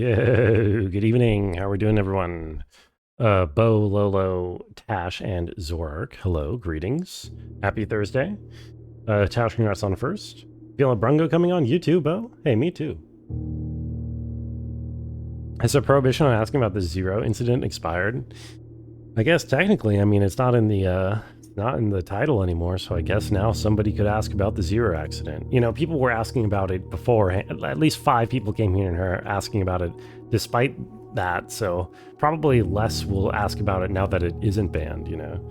Yeah, good evening. How are we doing, everyone? Bo, Lolo, Tash, and Zorark. Hello, greetings. Happy Thursday. Tash, congrats on first. Feeling Brungo coming on? You too, Bo? Hey, me too. Has the prohibition on asking about the Zero incident expired? I guess technically, I mean, it's not in the title anymore, so I guess now somebody could ask about the Zero accident. You know, people were asking about it before. At least 5 people came here and are asking about it despite that, so probably less will ask about it now that it isn't banned, you know?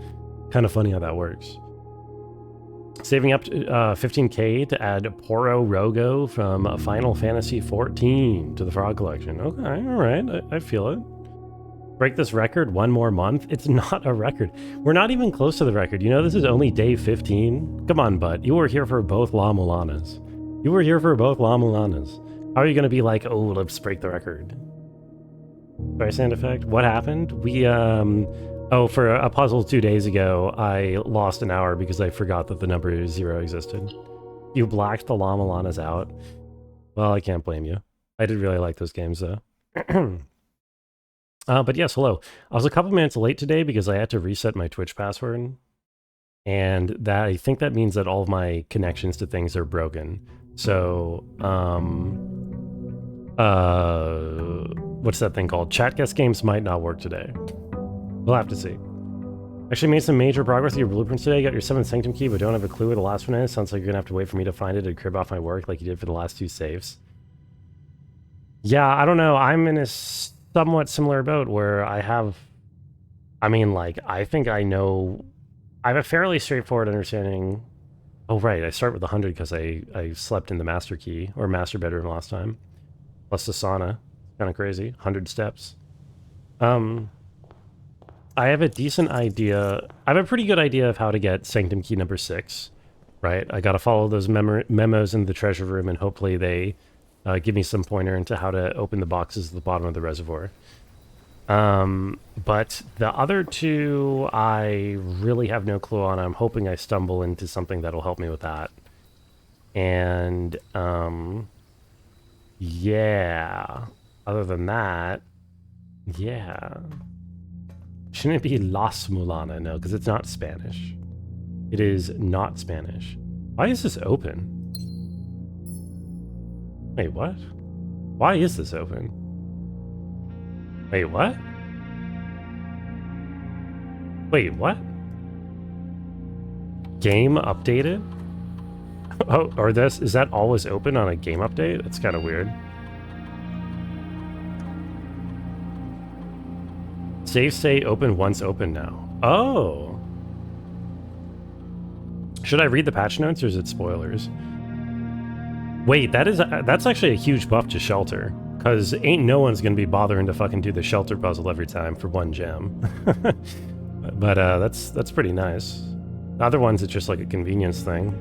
Kind of funny how that works. Saving up to 15k to add Poro Rogo from Final Fantasy 14 to the Frog Collection. Okay, alright, I feel it. Break this record one more month? It's not a record. We're not even close to the record. You know, this is only day 15. Come on, bud. You were here for both La Mulanas. You were here for both La Mulanas. How are you going to be like, oh, let's break the record? Sorry, sound effect. What happened? For a puzzle 2 days ago, I lost an hour because I forgot that the number 0 existed. You blacked the La Mulanas out. Well, I can't blame you. I did really like those games, though. But yes, hello. I was a couple minutes late today because I had to reset my Twitch password. And that I think that means that all of my connections to things are broken. So, what's that thing called? Chat guest games might not work today. We'll have to see. Actually made some major progress with your blueprints today. Got your 7th Sanctum key, but don't have a clue where the last one is. Sounds like you're gonna have to wait for me to find it and crib off my work like you did for the last 2 saves. Yeah, I don't know. I'm in a somewhat similar boat where I think I know, I have a fairly straightforward understanding. Oh, right, I start with 100 because I slept in the master key, or master bedroom last time. Plus the sauna. Kind of crazy. 100 steps. I have a decent idea. I have a pretty good idea of how to get Sanctum key number 6, right? I gotta follow those memos in the treasure room, and hopefully they give me some pointer into how to open the boxes at the bottom of the reservoir. But the other 2, I really have no clue on. I'm hoping I stumble into something that'll help me with that. And, yeah. Other than that, yeah. Shouldn't it be Las Mulana? No, because it's not Spanish. It is not Spanish. Why is this open? Wait, what? Why is this open? Wait, what? Wait, what? Game updated? Oh, or is that always open on a game update? That's kind of weird. Save state open once open now. Oh. Should I read the patch notes or is it spoilers? Wait, that's actually a huge buff to Shelter. Because ain't no one's going to be bothering to fucking do the Shelter puzzle every time for 1 gem. But that's pretty nice. The other ones, it's just like a convenience thing.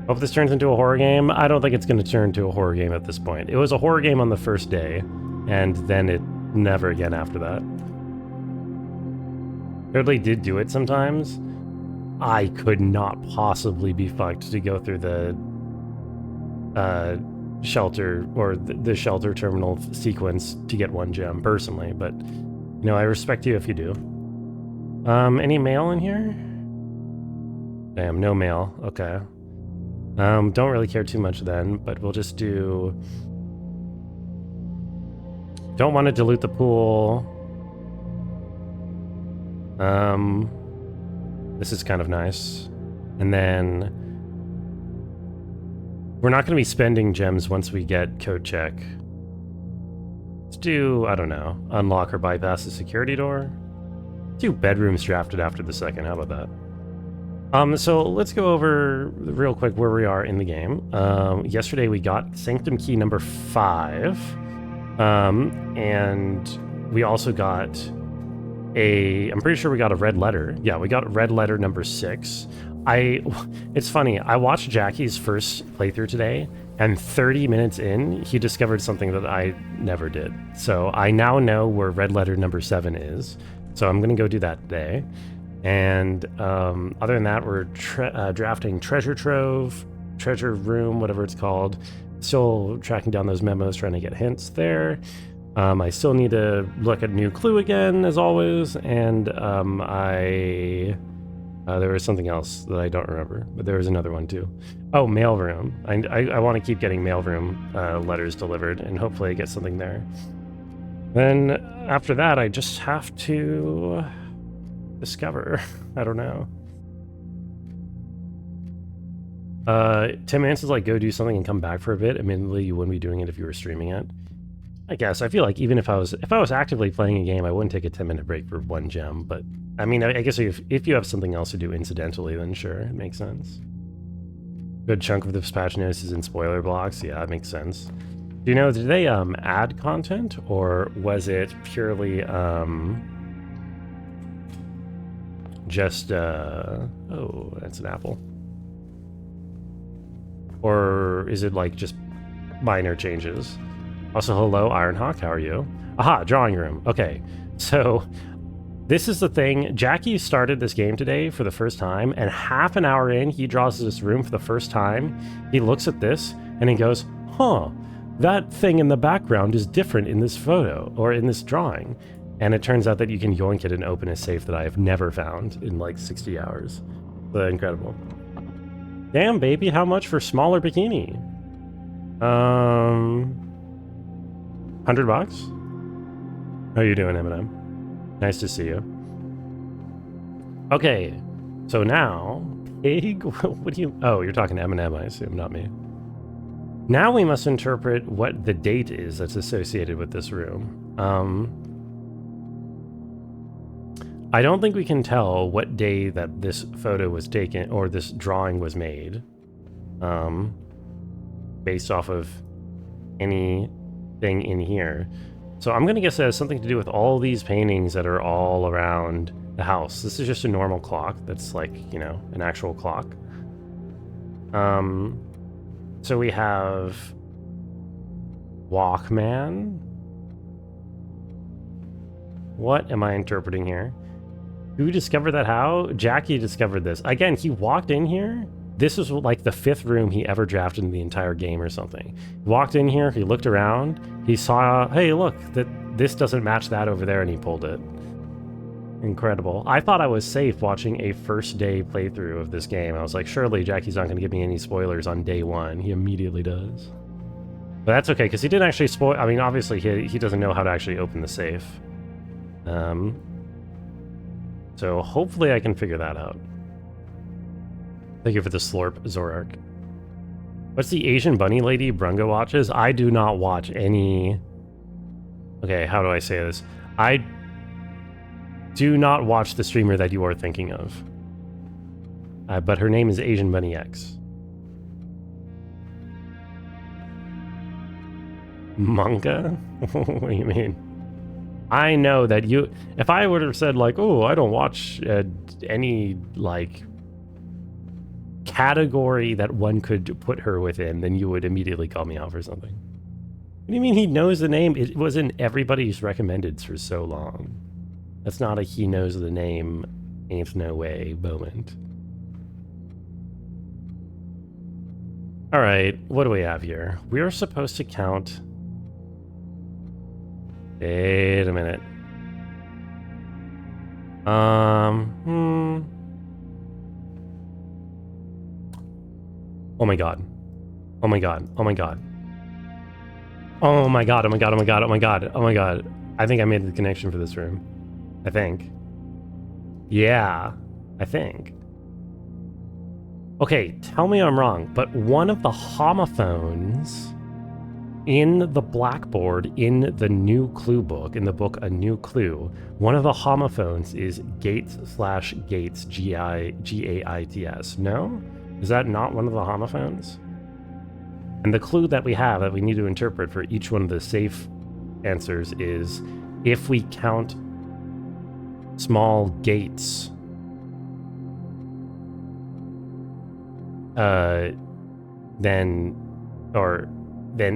Hope this turns into a horror game. I don't think it's going to turn into a horror game at this point. It was a horror game on the first day, and then it never again after that. Totally did do it sometimes. I could not possibly be fucked to go through the shelter or the shelter terminal sequence to get 1 gem personally, but you know, I respect you if you do. Any mail in here? Damn, no mail. Okay. Don't really care too much then, but we'll just do. Don't want to dilute the pool. This is kind of nice. And then we're not going to be spending gems once we get code check. Let's do, I don't know, unlock or bypass the security door. Let's do bedrooms drafted after the second. How about that? So let's go over real quick where we are in the game. Yesterday we got Sanctum key number 5. And we also got I'm pretty sure we got a red letter. Yeah, we got red letter number 6. It's funny, I watched Jackie's first playthrough today, and 30 minutes in, he discovered something that I never did. So I now know where red letter number 7 is. So I'm gonna go do that today. And other than that, we're drafting treasure trove, treasure room, whatever it's called. Still tracking down those memos, trying to get hints there. I still need to look at new clue again, as always, and there was something else that I don't remember, but there was another one too. Oh, mailroom. I want to keep getting mailroom letters delivered, and hopefully I get something there. Then after that, I just have to discover. I don't know. 10 minutes is like go do something and come back for a bit. Admittedly, you wouldn't be doing it if you were streaming it. I guess I feel like even if I was actively playing a game, I wouldn't take a 10-minute break for one gem. But I mean, I guess if you have something else to do incidentally, then sure, it makes sense. Good chunk of the dispatch notice is in spoiler blocks. Yeah, it makes sense. Do you know, did they add content, or was it purely just oh, that's an apple. Or is it like just minor changes? Also, hello, Ironhawk, how are you? Aha, drawing room. Okay, so this is the thing. Jackie started this game today for the first time, and half an hour in, he draws this room for the first time. He looks at this, and he goes, huh, that thing in the background is different in this photo, or in this drawing. And it turns out that you can yoink it and open a safe that I have never found in like 60 hours. So incredible. Damn, baby, how much for smaller bikini? $100? How you doing, Eminem? Nice to see you. Okay, so now, pig, what do you, oh, you're talking to Eminem, I assume, not me. Now we must interpret what the date is that's associated with this room. I don't think we can tell what day that this photo was taken or this drawing was made, based off of anything in here. So I'm gonna guess it has something to do with all these paintings that are all around the house. This is just a normal clock that's like, you know, an actual clock. So we have Walkman. What am I interpreting here? Who discovered that? How? Jackie discovered this. Again, he walked in here. This was like the 5th room he ever drafted in the entire game or something. He walked in here, he looked around, he saw, hey, look, this doesn't match that over there, and he pulled it. Incredible. I thought I was safe watching a first day playthrough of this game. I was like, surely Jackie's not going to give me any spoilers on day one. He immediately does. But that's okay, because he didn't actually spoil. I mean, obviously, he doesn't know how to actually open the safe. So hopefully I can figure that out. Thank you for the slurp, Zorark. What's the Asian bunny lady Brungo watches? I do not watch any... Okay, how do I say this? I do not watch the streamer that you are thinking of. But her name is Asian Bunny X. Manga? What do you mean? I know that you... If I would have said, like, oh, I don't watch any, like, category that one could put her within, then you would immediately call me out for something. What do you mean he knows the name? It was in everybody's recommended for so long. That's not a he knows the name, ain't no way moment. All right, what do we have here? We're supposed to count... Wait a minute. Oh my god. Oh my god. Oh my god. Oh my god. Oh my god. Oh my god. Oh my god. Oh my god. I think I made the connection for this room. I think. Yeah. I think. Okay, tell me I'm wrong, but one of the homophones in the blackboard in the new clue book, in the book A New Clue, one of the homophones is Gates/Gates, G-A-I-T-S. No? Is that not one of the homophones? And the clue that we have that we need to interpret for each one of the safe answers is if we count small gates, then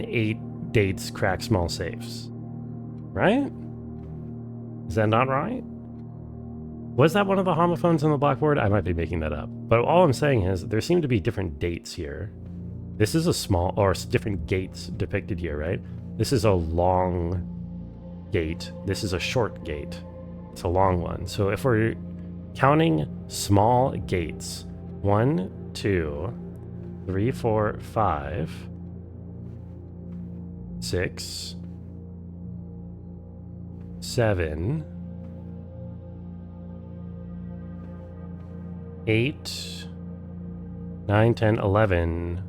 8 dates crack small safes. Right? Is that not right? Was that one of the homophones on the blackboard? I might be making that up. But all I'm saying is there seem to be different dates here. This is a small, or different gates depicted here, right? This is a long gate. This is a short gate. It's a long one. So if we're counting small gates, 1, 2, 3, 4, 5, 6, 7, 8, 9, 10, 11,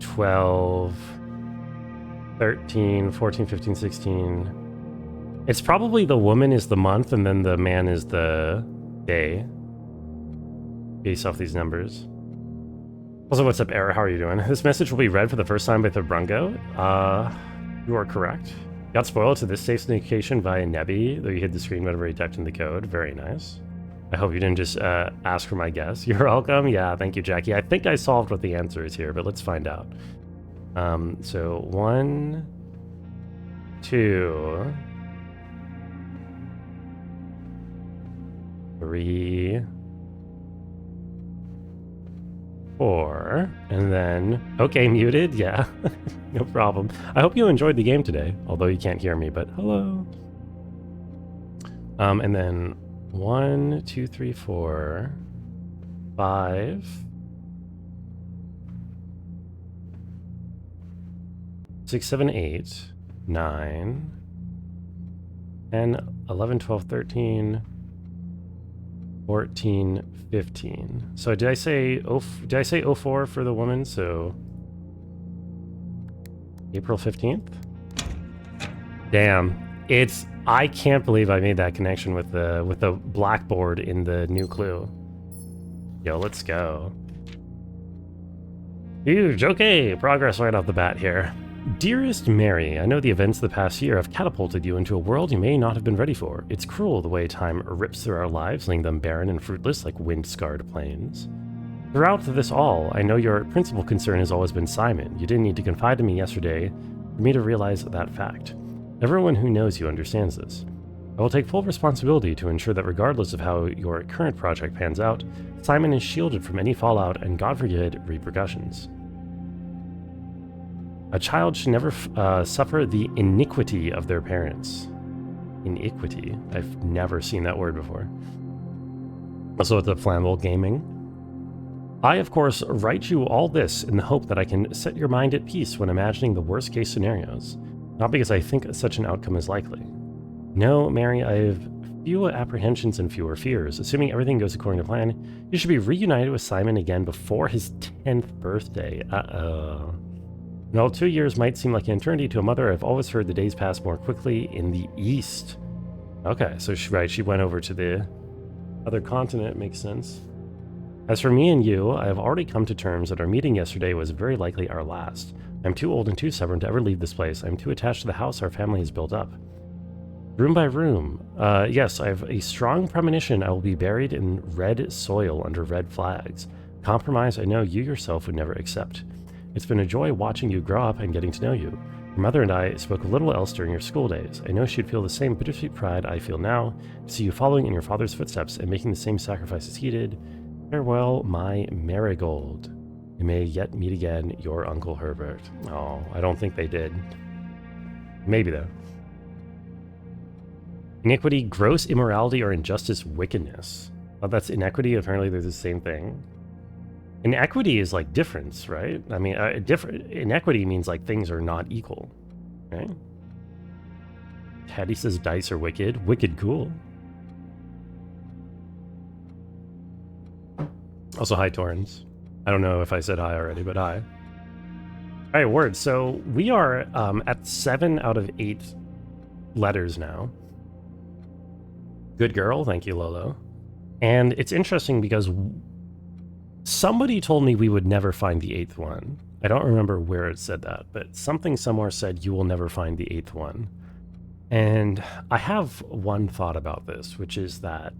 12, 13, 14, 15, 16. It's probably the woman is the month and then the man is the day, based off these numbers. Also, what's up, Era? How are you doing? This message will be read for the first time by Thebrungo. You are correct. Got spoiled to this safe indication via Nebby, though you hit the screen whenever you typed in the code. Very nice. I hope you didn't just ask for my guess. You're welcome. Yeah, thank you, Jackie. I think I solved what the answer is here, but let's find out. So 1, 2, 3, 4, and then, okay, muted, yeah, no problem. I hope you enjoyed the game today, although you can't hear me, but hello. And then 1, 2, 3, 4, 5, 6, 7, 8, 9, 10, 11, 12, 13, 14, 15. So did I say 04 for the woman? So April 15th? Damn. I can't believe I made that connection with the blackboard in the new clue. Yo, let's go. Huge. Okay, progress right off the bat here. Dearest Mary, I know the events of the past year have catapulted you into a world you may not have been ready for. It's cruel the way time rips through our lives, leaving them barren and fruitless like wind-scarred plains. Throughout this all, I know your principal concern has always been Simon. You didn't need to confide in me yesterday for me to realize that fact. Everyone who knows you understands this. I will take full responsibility to ensure that regardless of how your current project pans out, Simon is shielded from any fallout and God forbid repercussions. A child should never suffer the iniquity of their parents. Iniquity? I've never seen that word before. Also, it's a Flammable Gaming. I, of course, write you all this in the hope that I can set your mind at peace when imagining the worst-case scenarios. Not because I think such an outcome is likely. No, Mary, I have few apprehensions and fewer fears. Assuming everything goes according to plan, you should be reunited with Simon again before his 10th birthday. Uh-oh. And while 2 years might seem like an eternity to a mother, I've always heard the days pass more quickly in the East. Okay, so she went over to the other continent. Makes sense. As for me and you, I have already come to terms that our meeting yesterday was very likely our last. I'm too old and too stubborn to ever leave this place. I'm too attached to the house our family has built up. Room by room. Yes, I have a strong premonition I will be buried in red soil under red flags. Compromise I know you yourself would never accept. It's been a joy watching you grow up and getting to know you. Your mother and I spoke little else during your school days. I know she'd feel the same bittersweet pride I feel now to see you following in your father's footsteps and making the same sacrifices he did. Farewell, my marigold. You may yet meet again, your Uncle Herbert. Oh, I don't think they did. Maybe, though. Iniquity, gross immorality, or injustice, wickedness. Oh, that's inequity. Apparently they're the same thing. Inequity is like difference, right? I mean, inequity means like things are not equal, right? Teddy says dice are wicked. Wicked cool. Also, hi, Torrens. I don't know if I said hi already, but hi. All right, word. So we are at 7 out of 8 letters now. Good girl. Thank you, Lolo. And it's interesting because somebody told me we would never find the 8th one. I don't remember where it said that, but something somewhere said you will never find the 8th one. And I have one thought about this, which is that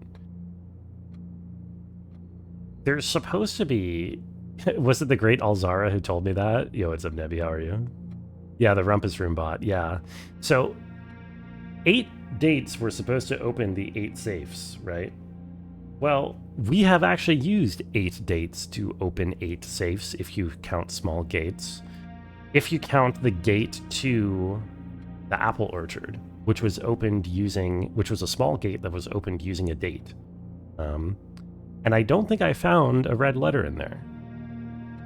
there's supposed to be... Was it the great Alzara who told me that? Yo, what's up, Nebby? How are you? Yeah, the Rumpus Room bot. Yeah. So 8 dates were supposed to open the 8 safes, right? Well, we have actually used 8 dates to open 8 safes if you count small gates. If you count the gate to the apple orchard, which was a small gate that was opened using a date. And I don't think I found a red letter in there.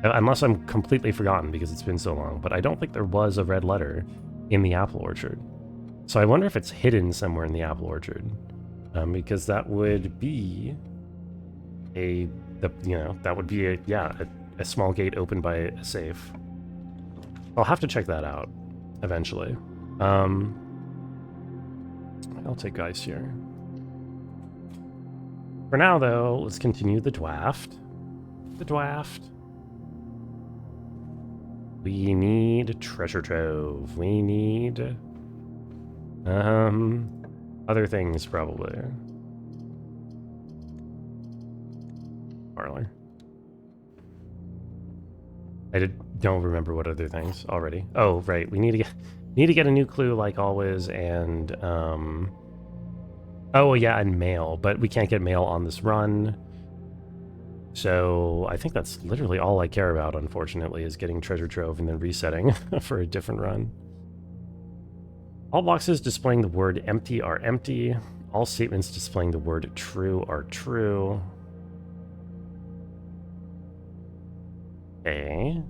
Unless I'm completely forgotten because it's been so long, but I don't think there was a red letter in the apple orchard. So I wonder if it's hidden somewhere in the apple orchard. Because that would be a small gate opened by a safe. I'll have to check that out eventually. I'll take ice here. For now, though, let's continue the draft. We need treasure trove. We need other things probably. Parlor. Don't remember what other things already. Oh, right. We need to get a new clue like always, and oh yeah, and mail, but we can't get mail on this run. So I think that's literally all I care about, unfortunately, is getting treasure trove and then resetting for a different run. All boxes displaying the word empty are empty. All statements displaying the word true are true. Okay.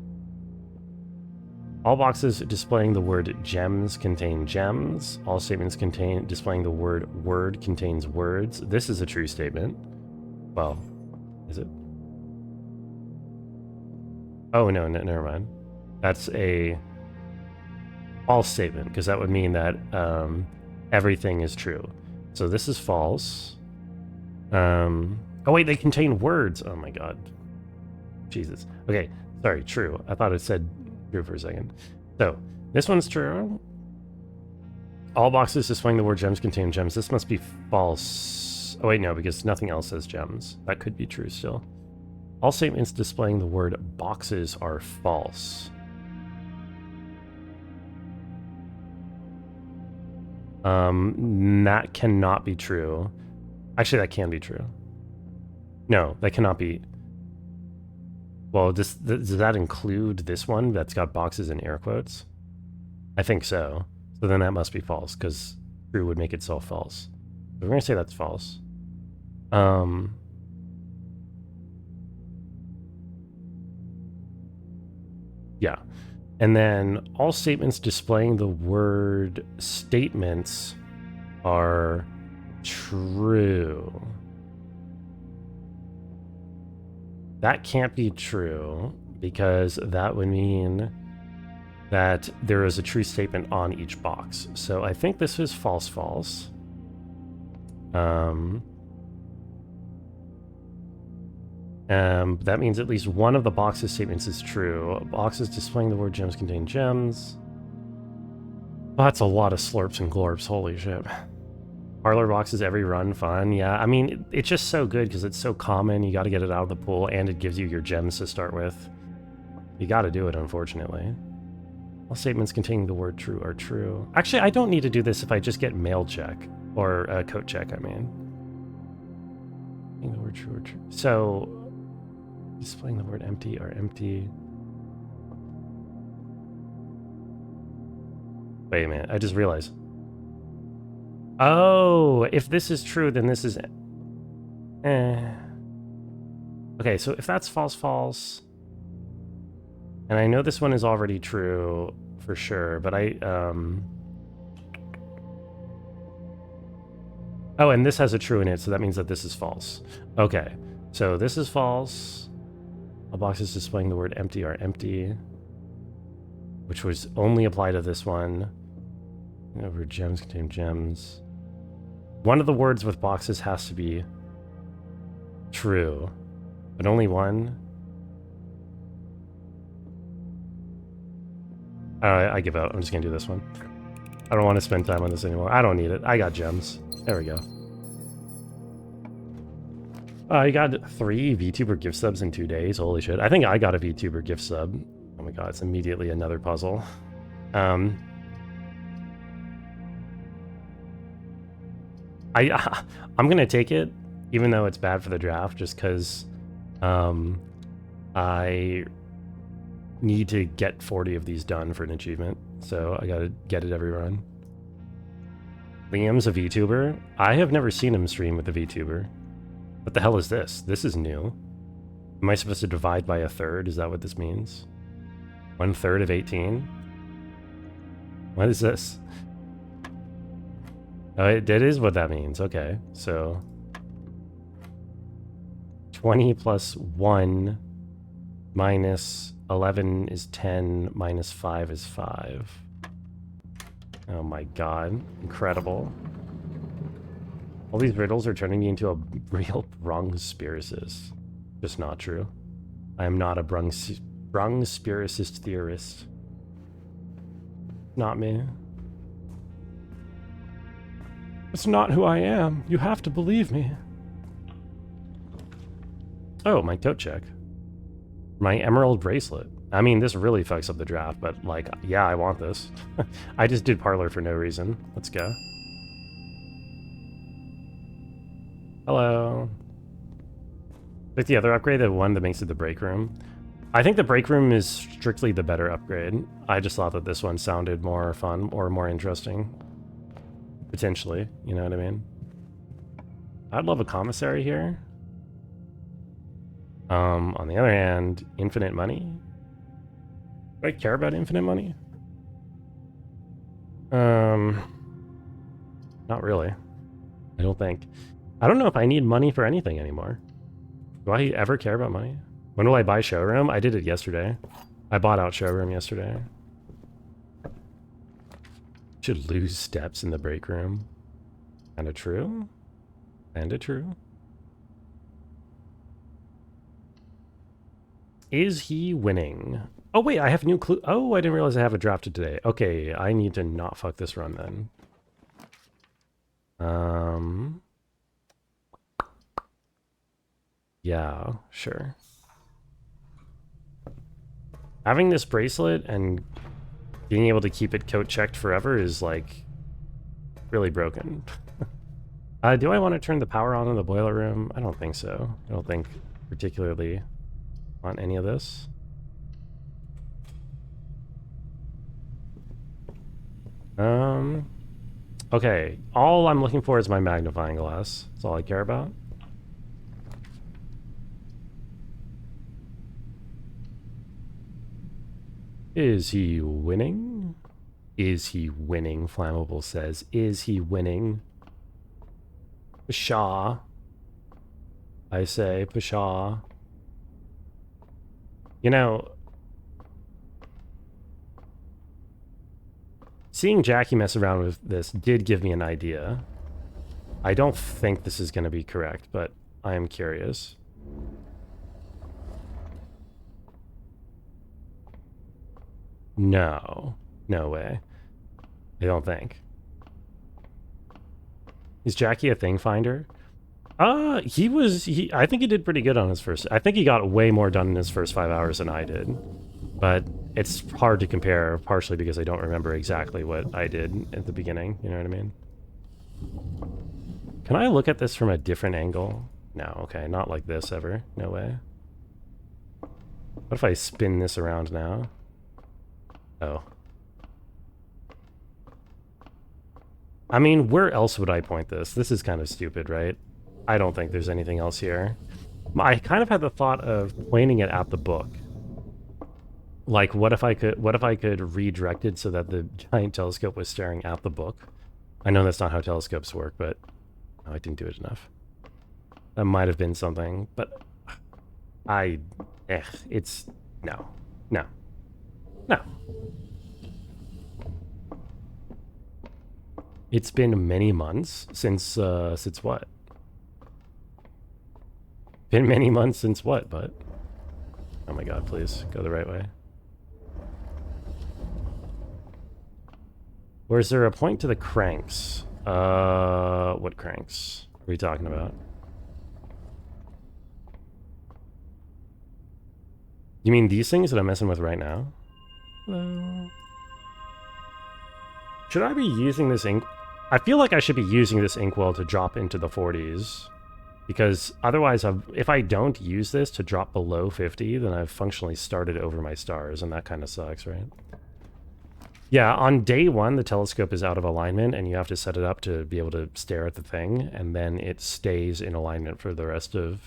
All boxes displaying the word gems contain gems. All statements displaying the word word contains words. This is a true statement. Well, is it? Oh, no, never mind. That's a false statement, because that would mean that everything is true. So this is false. Oh, wait, they contain words. Oh, my God. Jesus. Okay, sorry, true. I thought it said true for a second. So this one's true. All boxes displaying the word gems contain gems. This must be false. Oh, wait, no, because nothing else says gems. That could be true still. All statements displaying the word boxes are false. That cannot be true. Actually, that can be true. No, that cannot be. Well, does that include this one that's got boxes in air quotes? I think so. So then that must be false, because true would make itself false. So we're going to say that's false. Yeah. And then all statements displaying the word statements are true. That can't be true, because that would mean that there is a true statement on each box. So I think this is false, false. That means at least one of the box's statements is true. Boxes displaying the word gems contain gems. Oh, that's a lot of slurps and glorps, holy shit. Parlor boxes every run, fun. Yeah, I mean, it's just so good because it's so common. You got to get it out of the pool, and it gives you your gems to start with. You got to do it, unfortunately. All statements containing the word true are true. Actually, I don't need to do this if I just get mail check, or coat check, I mean. The word true or true. So, displaying the word empty are empty. Wait a minute, I just realized. Oh, if this is true, then this is... Okay, so if that's false, false... And I know this one is already true, for sure, but Oh, and this has a true in it, so that means that this is false. Okay, so this is false. All boxes displaying the word empty are empty, which was only apply to this one. Where gems contain gems. One of the words with boxes has to be true, but only one. I give up. I'm just gonna do this one. I don't want to spend time on this anymore. I don't need it. I got gems. There we go. I got 3 VTuber gift subs in 2 days. Holy shit. I think I got a VTuber gift sub. Oh my god, it's immediately another puzzle. I'm gonna take it. even though it's bad for the draft, just because I need to get 40 of these done for an achievement, so I gotta get it every run. Liam's a VTuber. I have never seen him stream with a VTuber. What the hell is this? This is new. Am I supposed to divide by a third? Is that what this means? 1/3 of 18? What is this? Oh, it is what that means. Okay, so 20 plus 1 minus 11 is 10, minus 5 is 5. Oh my god, incredible. All these riddles are turning me into a real brungspiricist. Just not true. I am not a brungspiricist theorist. Not me. It's not who I am. You have to believe me. Oh, my tote check. My emerald bracelet. I mean, this really fucks up the draft, but like, yeah, I want this. I just did parlor for no reason. Let's go. Hello. Like the other upgrade, the one that makes it the break room. I think the break room is strictly the better upgrade. I just thought that this one sounded more fun or more interesting. Potentially, you know what I mean? I'd love a commissary here. On the other hand, infinite money. Do I care about infinite money? Not really. I don't think. I don't know if I need money for anything anymore. Do I ever care about money? When will I buy showroom? I did it yesterday. I bought out showroom yesterday. Should lose steps in the break room. Kinda true. Kinda true. Is he winning? Oh wait, I have new clue. Oh, I didn't realize I have a drafted today. Okay, I need to not fuck this run then. Yeah, sure. Having this bracelet and being able to keep it coat checked forever is like really broken. Do I want to turn the power on in the boiler room? I don't think so. I don't think particularly want any of this. Okay, all I'm looking for is my magnifying glass. That's all I care about. Is he winning? Is he winning? Flammable says. Is he winning? Pshaw. I say, pshaw. You know, seeing Jackie mess around with this did give me an idea. I don't think this is going to be correct, but I am curious. No. No way. I don't think. Is Jackie a thing finder? I think he did pretty good on his first. I think he got way more done in his first 5 hours than I did. But it's hard to compare, partially because I don't remember exactly what I did at the beginning. You know what I mean? Can I look at this from a different angle? No, okay, not like this ever. No way. What if I spin this around now? Oh. I mean, where else would I point this? This is kind of stupid, right? I don't think there's anything else here. I kind of had the thought of pointing it at the book. Like, what if I could redirect it so that the giant telescope was staring at the book? I know that's not how telescopes work, but no, I didn't do it enough. That might have been something, but it's no. It's been many months since what? Been many months since what, but? Oh my god, please, go the right way. Or is there a point to the cranks? What cranks are we talking about? You mean these things that I'm messing with right now? Hello? Should I be using this ink? I feel like I should be using this inkwell to drop into the 40s. Because otherwise, if I don't use this to drop below 50, then I've functionally started over my stars, and that kind of sucks, right? Yeah, on day one, the telescope is out of alignment, and you have to set it up to be able to stare at the thing, and then it stays in alignment for the rest of,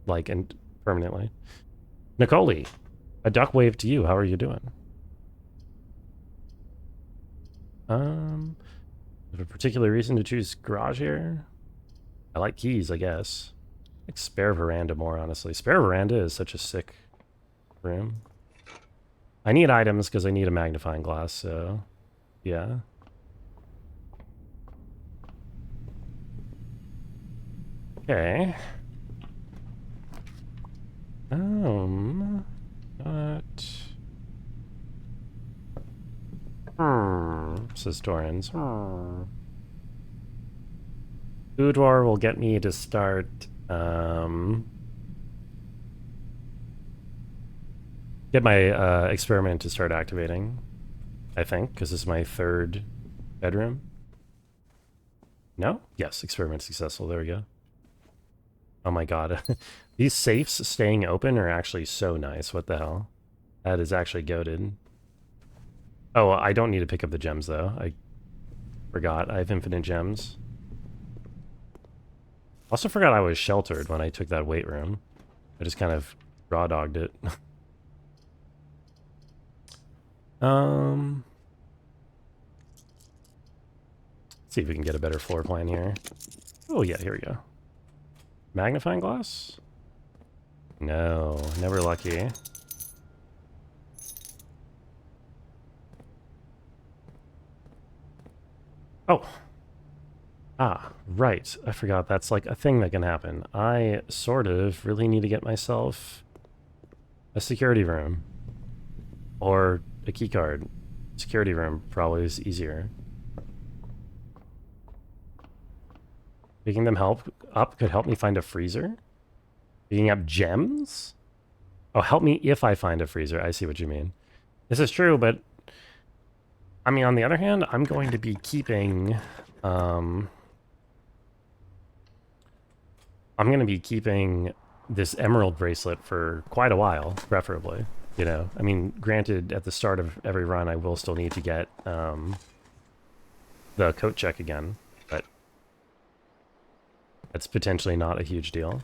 like, and permanently. Nicole, a duck wave to you. How are you doing? A particular reason to choose garage here? I like keys, I guess. I like spare veranda more, honestly. Spare veranda is such a sick room. I need items because I need a magnifying glass, so yeah. Okay. Says Torrens. Boudoir will get me to start, get my experiment to start activating, I think, because this is my third bedroom. No? Yes, experiment successful. There we go. Oh my god. These safes staying open are actually so nice. What the hell? That is actually goated. Oh, I don't need to pick up the gems, though. I forgot. I have infinite gems. Also forgot I was sheltered when I took that weight room. I just kind of raw dogged it. Let's see if we can get a better floor plan here. Oh yeah, here we go. Magnifying glass? No, never lucky. Oh. Ah, right. I forgot that's like a thing that can happen. I sort of really need to get myself a security room. Or a key card. Security room probably is easier. Picking them up could help me find a freezer? Picking up gems? Oh, help me if I find a freezer. I see what you mean. This is true, but I mean, on the other hand, I'm going to be keeping, I'm going to be keeping this emerald bracelet for quite a while, preferably. You know, I mean, granted, at the start of every run, I will still need to get the coat check again, but that's potentially not a huge deal.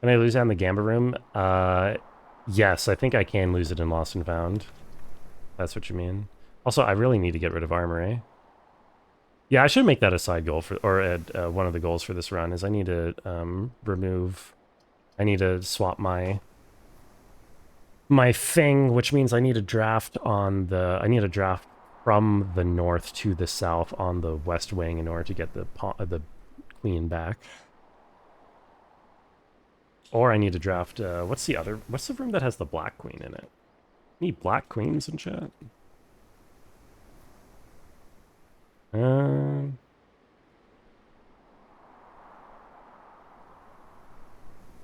Can I lose that in the Gamba room? Yes, I think I can lose it in Lost and Found. That's what you mean. Also, I really need to get rid of Armory. Yeah, I should make that a side goal for, or one of the goals for this run is I need to I need to swap my thing, which means I need to draft on the, I need to draft from the north to the south on the west wing in order to get the queen back. Or I need to draft, what's the room that has the black queen in it? Need black queens in chat? In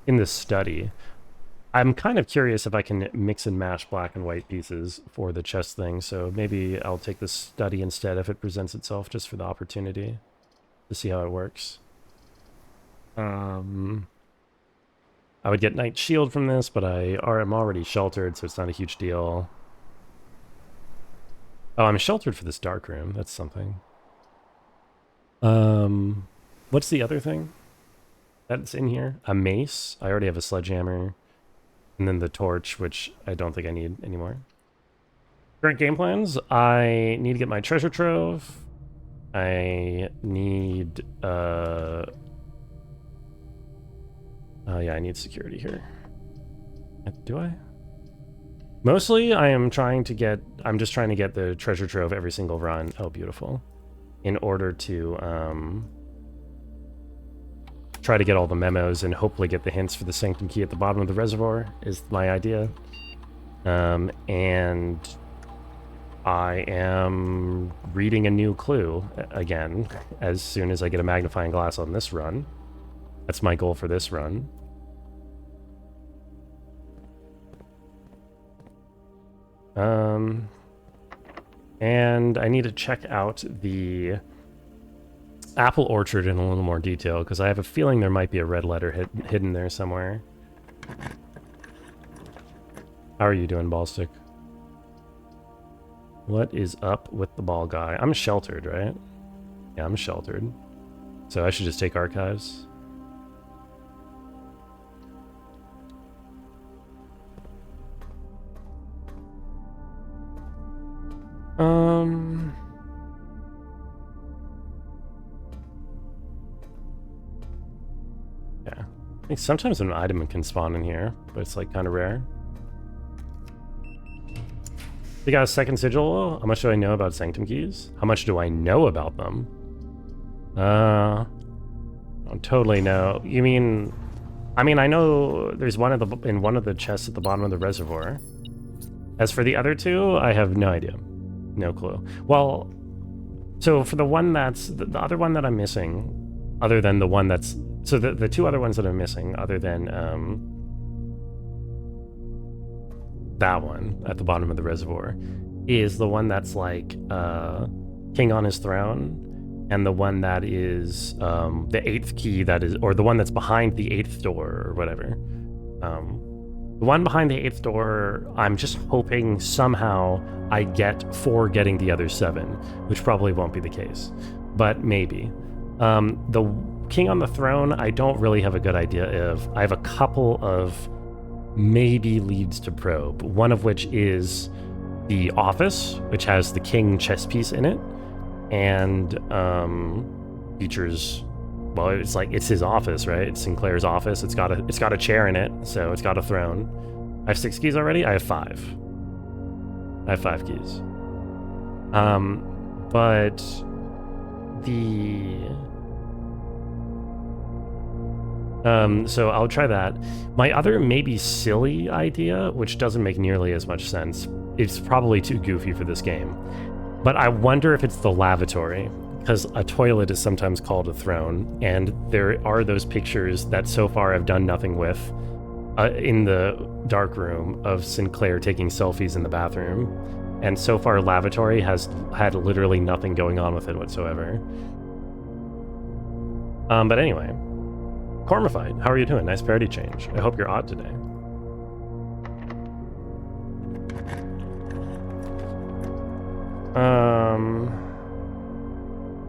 the study. I'm kind of curious if I can mix and match black and white pieces for the chest thing, so maybe I'll take the study instead if it presents itself, just for the opportunity to see how it works. I would get Knight Shield from this, but I'm already sheltered, so it's not a huge deal. Oh, I'm sheltered for this dark room. That's something. What's the other thing that's in here? A mace. I already have a sledgehammer. And then the torch, which I don't think I need anymore. Current game plans. I need to get my treasure trove. I need, oh yeah, I need security here. Do I? Mostly, I'm just trying to get the treasure trove every single run. Oh, beautiful. In order to, try to get all the memos and hopefully get the hints for the sanctum key at the bottom of the reservoir is my idea. And I am reading a new clue again as soon as I get a magnifying glass on this run. That's my goal for this run. And I need to check out the apple orchard in a little more detail, because I have a feeling there might be a red letter hidden there somewhere. How are you doing, Ballstick? What is up with the ball guy? I'm sheltered, right? Yeah, I'm sheltered. So I should just take archives. Yeah. I think sometimes an item can spawn in here, but it's like kind of rare. You got a second sigil? How much do I know about Sanctum keys? How much do I know about them? I don't totally know. You mean... I mean, I know there's one in one of the chests at the bottom of the reservoir. As for the other two, I have no idea. No clue. Well, so for the one that's... The other one that I'm missing, other than the one that's... So the two other ones that I'm missing, other than that one at the bottom of the reservoir, is the one that's like King on his throne, and the one that is the 8th key that is... Or the one that's behind the 8th door or whatever. The one behind the 8th door, I'm just hoping somehow I get for getting the other 7, which probably won't be the case, but maybe. The King on the throne, I don't really have a good idea of. I have a couple of maybe leads to probe, one of which is the office, which has the king chess piece in it, and features... Well, it's his office, right? It's Sinclair's office. It's got a chair in it, so it's got a throne. I have 6 keys already. I have 5. I have 5 keys. But the so I'll try that. My other maybe silly idea, which doesn't make nearly as much sense, it's probably too goofy for this game, but I wonder if it's the lavatory. Because a toilet is sometimes called a throne, and there are those pictures that so far I've done nothing with in the dark room of Sinclair taking selfies in the bathroom, and so far lavatory has had literally nothing going on with it whatsoever. But anyway, Cormified, how are you doing? Nice parody change. I hope you're odd today.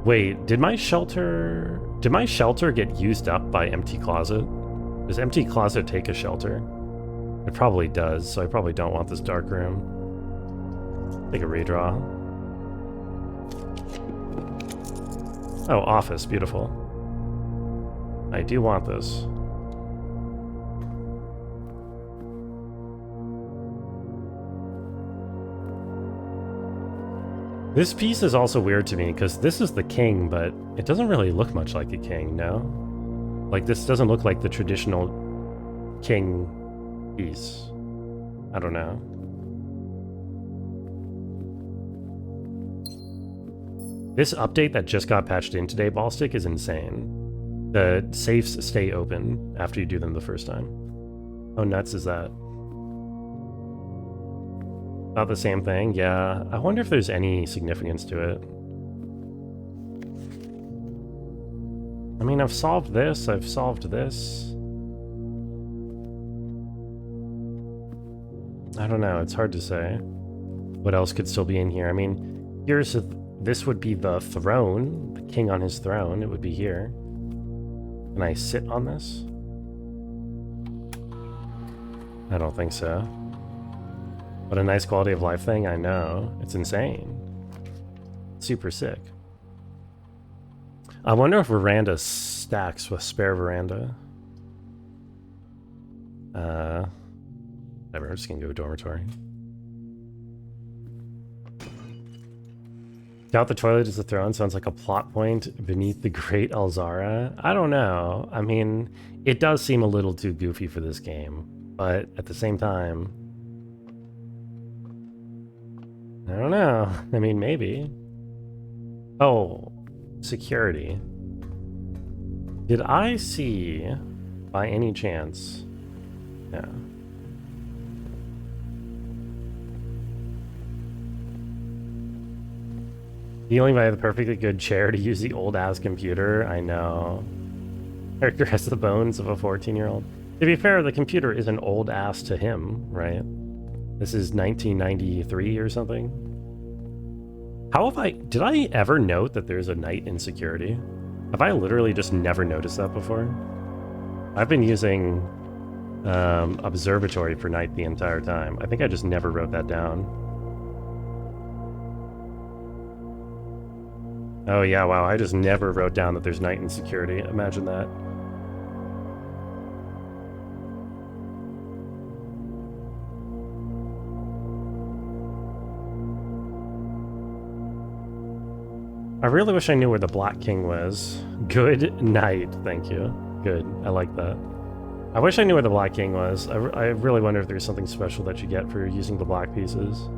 Wait, did my shelter get used up by Empty Closet? Does Empty Closet take a shelter? It probably does, so I probably don't want this dark room. Take a redraw. Oh, office, beautiful. I do want this. This piece is also weird to me, because this is the king, but it doesn't really look much like a king, no? Like, this doesn't look like the traditional king piece. I don't know. This update that just got patched in today, Ballstick, is insane. The safes stay open after you do them the first time. How nuts is that? About the same thing, yeah. I wonder if there's any significance to it. I mean, I've solved this, I've solved this. I don't know, it's hard to say. What else could still be in here? I mean, this would be the throne, the king on his throne, it would be here. Can I sit on this? I don't think so. What a nice quality of life thing, I know. It's insane. Super sick. I wonder if veranda stacks with spare veranda. Whatever, I'm just gonna go dormitory. Doubt the toilet is the throne sounds like a plot point beneath the great Alzara. I don't know. I mean, it does seem a little too goofy for this game, but at the same time, I don't know. I mean, maybe. Oh, security. Did I see, by any chance... Yeah. You only buy the perfectly good chair to use the old-ass computer? I know. Character has the bones of a 14-year-old. To be fair, the computer is an old-ass to him, right? This is 1993 or something. How have I... Did I ever note that there's a night in security? Have I literally just never noticed that before? I've been using observatory for night the entire time. I think I just never wrote that down. Oh yeah, wow, I just never wrote down that there's night in security. Imagine that. I really wish I knew where the Black King was. Good night, thank you. Good, I like that. I wish I knew where the Black King was. I really wonder if there's something special that you get for using the black pieces.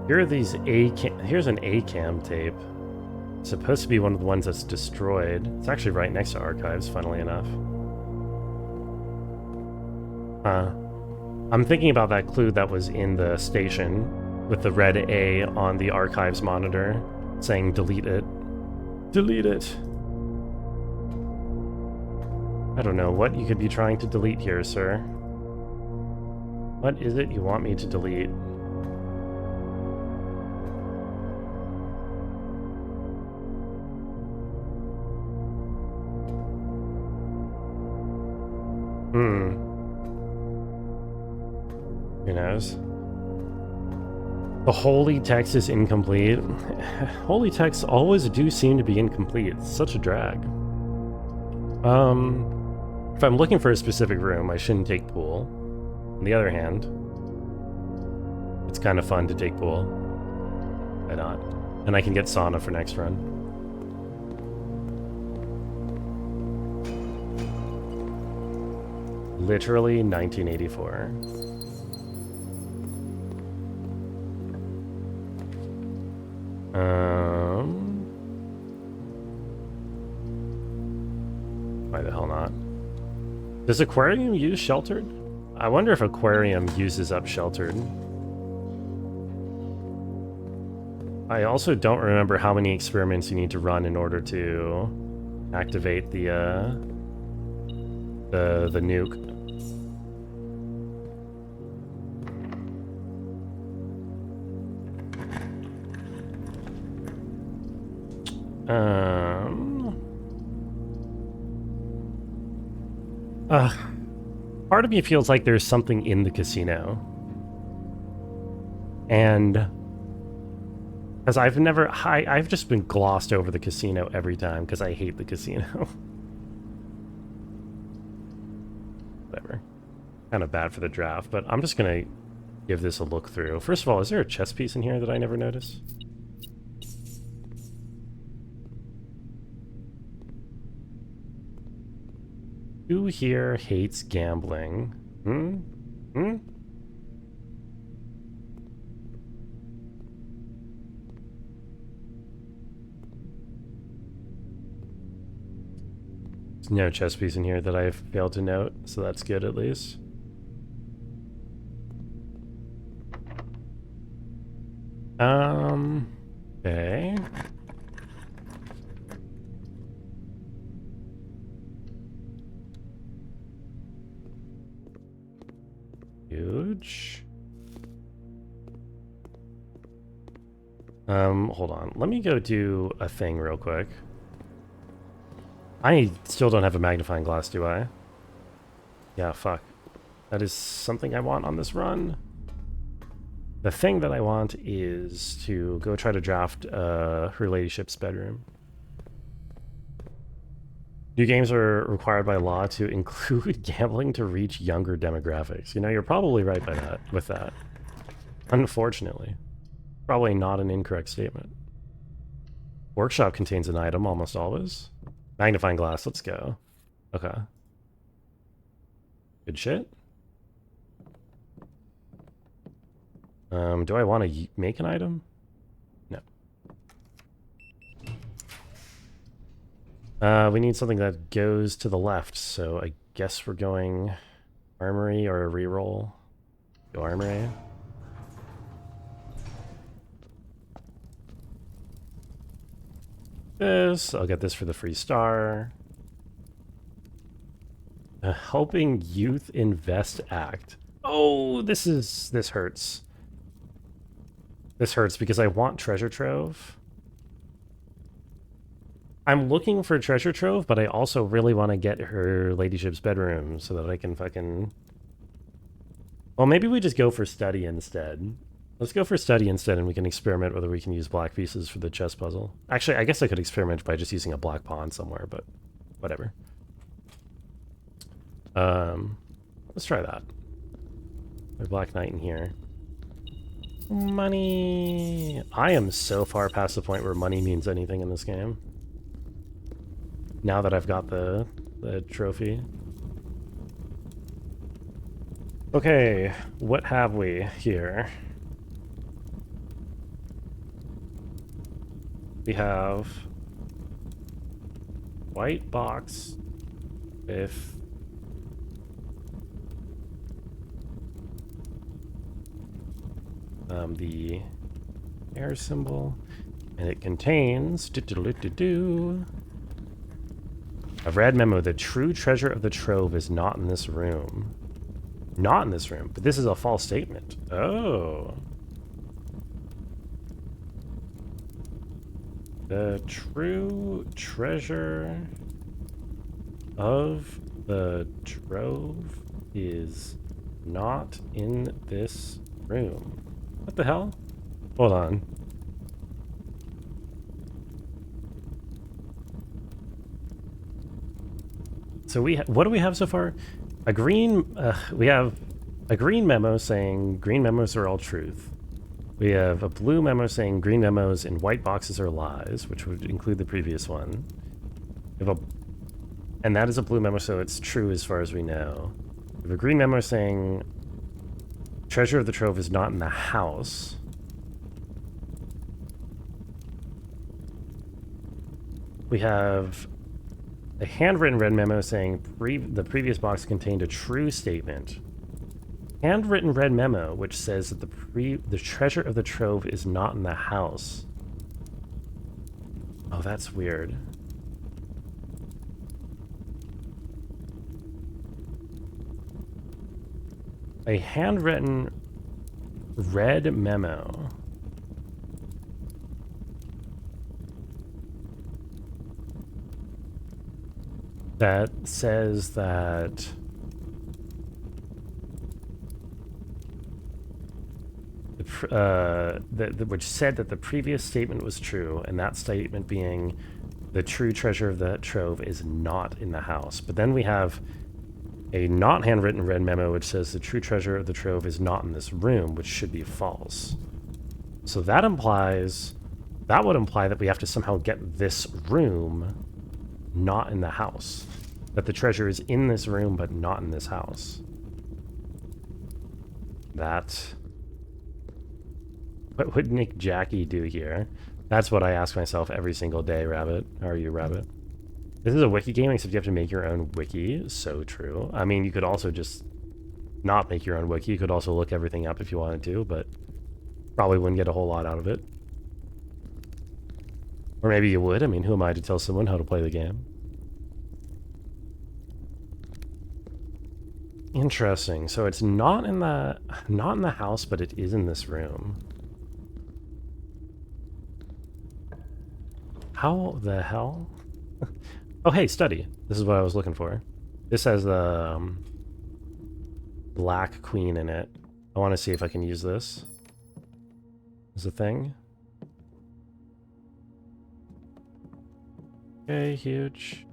Here are these here's an ACAM tape. It's supposed to be one of the ones that's destroyed. It's actually right next to archives, funnily enough. I'm thinking about that clue that was in the station with the red A on the archives monitor saying delete it. Delete it. I don't know what you could be trying to delete here, sir. What is it you want me to delete? Who knows? The holy text is incomplete. Holy texts always do seem to be incomplete. It's such a drag. If I'm looking for a specific room, I shouldn't take pool. On the other hand, it's kind of fun to take pool. Why not? And I can get sauna for next run. Literally 1984. Why the hell not? Does aquarium use sheltered? I wonder if aquarium uses up sheltered. I also don't remember how many experiments you need to run in order to activate the nuke. Part of me feels like there's something in the casino. And because I've just been glossed over the casino every time because I hate the casino. Whatever. Kind of bad for the draft, but I'm just gonna give this a look through. First of all, is there a chess piece in here that I never noticed? Who here hates gambling? There's no chess piece in here that I've failed to note, so that's good at least. Okay. Huge. Hold on. Let me go do a thing real quick. I still don't have a magnifying glass, do I? Yeah, fuck. That is something I want on this run. The thing that I want is to go try to draft her ladyship's bedroom. New games are required by law to include gambling to reach younger demographics. You know, you're probably right with that. Unfortunately. Probably not an incorrect statement. Workshop contains an item almost always. Magnifying glass, let's go. Okay. Good shit. Do I want to make an item? No. We need something that goes to the left, so I guess we're going armory or a reroll. Go armory. This, I'll get this for the free star. A helping youth invest act. Oh, this hurts. This hurts because I want treasure trove. I'm looking for treasure trove, but I also really want to get her ladyship's bedroom so that I can fucking... Well, maybe we just go for study instead. Let's go for study instead, and we can experiment whether we can use black pieces for the chess puzzle. Actually, I guess I could experiment by just using a black pawn somewhere, but whatever. Let's try that. There's black knight in here. Money! I am so far past the point where money means anything in this game. Now that I've got the trophy. Okay, what have we here? We have white box with the air symbol, and it contains a red memo. The true treasure of the trove is not in this room. Not in this room, but this is a false statement. Oh. The true treasure of the trove is not in this room. What the hell? Hold on. So what do we have so far? A green, we have a green memo saying green memos are all truth. We have a blue memo saying green memos in white boxes are lies, which would include the previous one. We have and that is a blue memo, so it's true as far as we know. We have a green memo saying treasure of the trove is not in the house. We have a handwritten red memo saying the previous box contained a true statement. Handwritten red memo which says that the treasure of the trove is not in the house. Oh, that's weird. A handwritten red memo that says that which said that the previous statement was true, and that statement being the true treasure of the trove is not in the house. But then we have a not handwritten red memo which says the true treasure of the trove is not in this room, which should be false. So that would imply that we have to somehow get this room not in the house. That the treasure is in this room, but not in this house. What would Nick Jackie do here? That's what I ask myself every single day, Rabbit. How are you, Rabbit? This is a wiki game, except you have to make your own wiki. So true. I mean, you could also just not make your own wiki. You could also look everything up if you wanted to, but probably wouldn't get a whole lot out of it. Or maybe you would. I mean, who am I to tell someone how to play the game? Interesting. So it's not in the house, but it is in this room. How the hell? Oh, hey, study. This is what I was looking for. This has the black queen in it. I want to see if I can use this as a thing. Okay, huge.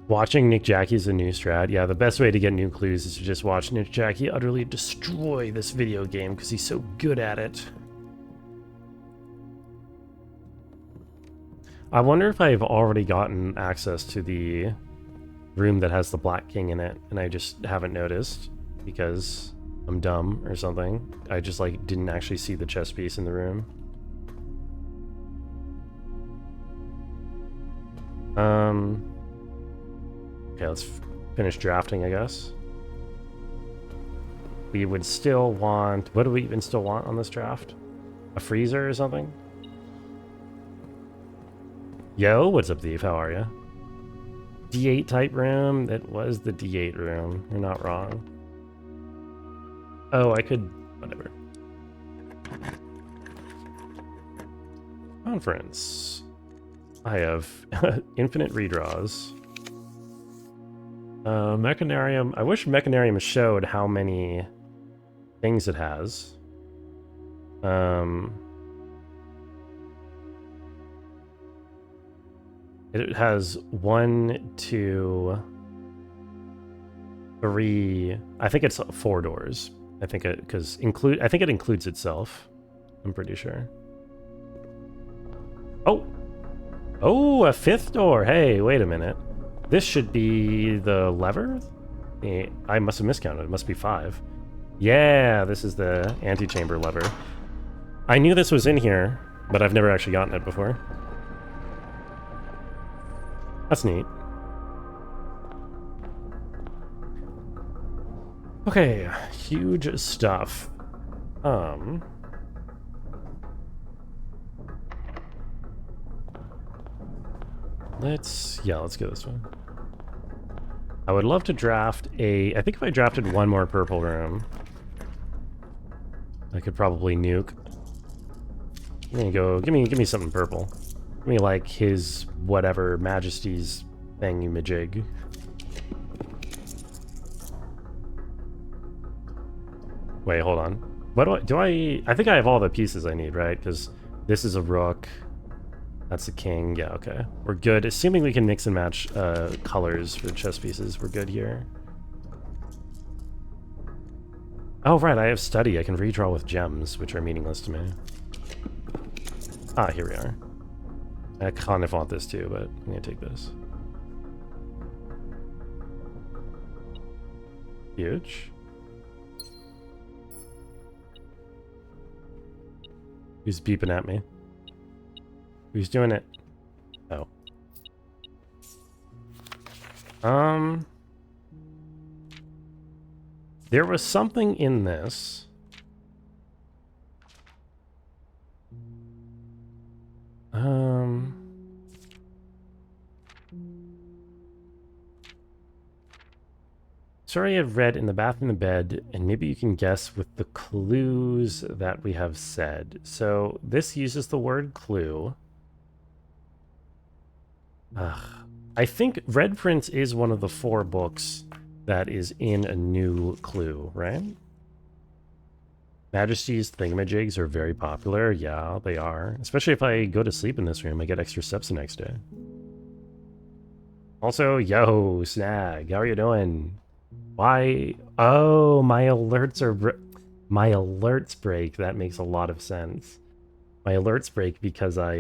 Watching Nick Jackie's a new strat. Yeah, the best way to get new clues is to just watch Nick Jackie utterly destroy this video game because he's so good at it. I wonder if I've already gotten access to the room that has the Black King in it and I just haven't noticed because I'm dumb or something. I just like didn't actually see the chess piece in the room. Okay, let's finish drafting, I guess. We would still want... What do we even still want on this draft? A freezer or something? Yo, what's up, Thief? How are you? D8 type room? That was the D8 room. You're not wrong. Oh, I could... Whatever. Conference. I have infinite redraws. Mechanarium. I wish Mechanarium showed how many things it has. It has 1, 2, 3. I think it's 4 doors. I think it I think it includes itself. I'm pretty sure. Oh, a 5th door. Hey, wait a minute. This should be the lever. I must have miscounted. It must be 5. Yeah, this is the antechamber lever. I knew this was in here, but I've never actually gotten it before. That's neat. Okay, huge stuff. Let's go this way. I would love to draft I think if I drafted 1 more purple room, I could probably nuke. Give me something purple. Give me like his whatever Majesty's thingy-majig. Wait, hold on. What do I think I have all the pieces I need, right? Because this is a rook. That's the king. Yeah, okay. We're good. Assuming we can mix and match colors for chess pieces, we're good here. Oh, right, I have study. I can redraw with gems, which are meaningless to me. Ah, here we are. I kind of want this too, but I'm going to take this. Huge. Who's beeping at me? Who's doing it? Oh. There was something in this. Sorry, I've read in the bath and the bed, and maybe you can guess with the clues that we have said. So this uses the word clue. I think Red Prince is one of the 4 books that is in a new clue, right? Majesty's thingamajigs are very popular. Yeah, they are. Especially if I go to sleep in this room, I get extra steps the next day. Also, yo, Snag, how are you doing? Why? Oh, my alerts break. That makes a lot of sense. My alerts break because I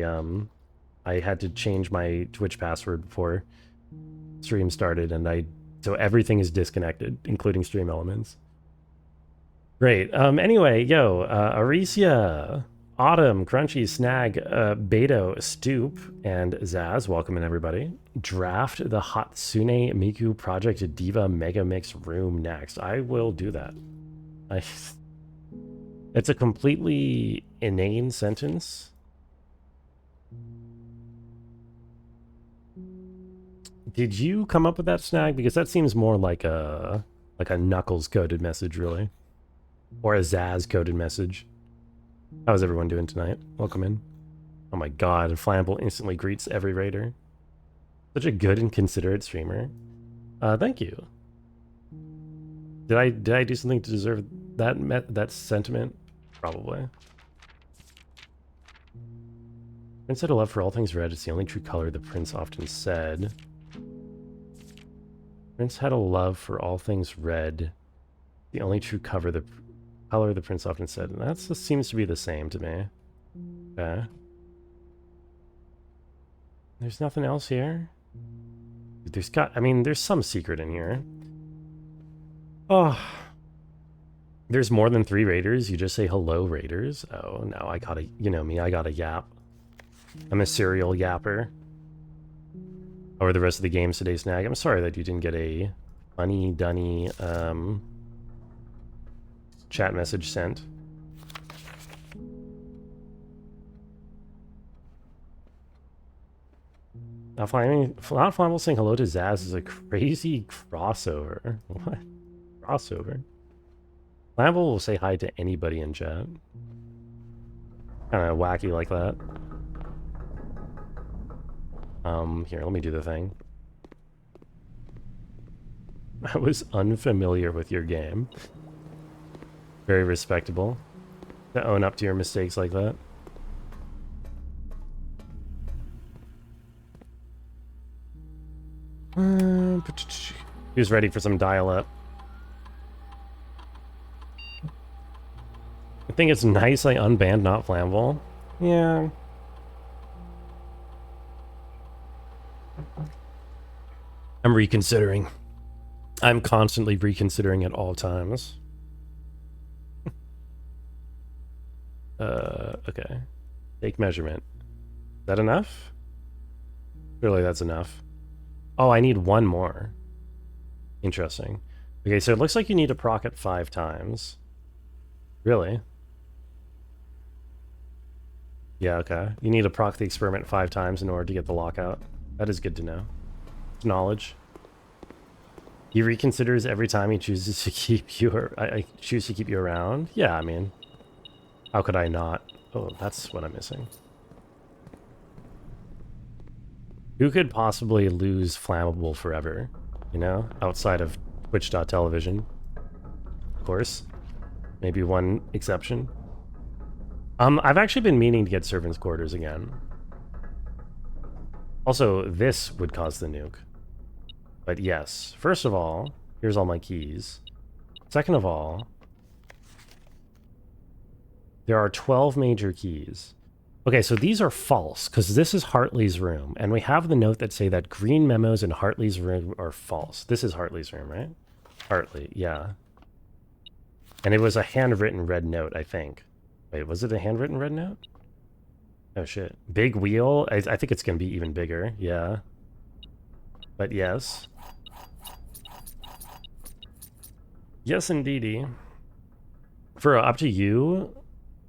had to change my Twitch password before stream started, and so everything is disconnected, including stream elements. Great. Anyway, yo, Aricia, Autumn, Crunchy, Snag, Beto, Stoop, and Zaz, welcome in everybody. Draft the Hatsune Miku Project Diva Mega Mix room next. I will do that. It's a completely inane sentence. Did you come up with that, Snag? Because that seems more like a Knuckles coded message, really. Or a Zaz coded message. How's everyone doing tonight? Welcome in. Oh my god, Flammable instantly greets every raider. Such a good and considerate streamer. Thank you. Did I do something to deserve that sentiment? Probably. Prince had a love for all things red. It's the only true color, the prince often said. Prince had a love for all things red. The only true color, the prince often said. And that seems to be the same to me. Okay. There's nothing else here. There's some secret in here. Oh. There's more than 3 raiders. You just say hello, raiders. Oh, no, I gotta, you know me, I gotta yap. I'm a serial yapper. How are the rest of the games today, Snag? I'm sorry that you didn't get a funny dunny chat message sent. Not Flammable saying hello to Zaz is a crazy crossover. What? Crossover? Flammable will say hi to anybody in chat. Kind of wacky like that. Here, let me do the thing. I was unfamiliar with your game. Very respectable to own up to your mistakes like that. Who's ready for some dial-up? I think it's nice I unbanned Not Flammable. Yeah. I'm reconsidering. I'm constantly reconsidering at all times. Okay. Take measurement. Is that enough? Surely that's enough. Oh, I need one more. Interesting. Okay, so it looks like you need to proc it 5 times. Really? Yeah, okay. You need to proc the experiment 5 times in order to get the lockout. That is good to know. It's knowledge. He reconsiders every time he chooses to keep you, or I choose to keep you around. Yeah, I mean, how could I not? Oh, that's what I'm missing. Who could possibly lose Flammable forever? You know, outside of Twitch.television, of course. Maybe one exception. I've actually been meaning to get servants' quarters again. Also, this would cause the nuke. But yes, first of all, here's all my keys. Second of all, there are 12 major keys. Okay, so these are false, because this is Hartley's room, and we have the note that say that green memos in Hartley's room are false. This is Hartley's room, right? Hartley, yeah. And it was a handwritten red note, I think. Wait, was it a handwritten red note? Oh shit. Big wheel? I think it's going to be even bigger, yeah. But yes. Yes, indeedy. For up to you,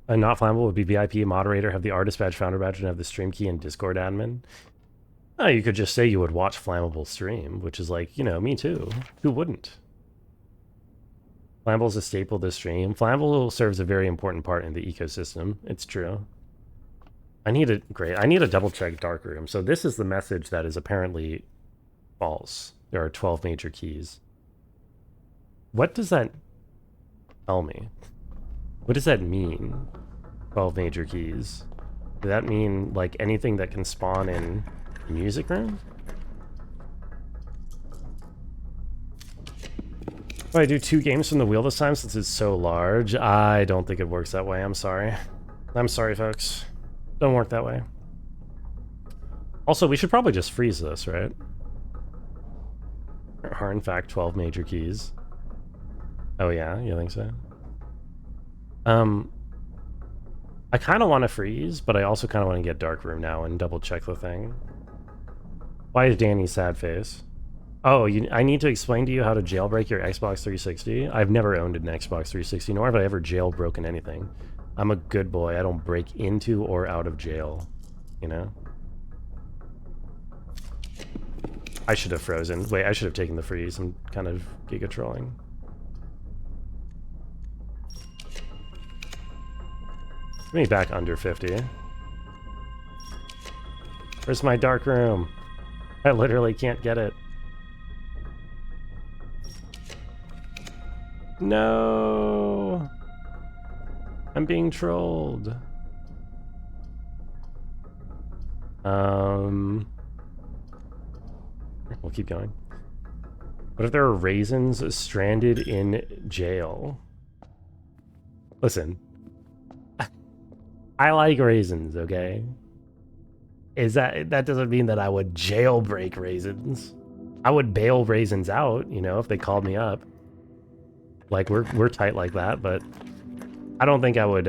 a Not Flammable would be VIP, moderator, have the artist badge, founder badge, and have the stream key and Discord admin. Oh, you could just say you would watch Flammable stream, which is like, you know, me too. Who wouldn't? Flammable is a staple of the stream. Flammable serves a very important part in the ecosystem. It's true. I need a double check darkroom. So this is the message that is apparently false. There are 12 major keys. What does that tell me? What does that mean? 12 major keys. Does that mean like anything that can spawn in the music room? Do I do 2 games from the wheel this time since it's so large? I don't think it works that way. I'm sorry. I'm sorry, folks. Don't work that way. Also, we should probably just freeze this, right? There are in fact 12 major keys. Oh yeah, you think so? I kind of want to freeze, but I also kind of want to get darkroom now and double check the thing. Why is Danny sad face? Oh, I need to explain to you how to jailbreak your Xbox 360. I've never owned an Xbox 360, nor have I ever jailbroken anything. I'm a good boy. I don't break into or out of jail, you know? I should have frozen. Wait, I should have taken the freeze. I'm kind of giga trolling. Let me back under 50. Where's my dark room? I literally can't get it. No! I'm being trolled. We'll keep going. What if there are raisins stranded in jail? Listen. I like raisins, okay? That doesn't mean that I would jailbreak raisins. I would bail raisins out, you know, if they called me up. Like we're tight like that, but I don't think I would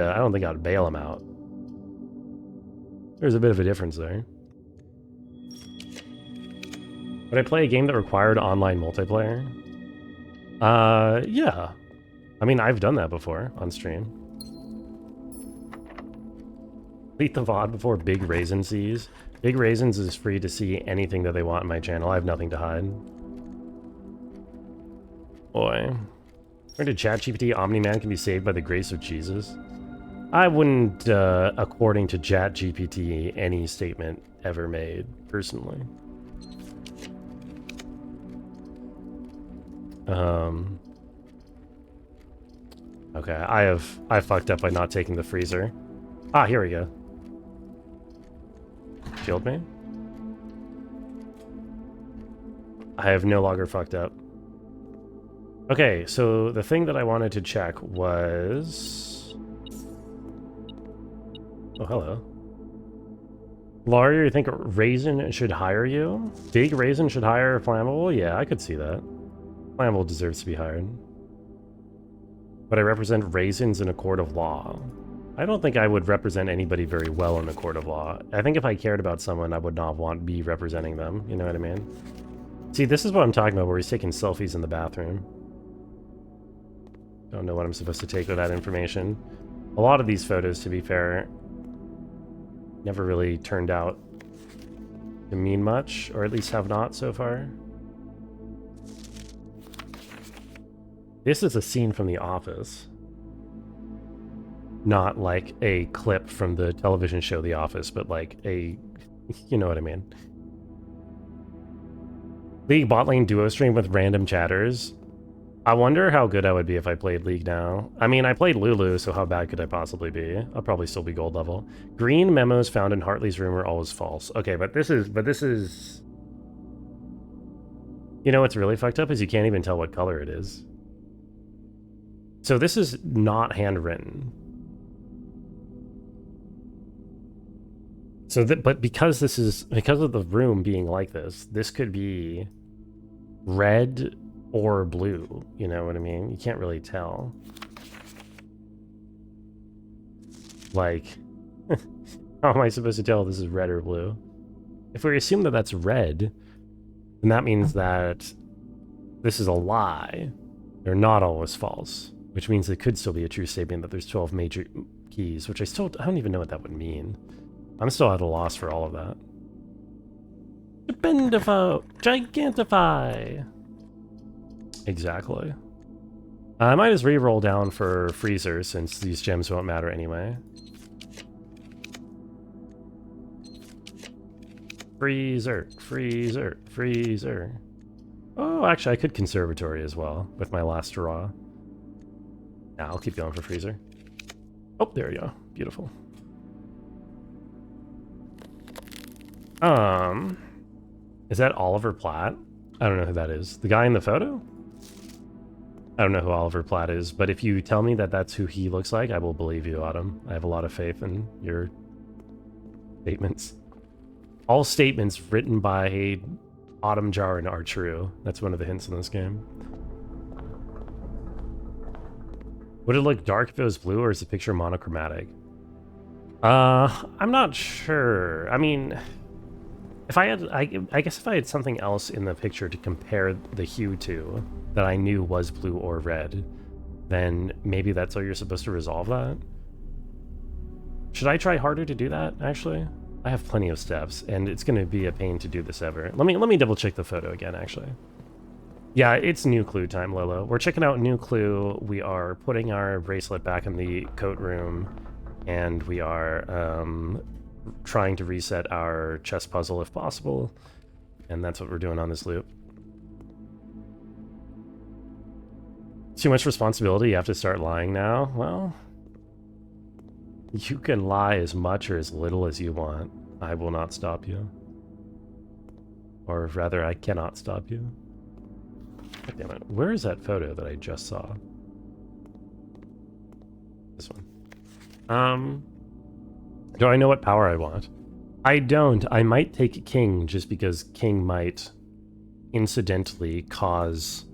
bail them out. There's a bit of a difference there. Would I play a game that required online multiplayer? Yeah. I mean, I've done that before on stream. Delete the VOD before Big Raisin sees. Big Raisins is free to see anything that they want in my channel. I have nothing to hide. Boy. Where did ChatGPT Omni-Man can be saved by the grace of Jesus? I wouldn't, according to ChatGPT, any statement ever made, personally. Okay, I fucked up by not taking the freezer. Ah, here we go. Shield me? I have no longer fucked up. Okay, so the thing that I wanted to check was... Oh, hello. Laria, you think Raisin should hire you? Big Raisin should hire Flammable? Yeah, I could see that. Flammable deserves to be hired. But I represent raisins in a court of law. I don't think I would represent anybody very well in a court of law. I think if I cared about someone, I would not want to be representing them. You know what I mean? See, this is what I'm talking about, where he's taking selfies in the bathroom. Don't know what I'm supposed to take with that information. A lot of these photos, to be fair, never really turned out to mean much, or at least have not so far. This is a scene from The Office. Not like a clip from the television show The Office, but like a... you know what I mean. League bot lane duo stream with random chatters. I wonder how good I would be if I played League now. I mean, I played Lulu, so how bad could I possibly be? I'll probably still be gold level. Green memos found in Hartley's room are always false. Okay, but this is... You know what's really fucked up is you can't even tell what color it is. So this is not handwritten. So that, but because this is, because of the room being like this could be red or blue, you know what I mean? You can't really tell. Like, how am I supposed to tell if this is red or blue? If we assume that that's red, then that means that this is a lie. They're not always false, which means it could still be a true statement that there's 12 major keys, which I don't even know what that would mean. I'm still at a loss for all of that. Dependify, gigantify. Exactly. I might just re-roll down for freezer since these gems won't matter anyway. Freezer, freezer, freezer. Oh, actually, I could conservatory as well with my last draw. Nah, I'll keep going for freezer. Oh, there we go. Beautiful. Is that Oliver Platt? I don't know who that is. The guy in the photo? I don't know who Oliver Platt is, but if you tell me that that's who he looks like, I will believe you, Autumn. I have a lot of faith in your statements. All statements written by Autumn Jarin are true. That's one of the hints in this game. Would it look dark if it was blue, or is the picture monochromatic? I'm not sure. I mean, if I had, I guess if I had something else in the picture to compare the hue to that I knew was blue or red, then maybe that's how you're supposed to resolve that. Should I try harder to do that, actually? I have plenty of steps, and it's going to be a pain to do this ever. Let me double check the photo again, actually. Yeah, it's new clue time, Lolo. We're checking out new clue. We are putting our bracelet back in the coat room, and we are trying to reset our chess puzzle if possible, and that's what we're doing on this loop. Too much responsibility, you have to start lying now? Well, you can lie as much or as little as you want. I will not stop you. Or rather, I cannot stop you. God damn it. Where is that photo that I just saw? This one. Do I know what power I want? I don't. I might take King just because King might incidentally cause...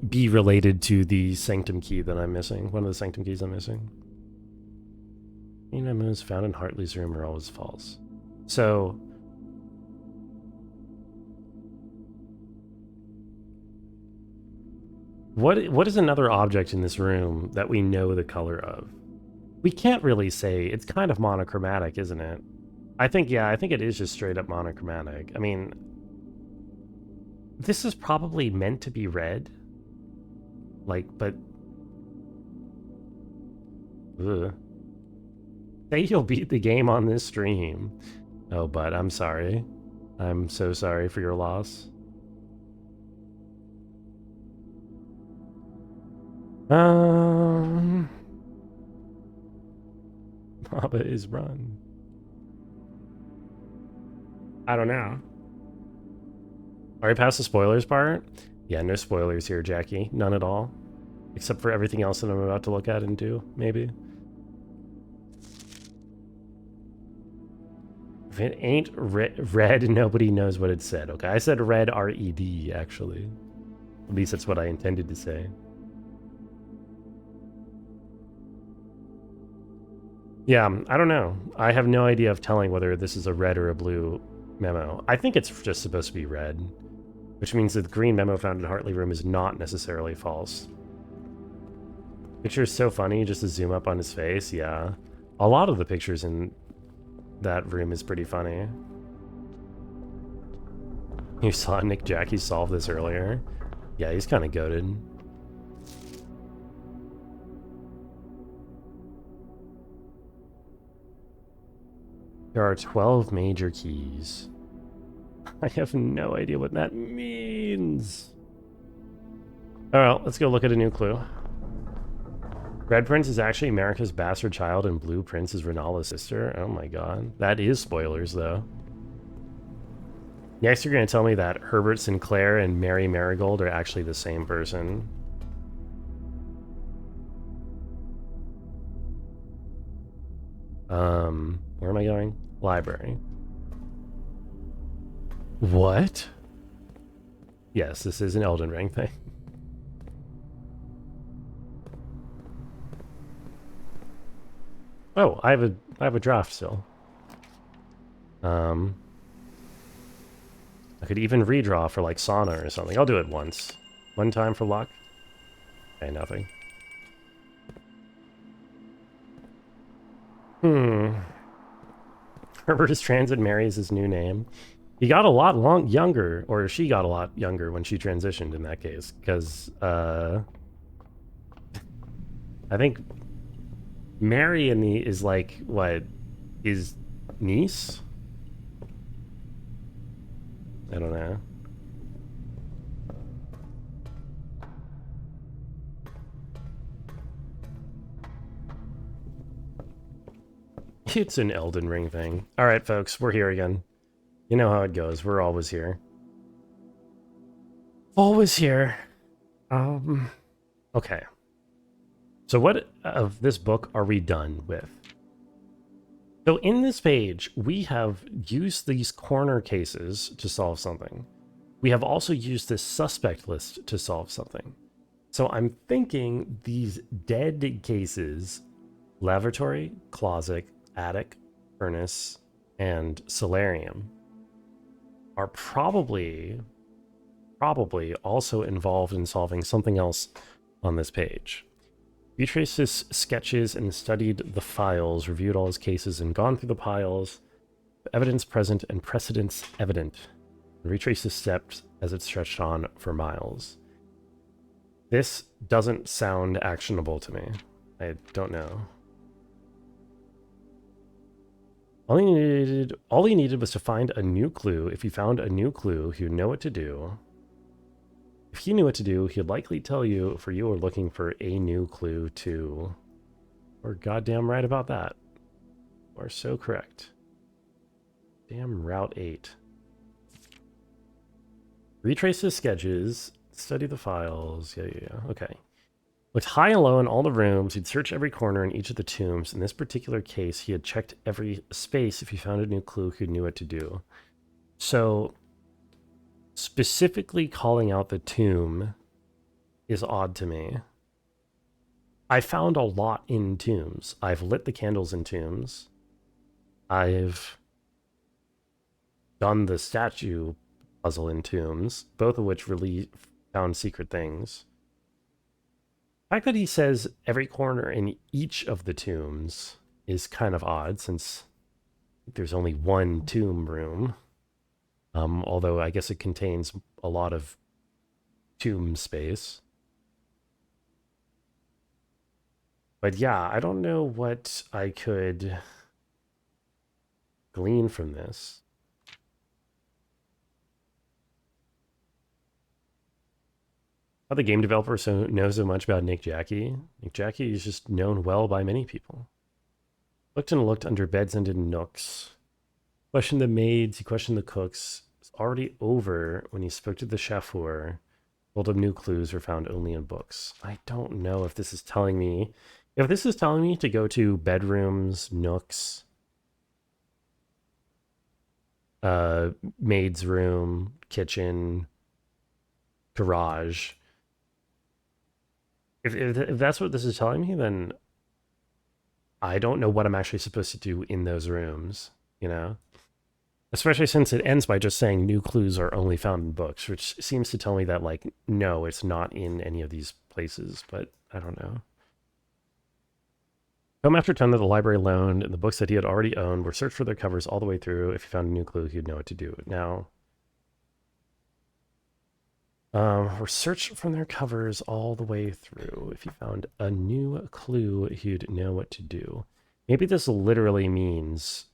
be related to the Sanctum key that I'm missing. One of the Sanctum keys I'm missing. Memos found in Hartley's room are always false. So... What is another object in this room that we know the color of? We can't really say. It's kind of monochromatic, isn't it? I think, yeah, I think it is just straight up monochromatic. I mean, this is probably meant to be red. Like, but... Ugh. Say you'll beat the game on this stream. Oh, but I'm sorry. I'm so sorry for your loss. Maba is run. I don't know. Are we past the spoilers part? Yeah, no spoilers here, Jackie. None at all. Except for everything else that I'm about to look at and do, maybe. If it ain't red, nobody knows what it said. Okay, I said red, R-E-D, actually. At least that's what I intended to say. Yeah, I don't know. I have no idea of telling whether this is a red or a blue memo. I think it's just supposed to be red, which means that the green memo found in Hartley room is not necessarily false. Picture is so funny, just to zoom up on his face, yeah. A lot of the pictures in that room is pretty funny. You saw Nick Jackie solve this earlier? Yeah, he's kind of goated. There are 12 major keys. I have no idea what that means. Alright, let's go look at a new clue. Red Prince is actually America's bastard child and Blue Prince is Ronaldo's sister. Oh my god. That is spoilers, though. Next, you're going to tell me that Herbert Sinclair and Mary Marigold are actually the same person. Where am I going? Library. What? Yes, this is an Elden Ring thing. Oh, I have a draft still. I could even redraw for like sauna or something. I'll do it once. One time for luck. Okay, nothing. Herbert is trans and Mary is his new name. He got a lot younger, or she got a lot younger when she transitioned in that case, because I think Mary is like what, his niece? I don't know. It's an Elden Ring thing. All right, folks, we're here again. You know how it goes. We're always here. Always here. Okay. So what of this book are we done with? So in this page, we have used these corner cases to solve something. We have also used this suspect list to solve something. So I'm thinking these dead cases, lavatory, closet, attic, furnace, and solarium, are probably also involved in solving something else on this page. Retraced his sketches and studied the files, reviewed all his cases, and gone through the piles, evidence present and precedents evident. Retraced his steps as it stretched on for miles. This doesn't sound actionable to me. I don't know. All he needed was to find a new clue. If he found a new clue, he would know what to do. If he knew what to do, he'd likely tell you, for you are looking for a new clue too. We're goddamn right about that. You are so correct. Damn Route 8. Retrace his sketches, study the files. Yeah. Okay. Looked high and low in all the rooms. He'd search every corner in each of the tombs. In this particular case, he had checked every space. If he found a new clue, he knew what to do. So, specifically calling out the tomb is odd to me. I found a lot in tombs. I've lit the candles in tombs. I've done the statue puzzle in tombs, both of which really found secret things. fact that he says every corner in each of the tombs is kind of odd since there's only one tomb room. Although I guess it contains a lot of tomb space. But yeah, I don't know what I could glean from this. How the game developer knows so much about Nick Jackie. Nick Jackie is just known well by many people. Looked and looked under beds and in nooks. Questioned the maids, he questioned the cooks. It was already over when he spoke to the chauffeur. Told him new clues were found only in books. I don't know if this is telling me. If this is telling me to go to bedrooms, nooks, uh, maid's room, kitchen, garage. If that's what this is telling me, then I don't know what I'm actually supposed to do in those rooms, you know? Especially since it ends by just saying new clues are only found in books, which seems to tell me that, like, no, it's not in any of these places, but I don't know. Tome after tome that the library loaned and the books that he had already owned were searched for their covers all the way through. If he found a new clue, he'd know what to do. Now, were searched from their covers all the way through. If he found a new clue, he'd know what to do. Maybe this literally means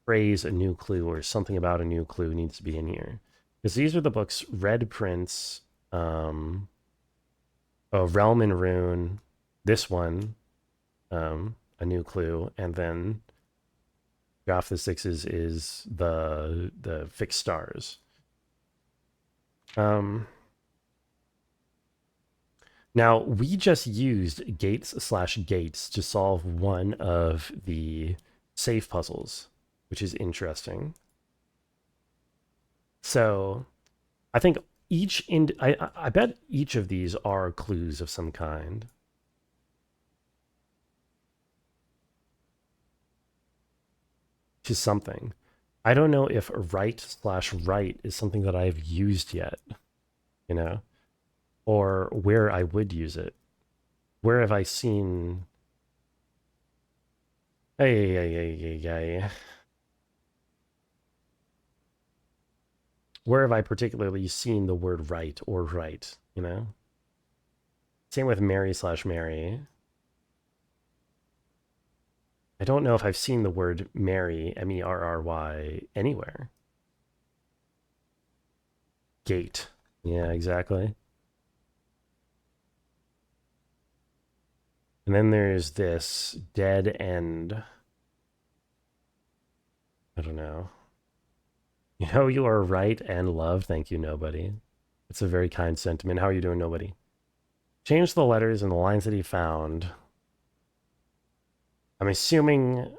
phrase a new clue or something about a new clue needs to be in here. Because these are the books Red Prince, Realm and Rune, this one, a new clue, and then Graph the Sixes is the fixed stars. Now we just used gates/gates to solve one of the safe puzzles, which is interesting. So I think I bet each of these are clues of some kind. To something. I don't know if right/right is something that I've used yet, you know, or where I would use it. Where have I seen? Hey. Where have I particularly seen the word right or right, you know? Same with Mary/Mary. I don't know if I've seen the word Merry, Merry, anywhere. Gate. Yeah, exactly. And then there's this dead end. I don't know. You know, you are right and loved. Thank you, nobody. It's a very kind sentiment. How are you doing, nobody? Change the letters and the lines that he found. I'm assuming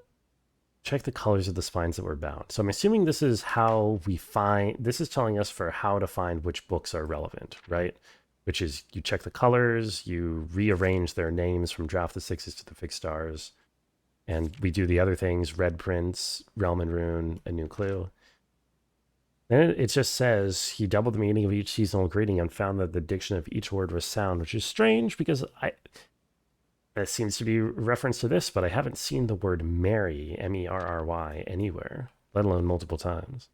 check the colors of the spines that were bound. So I'm assuming this is how we find, this is telling us for how to find which books are relevant, right? Which is you check the colors, you rearrange their names from draft the sixes to the fixed stars. And we do the other things, Red Prince, Realm and Rune, a new clue. Then it just says he doubled the meaning of each seasonal greeting and found that the diction of each word was sound, which is strange because that seems to be reference to this, but I haven't seen the word Merry, Merry, anywhere, let alone multiple times.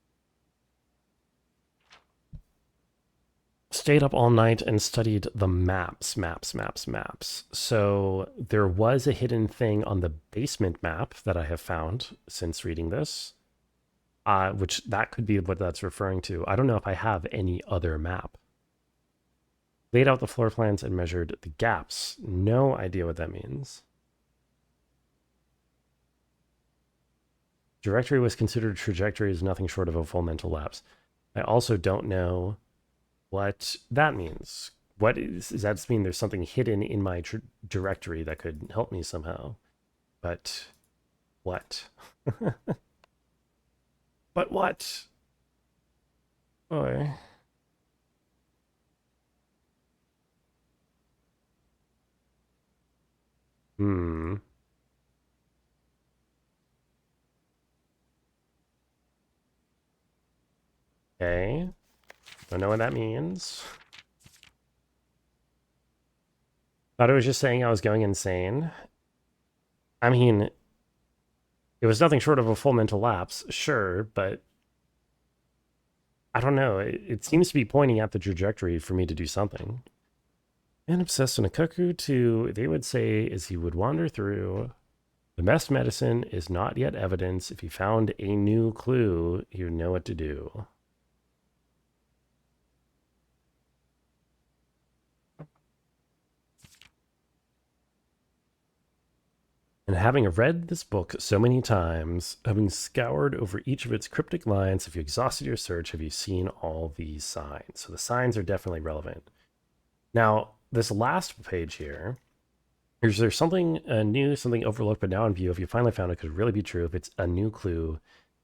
Stayed up all night and studied the maps. So there was a hidden thing on the basement map that I have found since reading this, which that could be what that's referring to. I don't know if I have any other map. Laid out the floor plans and measured the gaps. No idea what that means. Directory was considered trajectory is nothing short of a full mental lapse. I also don't know what that means. What does that mean? There's something hidden in my directory that could help me somehow. But what? But what? Boy. Hmm. Okay. Don't know what that means. Thought I was just saying I was going insane. I mean, it was nothing short of a full mental lapse, sure, but I don't know. It seems to be pointing out the trajectory for me to do something. And obsessed in a cuckoo, too, they would say as he would wander through, the best medicine is not yet evidence. If he found a new clue, he would know what to do. And having read this book so many times, having scoured over each of its cryptic lines, have you exhausted your search? Have you seen all these signs? So the signs are definitely relevant. Now, this last page here, is there something new, something overlooked but now in view? If you finally found it, could really be true. If it's a new clue,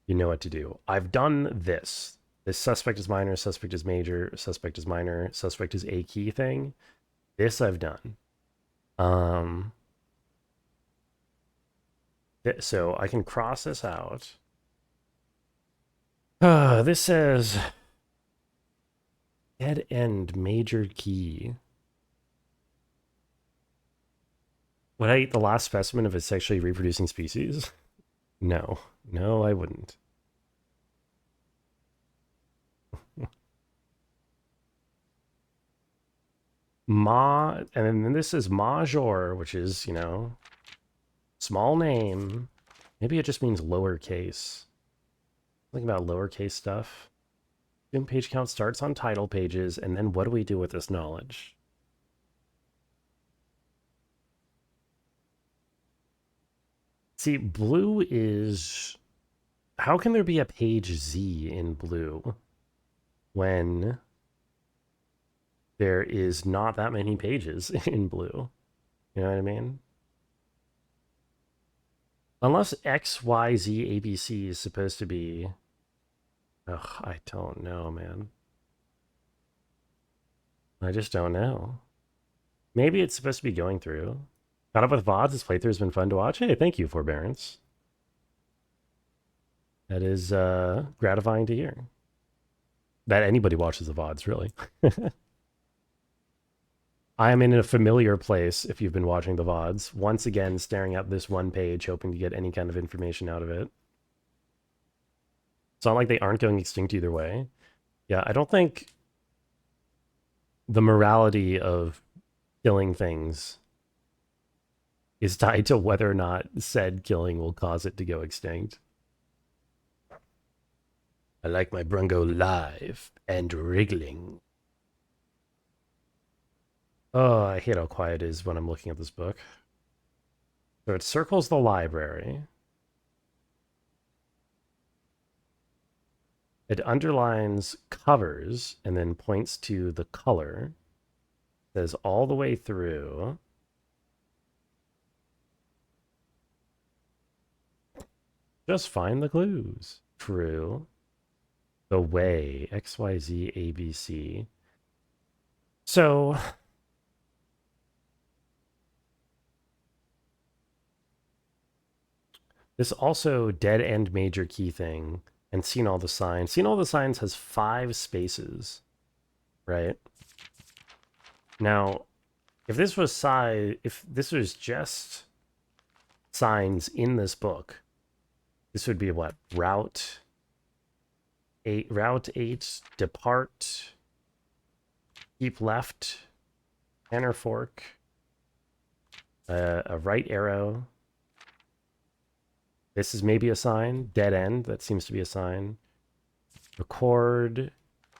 you know what to do. I've done this. This suspect is minor, suspect is major, suspect is minor, suspect is a key thing. This I've done. So I can cross this out. This says dead end major key. Would I eat the last specimen of a sexually reproducing species? No. No, I wouldn't. And then this is major, which is, small name. Maybe it just means lowercase. Something about lowercase stuff. Zoom page count starts on title pages, and then what do we do with this knowledge? See, blue is... How can there be a page Z in blue when there is not that many pages in blue? You know what I mean? Unless X, Y, Z, A, B, C is supposed to be... Ugh, I don't know, man. I just don't know. Maybe it's supposed to be going through. Caught up with VODs. This playthrough has been fun to watch. Hey, thank you, Forbearance. That is gratifying to hear. That anybody watches the VODs, really. I am in a familiar place, if you've been watching the VODs, once again staring at this one page, hoping to get any kind of information out of it. It's not like they aren't going extinct either way. Yeah, I don't think the morality of killing things is tied to whether or not said killing will cause it to go extinct. I like my Brungo live and wriggling. Oh, I hate how quiet it is when I'm looking at this book. So it circles the library. It underlines covers and then points to the color. It says all the way through. Just find the clues. True. The way. X, Y, Z, A, B, C. So... This also dead end major key thing and seen all the signs. Seen all the signs has 5 spaces, right? Now, if this was just signs in this book, this would be what? Route 8, depart, keep left, enter fork, a right arrow. This is maybe a sign. Dead end, that seems to be a sign. Record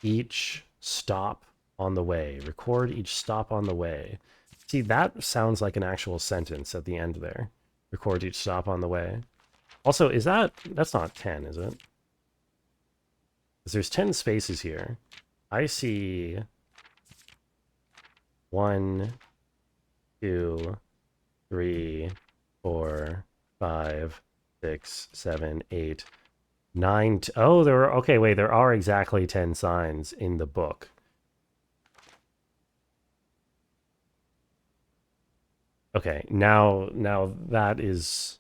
each stop on the way. Record each stop on the way. See, that sounds like an actual sentence at the end there. Record each stop on the way. Also, that's not 10, is it? Because there's 10 spaces here. I see 1, 2, 3, 4, 5, 6, 7, 8, 9. Oh, there are exactly 10 signs in the book. Okay, now that is,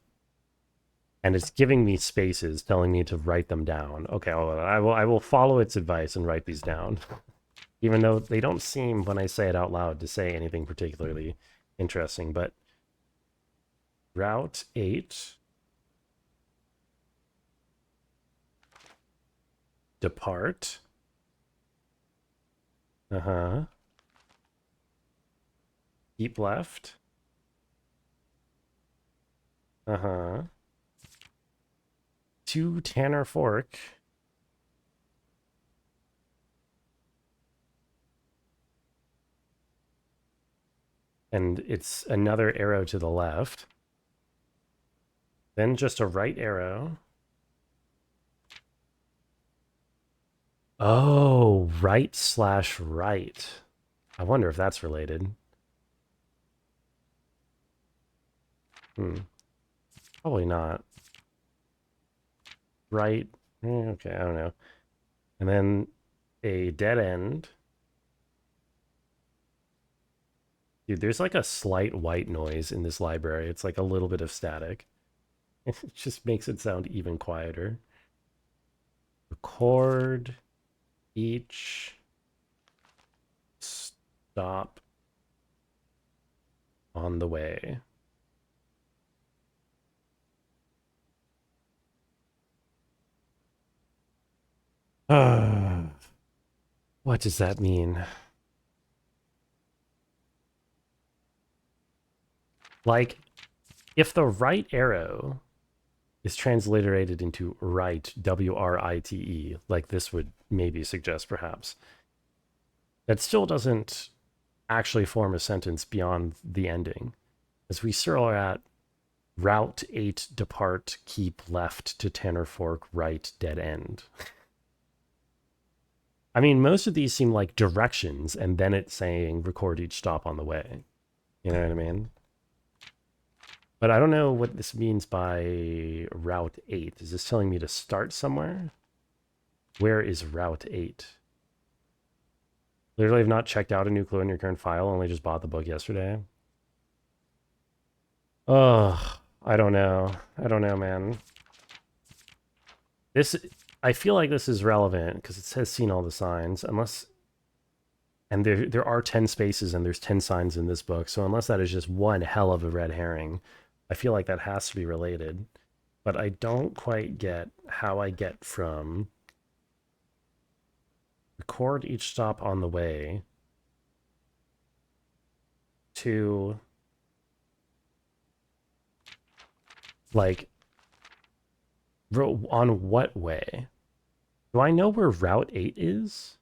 and it's giving me spaces, telling me to write them down. Okay, I will follow its advice and write these down, even though they don't seem, when I say it out loud, to say anything particularly Interesting, but Route 8, depart. Uh-huh. Keep left. Uh-huh. To Tanner Fork. And it's another arrow to the left. Then just a right arrow. Oh, right/right. I wonder if that's related. Probably not. Right. Okay, I don't know. And then a dead end. Dude, there's like a slight white noise in this library. It's like a little bit of static. It just makes it sound even quieter. Record each stop on the way. What does that mean? Like, if the right arrow is transliterated into right, W-R-I-T-E, like this would maybe suggest perhaps, that still doesn't actually form a sentence beyond the ending. As we still are at Route 8, depart, keep left to Tanner Fork, right, dead end. I mean, most of these seem like directions, and then it's saying record each stop on the way. You know what I mean? But I don't know what this means by Route 8. Is this telling me to start somewhere? Where is Route 8? Literally have not checked out a new clue in your current file, only just bought the book yesterday. Oh, I don't know. I don't know, man. I feel like this is relevant because it says seen all the signs, unless, and there are 10 spaces and there's 10 signs in this book, so unless that is just one hell of a red herring, I feel like that has to be related. But I don't quite get how I get from record each stop on the way to, like, on what way? Do I know where Route 8 is?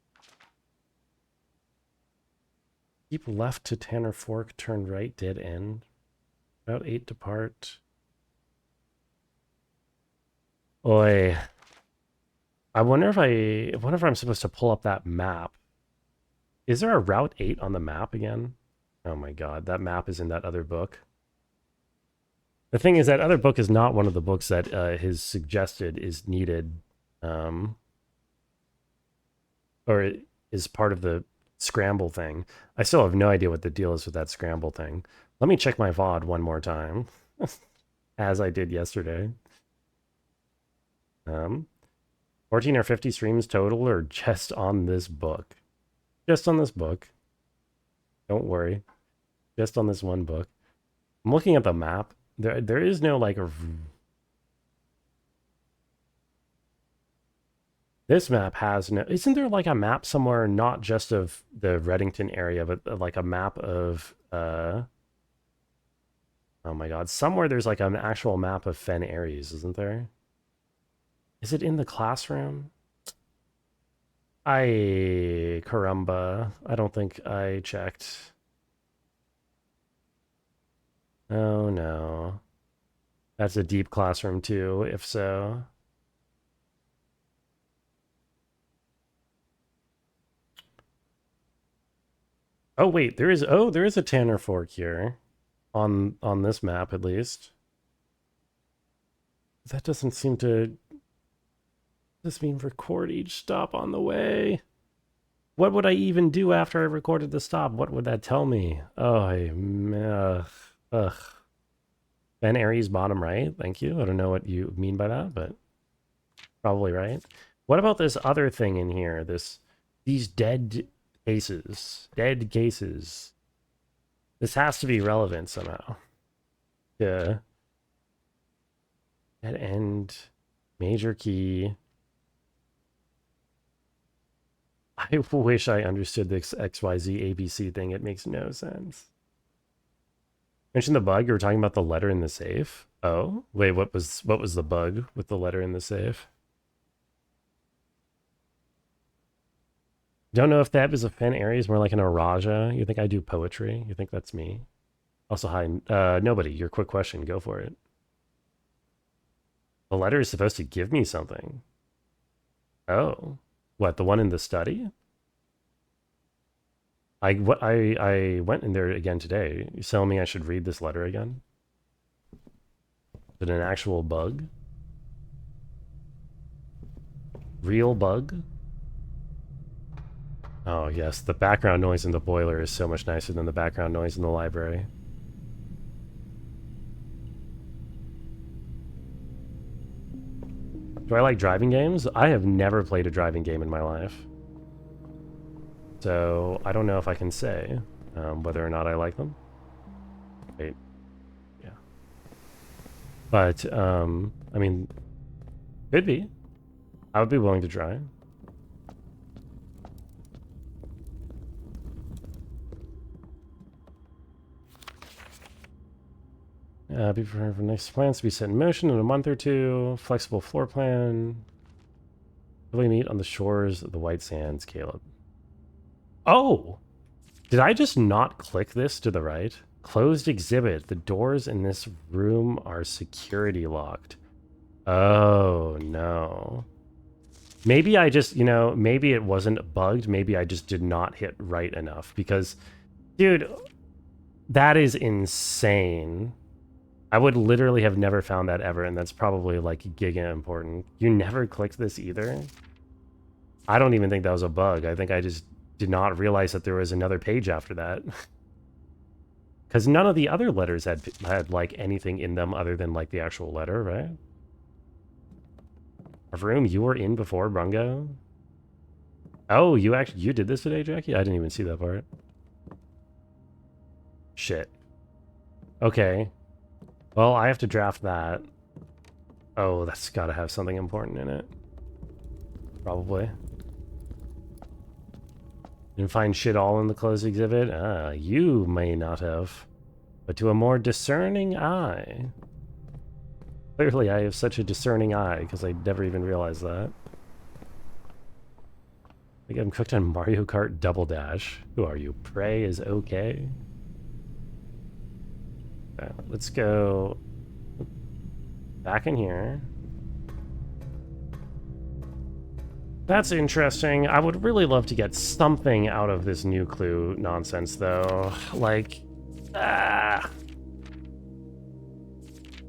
Keep left to Tanner Fork, turn right, dead end. Route 8, depart. Oi. I wonder if I'm supposed to pull up that map. Is there a Route 8 on the map again? Oh my god, that map is in that other book. The thing is, that other book is not one of the books that his suggested is needed, or is part of the scramble thing. I still have no idea what the deal is with that scramble thing. Let me check my VOD one more time, as I did yesterday. 14 or 50 streams total, or just on this book? Just on this book. Don't worry. Just on this one book. I'm looking at the map. There is no, like, this map has no... Isn't there, like, a map somewhere, not just of the Reddington area, but, like, a map of, oh my god. Somewhere there's, like, an actual map of Fen Aries, isn't there? Is it in the classroom? Caramba. I don't think I checked. Oh no. That's a deep classroom too, if so. Oh wait, there is a Tanner Fork here. On this map at least. That doesn't seem to... Does this mean record each stop on the way? What would I even do after I recorded the stop? What would that tell me? Oh, ugh. Ben Aries bottom right. Thank you. I don't know what you mean by that, but probably right. What about this other thing in here? These dead cases. Dead cases. This has to be relevant somehow. Yeah. Dead end, major key. I wish I understood this XYZ ABC thing. It makes no sense. Mention the bug. You were talking about the letter in the safe. Oh, wait, what was the bug with the letter in the safe? Don't know if that is a Fen Aries, more like an Araja. You think I do poetry? You think that's me? Also, hi, nobody. Your quick question. Go for it. The letter is supposed to give me something. Oh, what? The one in the study? I went in there again today. You telling me I should read this letter again? Is it an actual bug? Real bug? Oh yes, the background noise in the boiler is so much nicer than the background noise in the library. Do I like driving games? I have never played a driving game in my life. So I don't know if I can say whether or not I like them. Wait. Yeah. But, I mean, could be. I would be willing to try. Be prepared for next plans to be set in motion in a month or two. Flexible floor plan. Really meet on the shores of the White Sands, Caleb. Oh! Did I just not click this to the right? Closed exhibit. The doors in this room are security locked. Oh, no. Maybe I just, you know, maybe it wasn't bugged. Maybe I just did not hit right enough because, dude, that is insane. I would literally have never found that ever, and that's probably like giga important. You never clicked this either? I don't even think that was a bug. I think I just did not realize that there was another page after that. Because none of the other letters had like anything in them other than like the actual letter, right? A room you were in before, Brungo? Oh, you did this today, Jackie? I didn't even see that part. Shit. Okay. Well, I have to draft that. Oh, that's gotta have something important in it. Probably. Didn't find shit all in the closed exhibit? Ah, you may not have. But to a more discerning eye. Clearly, I have such a discerning eye, because I never even realized that. I think I'm cooked on Mario Kart Double Dash. Who are you? Prey is okay? Okay, let's go back in here. That's interesting. I would really love to get something out of this new clue nonsense, though. Like,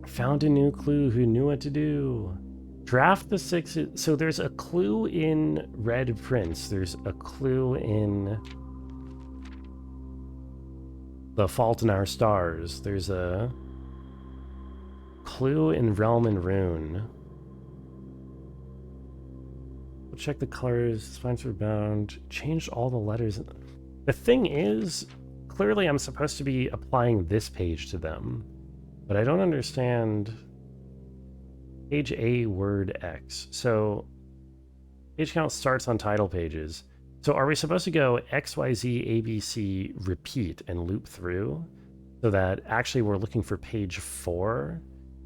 found a new clue. Who knew what to do? Draft the 6. So there's a clue in Red Prince. There's a clue in The Fault in Our Stars. There's a clue in Realm and Rune. We'll check the colors. Spines are bound. Changed all the letters. The thing is, clearly I'm supposed to be applying this page to them, but I don't understand. Page A, word X. So page count starts on title pages. So are we supposed to go XYZ ABC repeat and loop through so that actually we're looking for page 4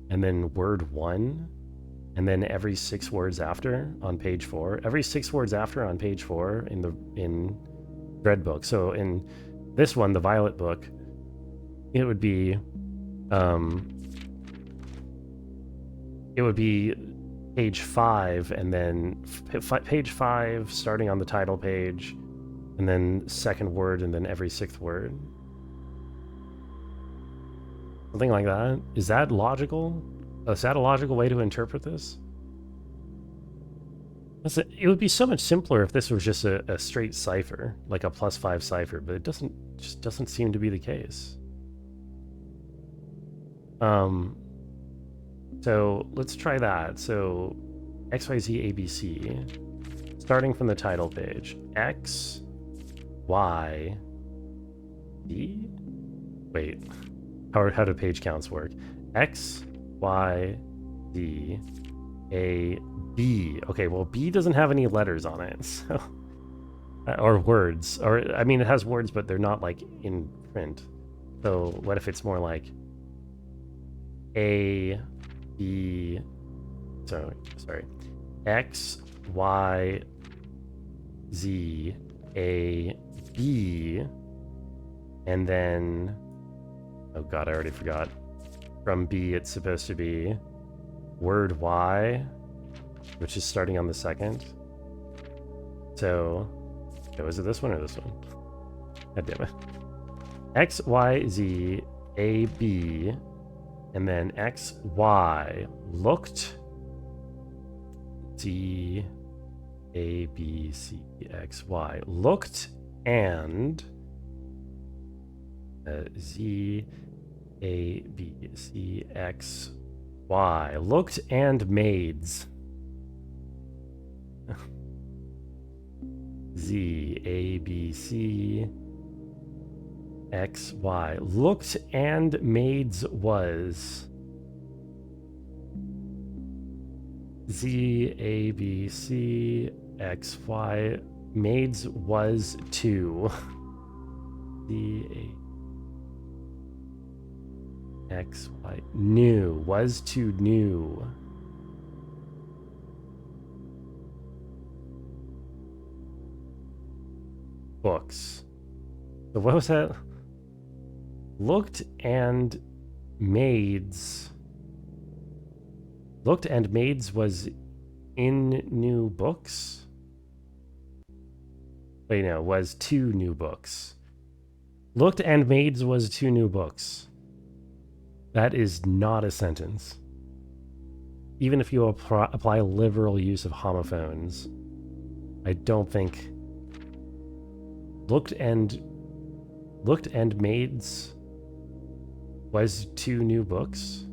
and then word 1 and then every 6 words after on page 4, every 6 words after on page 4 in Red Book. So in this one, the Violet Book, it would be page 5 and then page 5 starting on the title page and then second word and then every 6th word. Something like that. Is that logical? Is that a logical way to interpret this? It would be so much simpler if this was just a straight cipher, like a +5 cipher, but it just doesn't seem to be the case. So let's try that. So XYZ ABC, starting from the title page. X, Y, D? Wait, how do page counts work? X, Y, Z, A, B. Okay, well, B doesn't have any letters on it, so or words, or I mean, it has words, but they're not like in print. So what if it's more like A, B? Sorry, X, Y, Z, A, B, and then, oh god, I already forgot. From B, it's supposed to be word Y, which is starting on the second. So, was it this one or this one? God damn it. X, Y, Z, A, B, and then X, Y, looked, Z, A, B, C, X, Y, looked, and Z, A, B, C, X, Y, looked and maids. Z, A, B, C, X, Y. Looked and maids was. Z, A, B, C, X, Y. Maids was 2. Z, A, X, Y. New. Was to new. Books. So what was that? Looked and maids. Looked and maids was in new books? Wait, no, was 2 new books. Looked and maids was 2 new books. That is not a sentence. Even if you apply liberal use of homophones, I don't think looked and maids was 2 new books.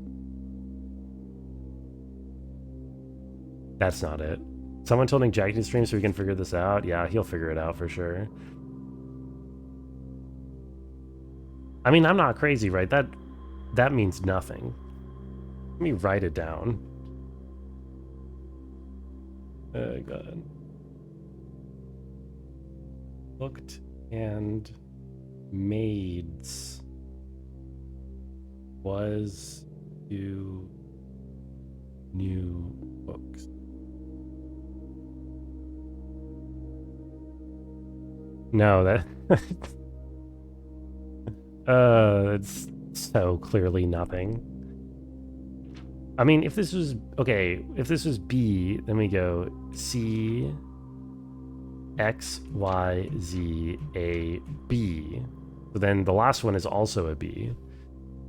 That's not it. Someone told Jack to stream so we can figure this out. Yeah, he'll figure it out for sure. I mean, I'm not crazy, right? That means nothing. Let me write it down. Oh god. Looked and maids was 2 new books. No, that it's so clearly nothing. I mean, if this was B, then we go C, X, Y, Z, A, B. So then the last one is also a B.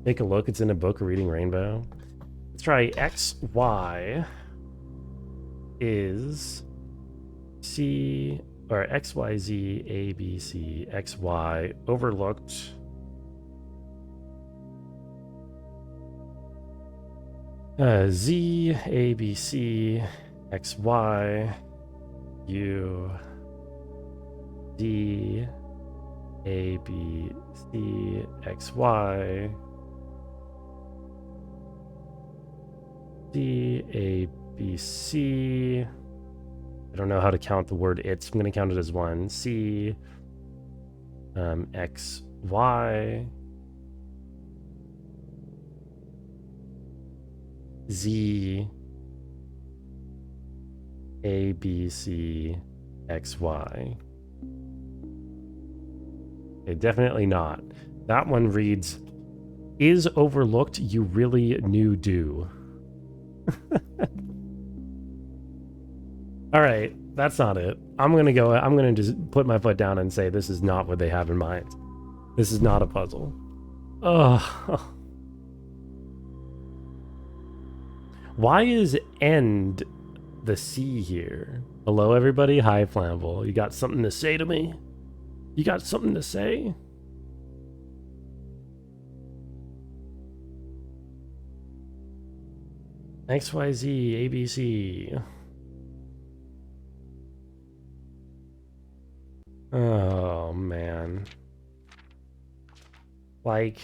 Take a look, it's in a book, Reading Rainbow. Let's try X, Y is C, or X, Y, Z, A, B, C, X, Y, overlooked. Z, A, B, C, X, Y, U, D, A, B, C, X, Y, D, A, B, C. I don't know how to count the word it's. I'm going to count it as 1. C, X, Y, Z, A, B, C, X, Y. Okay, definitely not. That one reads, is overlooked you really knew do. All right, that's not it. I'm gonna just put my foot down and say this is not what they have in mind. This is not a puzzle. Ugh. Why is end the C here? Hello, everybody. Hi, Flammable. You got something to say to me? You got something to say? XYZ, ABC. Oh, man. Like,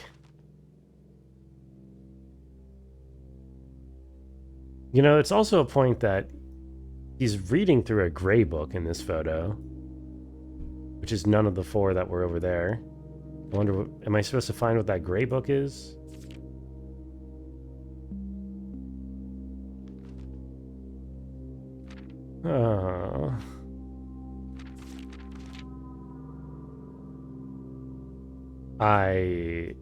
you know, it's also a point that he's reading through a gray book in this photo, which is none of the four that were over there. I wonder, am I supposed to find what that gray book is? I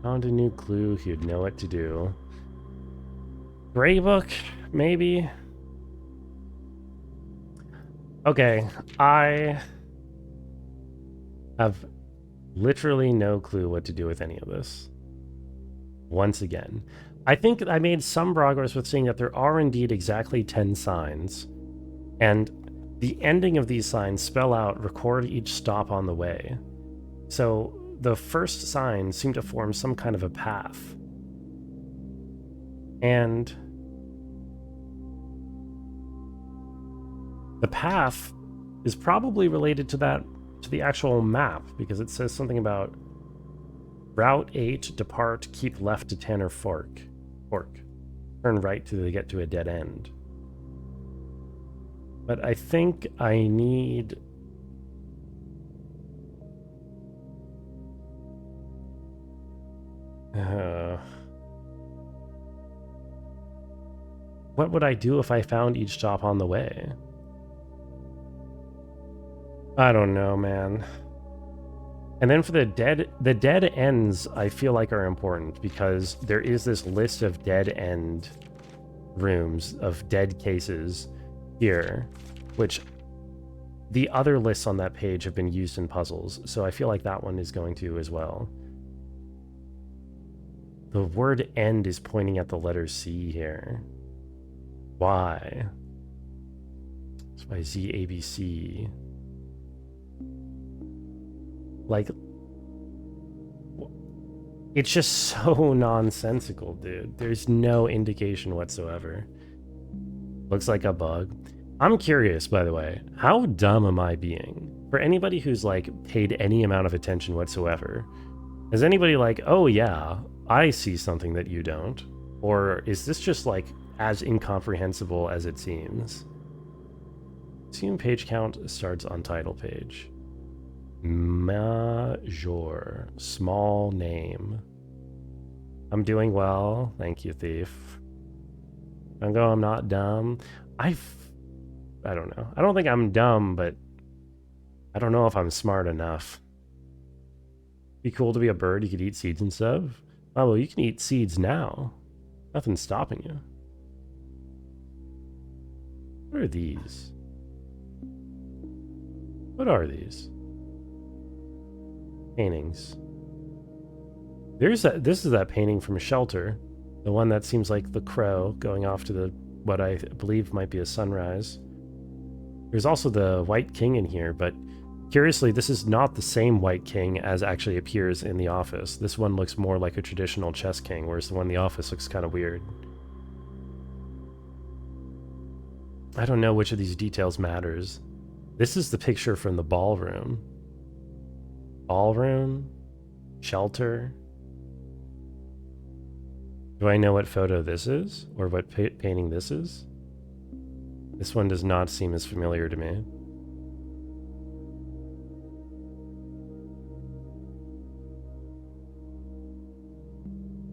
found a new clue. He'd know what to do. Gray book, maybe? Okay, I have literally no clue what to do with any of this. Once again, I think I made some progress with seeing that there are indeed exactly 10 signs, and the ending of these signs spell out record each stop on the way. So the first signs seem to form some kind of a path. And the path is probably related to the actual map, because it says something about Route 8, depart, keep left to Tanner Fork. Turn right till they get to a dead end. But I think I need... what would I do if I found each stop on the way? I don't know, man. And then for the dead ends, I feel like are important, because there is this list of dead end rooms, of dead cases here, which the other lists on that page have been used in puzzles, so I feel like that one is going to as well. The word end is pointing at the letter C here. Why? It's by ZABC. Like, it's just so nonsensical, dude. There's no indication whatsoever. Looks like a bug. I'm curious, by the way, how dumb am I being? For anybody who's, like, paid any amount of attention whatsoever, is anybody like, oh yeah, I see something that you don't? Or is this just, like, as incomprehensible as it seems? Assume page count starts on title page. Major. Small name. I'm doing well. Thank you, thief. I'm not dumb. I don't know. I don't think I'm dumb, but I don't know if I'm smart enough. Be cool to be a bird. You could eat seeds and stuff. Oh, well, you can eat seeds now. Nothing's stopping you. What are these? What are these? Paintings. This is that painting from Shelter, the one that seems like the crow going off to the what I believe might be a sunrise. There's also the White King in here, but curiously, this is not the same White King as actually appears in The Office. This one looks more like a traditional chess king, whereas the one in The Office looks kind of weird. I don't know which of these details matters. This is the picture from the ballroom. Ballroom? Shelter? Do I know what photo this is? Or what painting this is? This one does not seem as familiar to me.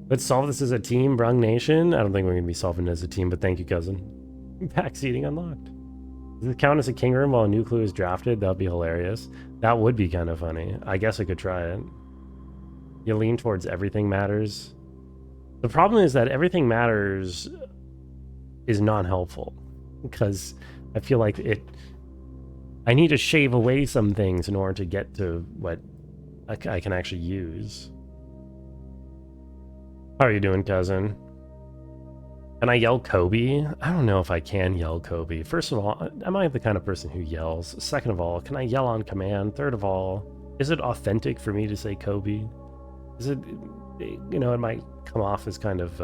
Let's solve this as a team, Brung Nation. I don't think we're going to be solving it as a team, but thank you, cousin. Backseating unlocked. Does it count as a king room while a new clue is drafted? That would be hilarious. That would be kind of funny. I guess I could try it. You lean towards everything matters. The problem is that everything matters is non-helpful, because I feel like I need to shave away some things in order to get to what I can actually use. How are you doing, cousin? Can I yell Kobe? I don't know if I can yell Kobe. First of all, am I the kind of person who yells? Second of all, can I yell on command? Third of all, is it authentic for me to say Kobe? Is it, you know, it might come off as kind of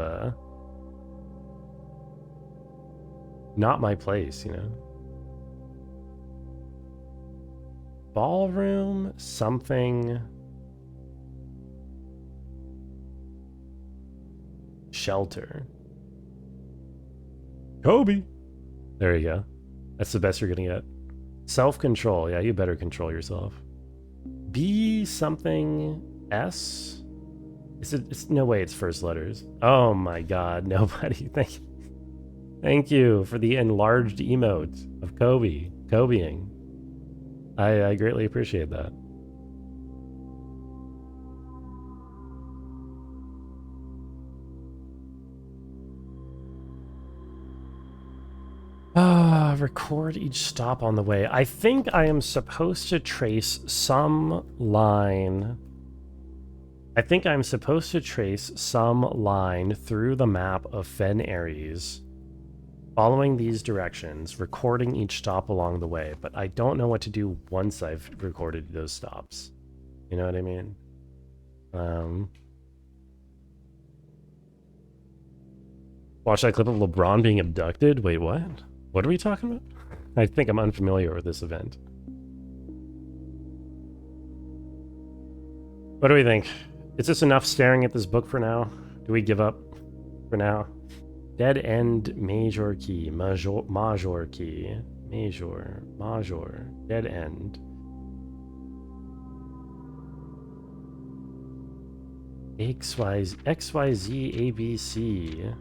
not my place, you know? Ballroom, something. Shelter. Kobe. There you go. That's the best you're gonna get. Self-control. Yeah, you better control yourself. B something S? It's no way it's first letters. Oh my god, nobody. Thank you for the enlarged emote of Kobe. Kobeing. I greatly appreciate that. Record each stop on the way. I think I am supposed to trace some line. I think I'm supposed to trace some line through the map of Fen Aries, following these directions, recording each stop along the way, but I don't know what to do once I've recorded those stops. You know what I mean? Watch that clip of LeBron being abducted? Wait, what? What are we talking about? I think I'm unfamiliar with this event. What do we think? Is this enough staring at this book for now? Do we give up for now? Dead end major key. Major key. Major. Dead end. XYZ ABC.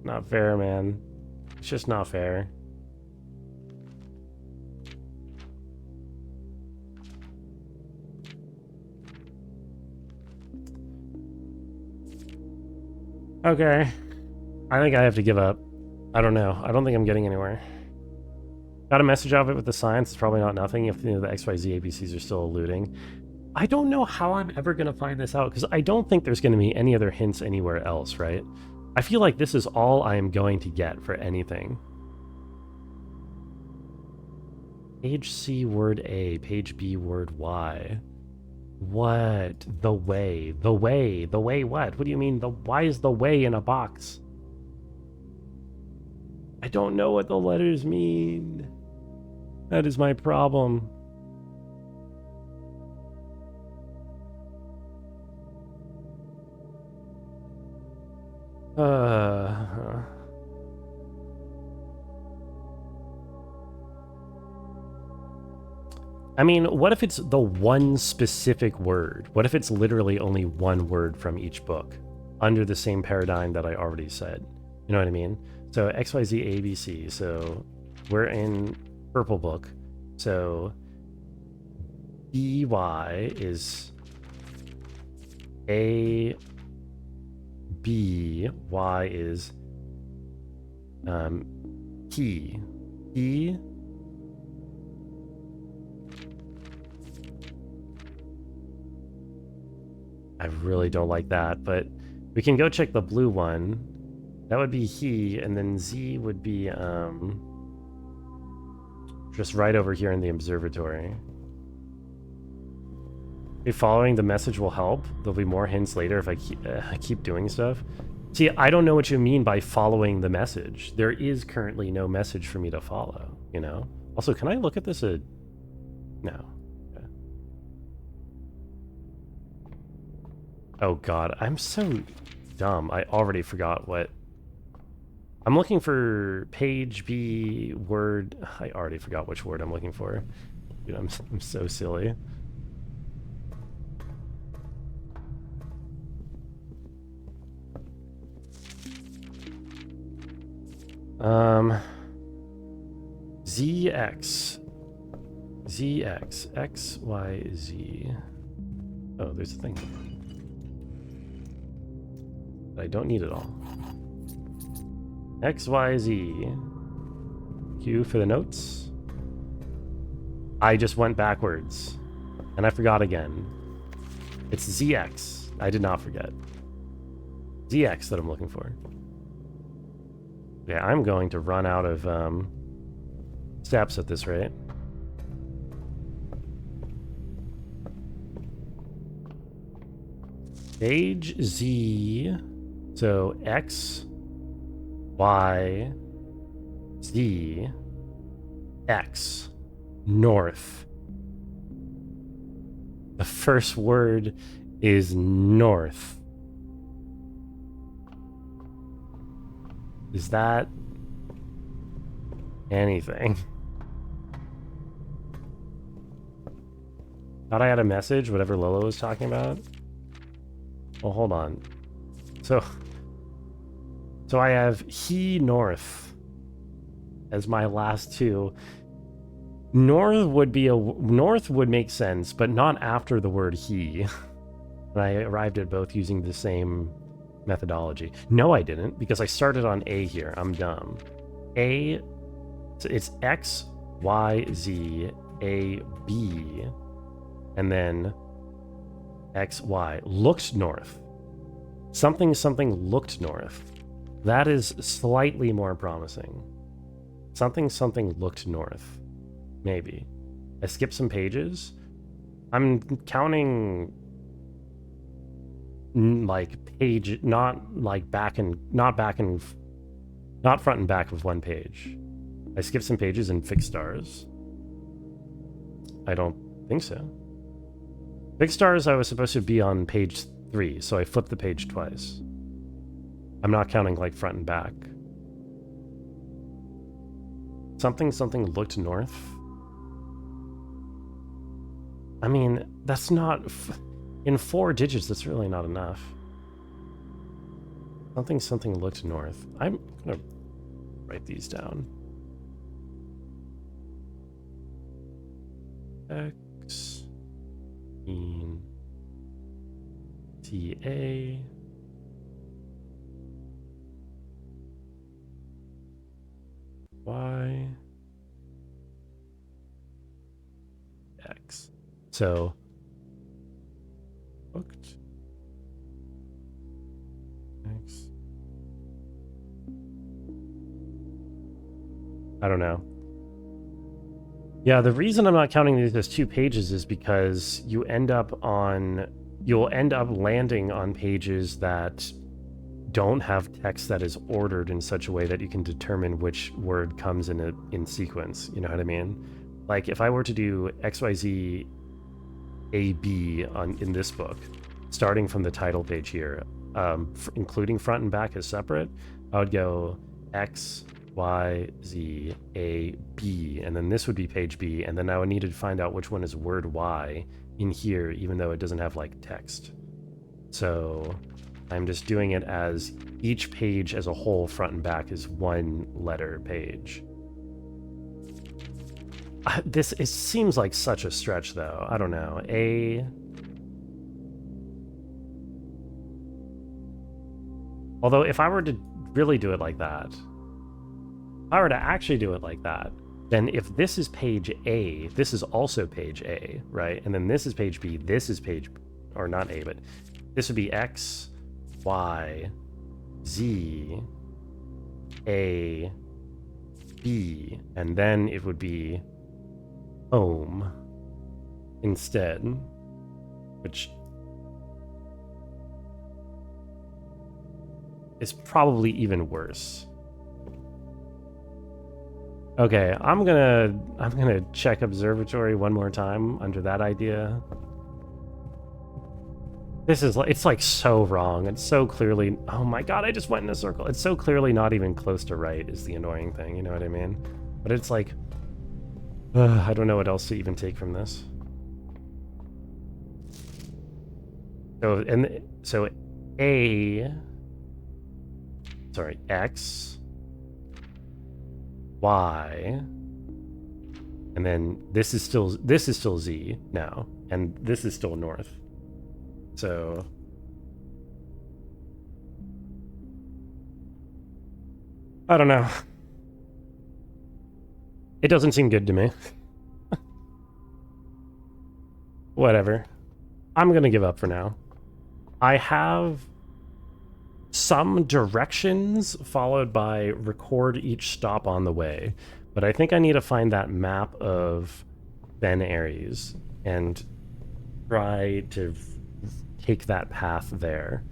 Not fair, man. It's just not fair. Okay. I think I have to give up. I don't know. I don't think I'm getting anywhere. Got a message out of it with the science. It's probably not nothing if the XYZ ABCs are still eluding. I don't know how I'm ever going to find this out, because I don't think there's going to be any other hints anywhere else, right? I feel like this is all I am going to get for anything. Page C, word A. Page B, word Y. What? The way. The way. The way what? What do you mean? Why is the way in a box? I don't know what the letters mean. That is my problem. I mean, what if it's the one specific word? What if it's literally only one word from each book under the same paradigm that I already said? You know what I mean? So XYZ ABC. So we're in purple book. So BY is A, B, Y is P. E. I really don't like that, but we can go check the blue one. That would be he, and then Z would be just right over here in the observatory. If following the message will help, there'll be more hints later if I keep doing stuff. See, I don't know what you mean by following the message. There is currently no message for me to follow, you know? Also, can I look at this? No. Okay. Oh god, I'm so dumb. I already forgot what... I'm looking for page B word... I already forgot which word I'm looking for. Dude, I'm so silly. ZX, XYZ. Oh, there's a thing. But I don't need it all. XYZ. Q for the notes. I just went backwards. And I forgot again. It's ZX. I did not forget. ZX that I'm looking for. Yeah, I'm going to run out of steps at this rate. Page Z. So X, Y, Z, X. North. The first word is north. Is that anything? Thought I had a message, whatever Lolo was talking about. Well, hold on. So I have he north as my last two. North would make sense, but not after the word he. And I arrived at both using the same methodology. No, I didn't, because I started on A here. I'm dumb. A, so it's X, Y, Z, A, B, and then X, Y. Looked north. Something looked north. That is slightly more promising. Something looked north. Maybe. I skipped some pages. I'm counting like page, not front and back of one page. I skipped some pages and fixed stars. I don't think so. Fixed stars, I was supposed to be on page 3, so I flipped the page twice. I'm not counting like front and back. Something looked north. I mean, that's not... in 4 digits, that's really not enough. Something looked north. I'm gonna write these down. X... T-A... Y... X. So... booked. X. I don't know. Yeah, the reason I'm not counting these as 2 pages is because you'll end up landing on pages that don't have text that is ordered in such a way that you can determine which word comes in sequence. You know what I mean? Like if I were to do XYZ AB in this book, starting from the title page here, including front and back as separate, I would go X, Y, Z, A, B, and then this would be page B, and then I would need to find out which one is word Y in here, even though it doesn't have like text. So I'm just doing it as each page as a whole, front and back, is 1 letter page. It seems like such a stretch, though. I don't know. Although, if I were to really do it like that, if I were to actually do it like that, then if this is page A, this is also page A, right? And then this is page B, this is page... or not A, but this would be X, Y, Z, A, B, and then it would be home instead, which is probably even worse. Okay, I'm gonna check observatory one more time under that idea. It's like so wrong. It's so clearly, oh my god, I just went in a circle. It's so clearly not even close to right is the annoying thing, you know what I mean? But it's like, I don't know what else to even take from this. So X, Y, and then this is still Z now, and this is still north. So I don't know. It doesn't seem good to me. Whatever. I'm gonna give up for now. I have some directions followed by record each stop on the way, but I think I need to find that map of Ben Aries and try to take that path there.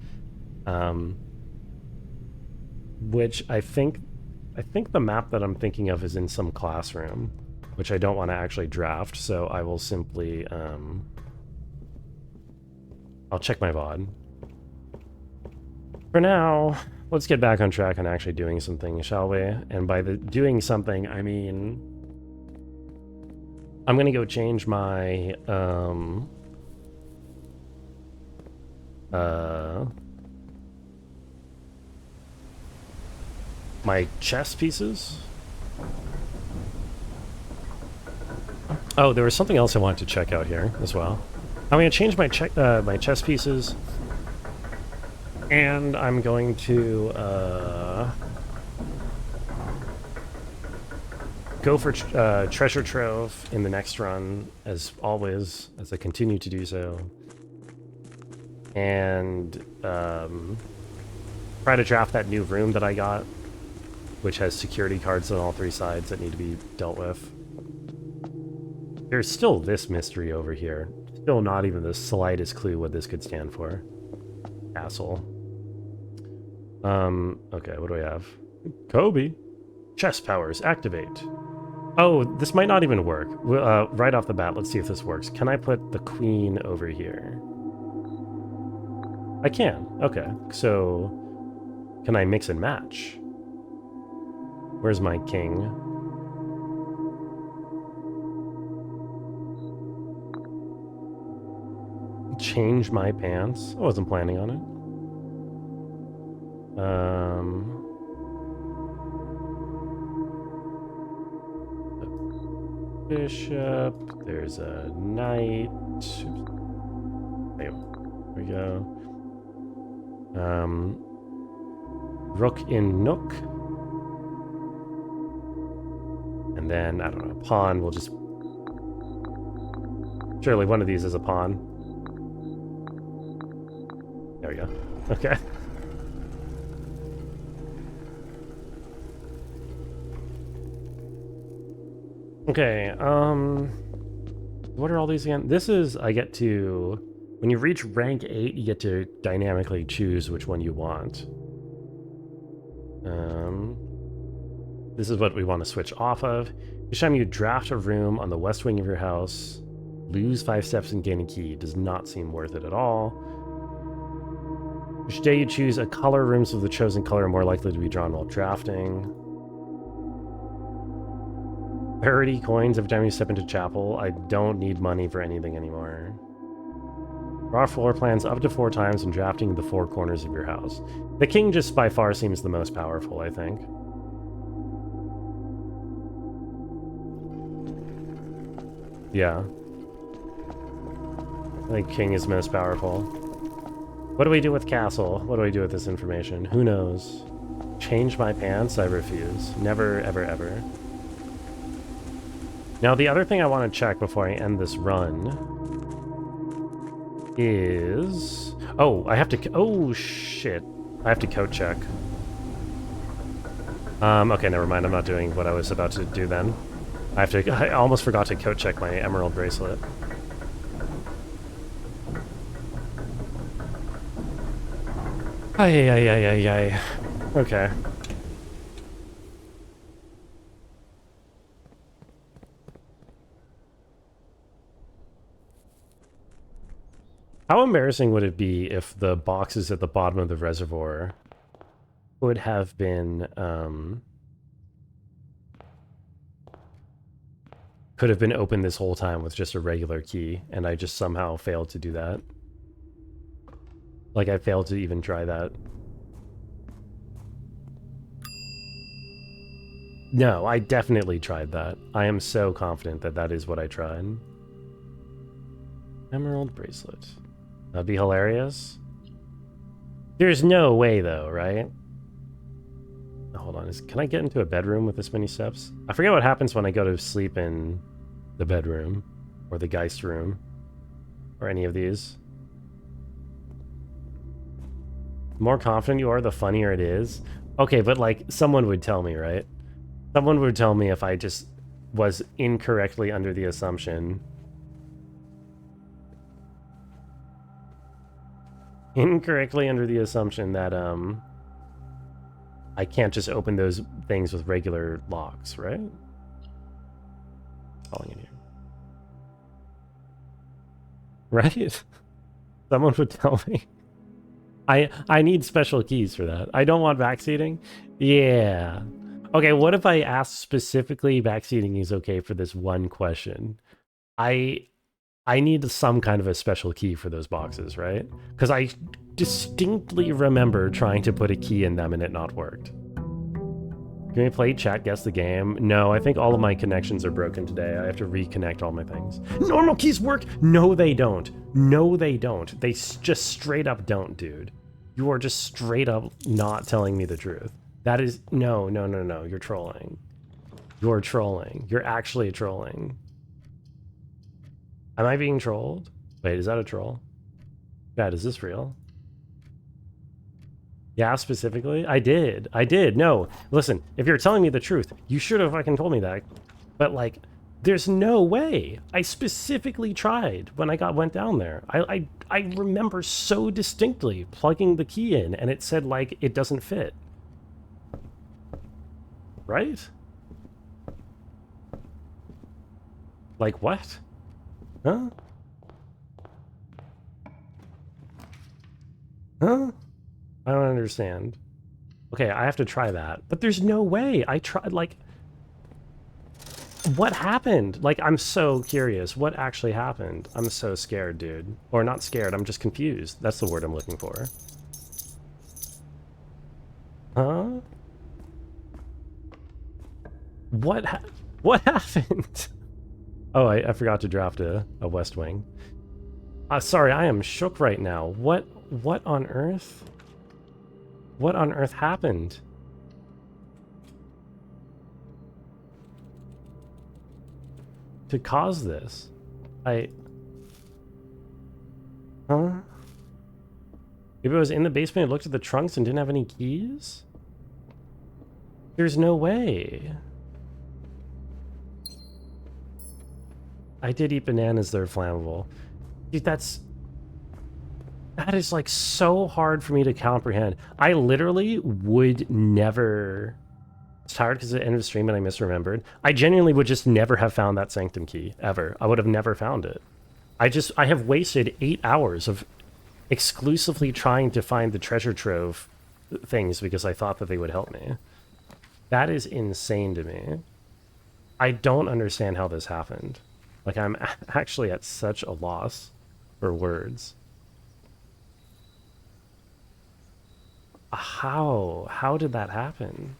Which I think the map that I'm thinking of is in some classroom. which I don't want to actually draft, so I will simply, I'll check my VOD. For now, let's get back on track on actually doing something, shall we? And by the doing something, I mean, I'm gonna go change my, my chess pieces. Oh, there was something else I wanted to check out here as well. I'm going to change my my chess pieces, and I'm going to go for treasure trove in the next run, as always, as I continue to do so, and try to draft that new room that I got, which has security cards on all three sides that need to be dealt with. There's still this mystery over here. Still not even the slightest clue what this could stand for. Castle. Okay, what do we have? Kobe. Chess powers, activate. Oh, this might not even work. Right off the bat, let's see if this works. Can I put the queen over here? I can. Okay, so can I mix and match? Where's my king? Change my pants. I wasn't planning on it. Bishop. There's a knight. There we go. Rook in nook. And then, I don't know, pawn. We'll just... Surely one of these is a pawn. There we go. Okay. Okay, what are all these again? This is, I get to, when you reach rank 8, you get to dynamically choose which one you want. This is what we want to switch off of. Each time you draft a room on the west wing of your house, lose 5 steps and gain a key. Does not seem worth it at all. Each day you choose a color, rooms of the chosen color are more likely to be drawn while drafting. 30 coins every time you step into chapel. I don't need money for anything anymore. Draw floor plans up to 4 times when drafting the 4 corners of your house. The king just by far seems the most powerful, I think. Yeah. I think king is most powerful. What do we do with castle? What do we do with this information? Who knows? Change my pants? I refuse. Never, ever, ever. Now, the other thing I want to check before I end this run is... Oh, I have to... Oh, shit. I have to code check. Okay, never mind. I'm not doing what I was about to do then. I almost forgot to code check my emerald bracelet. Ay. Okay. How embarrassing would it be if the boxes at the bottom of the reservoir would have been, could have been opened this whole time with just a regular key, and I just somehow failed to do that. Like, I failed to even try that. No, I definitely tried that. I am so confident that that is what I tried. Emerald bracelet. That'd be hilarious. There's no way, though, right? Hold on. Can I get into a bedroom with this many steps? I forget what happens when I go to sleep in the bedroom, or the Geist room, or any of these. The more confident you are, the funnier it is. Okay, but like, someone would tell me, right? Someone would tell me if I just was incorrectly under the assumption. Incorrectly under the assumption that, I can't just open those things with regular locks, right? spelling in here. Right? Someone would tell me. I need special keys for that. I don't want backseating. Yeah. Okay, what if I ask specifically backseating is okay for this one question? I need some kind of a special key for those boxes, right? Because I distinctly remember trying to put a key in them and it not worked. Can we play chat guess the game? No, I think all of my connections are broken today. I have to reconnect all my things. Normal keys work? No, they don't. No, they don't. They just straight up don't, dude. You are just straight up not telling me the truth. That is... No. You're trolling. You're trolling. You're actually trolling. Am I being trolled? Wait, is that a troll? God, is this real? Yeah, specifically? I did. No, listen, if you're telling me the truth, you should have fucking told me that. But, like, there's no way. I specifically tried when I went down there. I remember so distinctly plugging the key in, and it said, like, it doesn't fit. Right? Like, what? Huh? Huh? I don't understand. Okay, I have to try that. But there's no way. I tried, like... What happened? Like, I'm so curious. What actually happened? I'm so scared, dude. Or not scared, I'm just confused. That's the word I'm looking for. Huh? What happened? Oh, I forgot to draft a West Wing. Sorry, I am shook right now. What on earth? What on earth happened? To cause this? Huh? If it was in the basement, I looked at the trunks and didn't have any keys? There's no way. I did eat bananas, they're flammable. Dude, that is like so hard for me to comprehend. I literally would never... It's tired because at the end of the stream and I misremembered. I genuinely would just never have found that sanctum key, ever. I would have never found it. I have wasted 8 hours of exclusively trying to find the treasure trove things because I thought that they would help me. That is insane to me. I don't understand how this happened. Like, I'm actually at such a loss for words. How? How did that happen?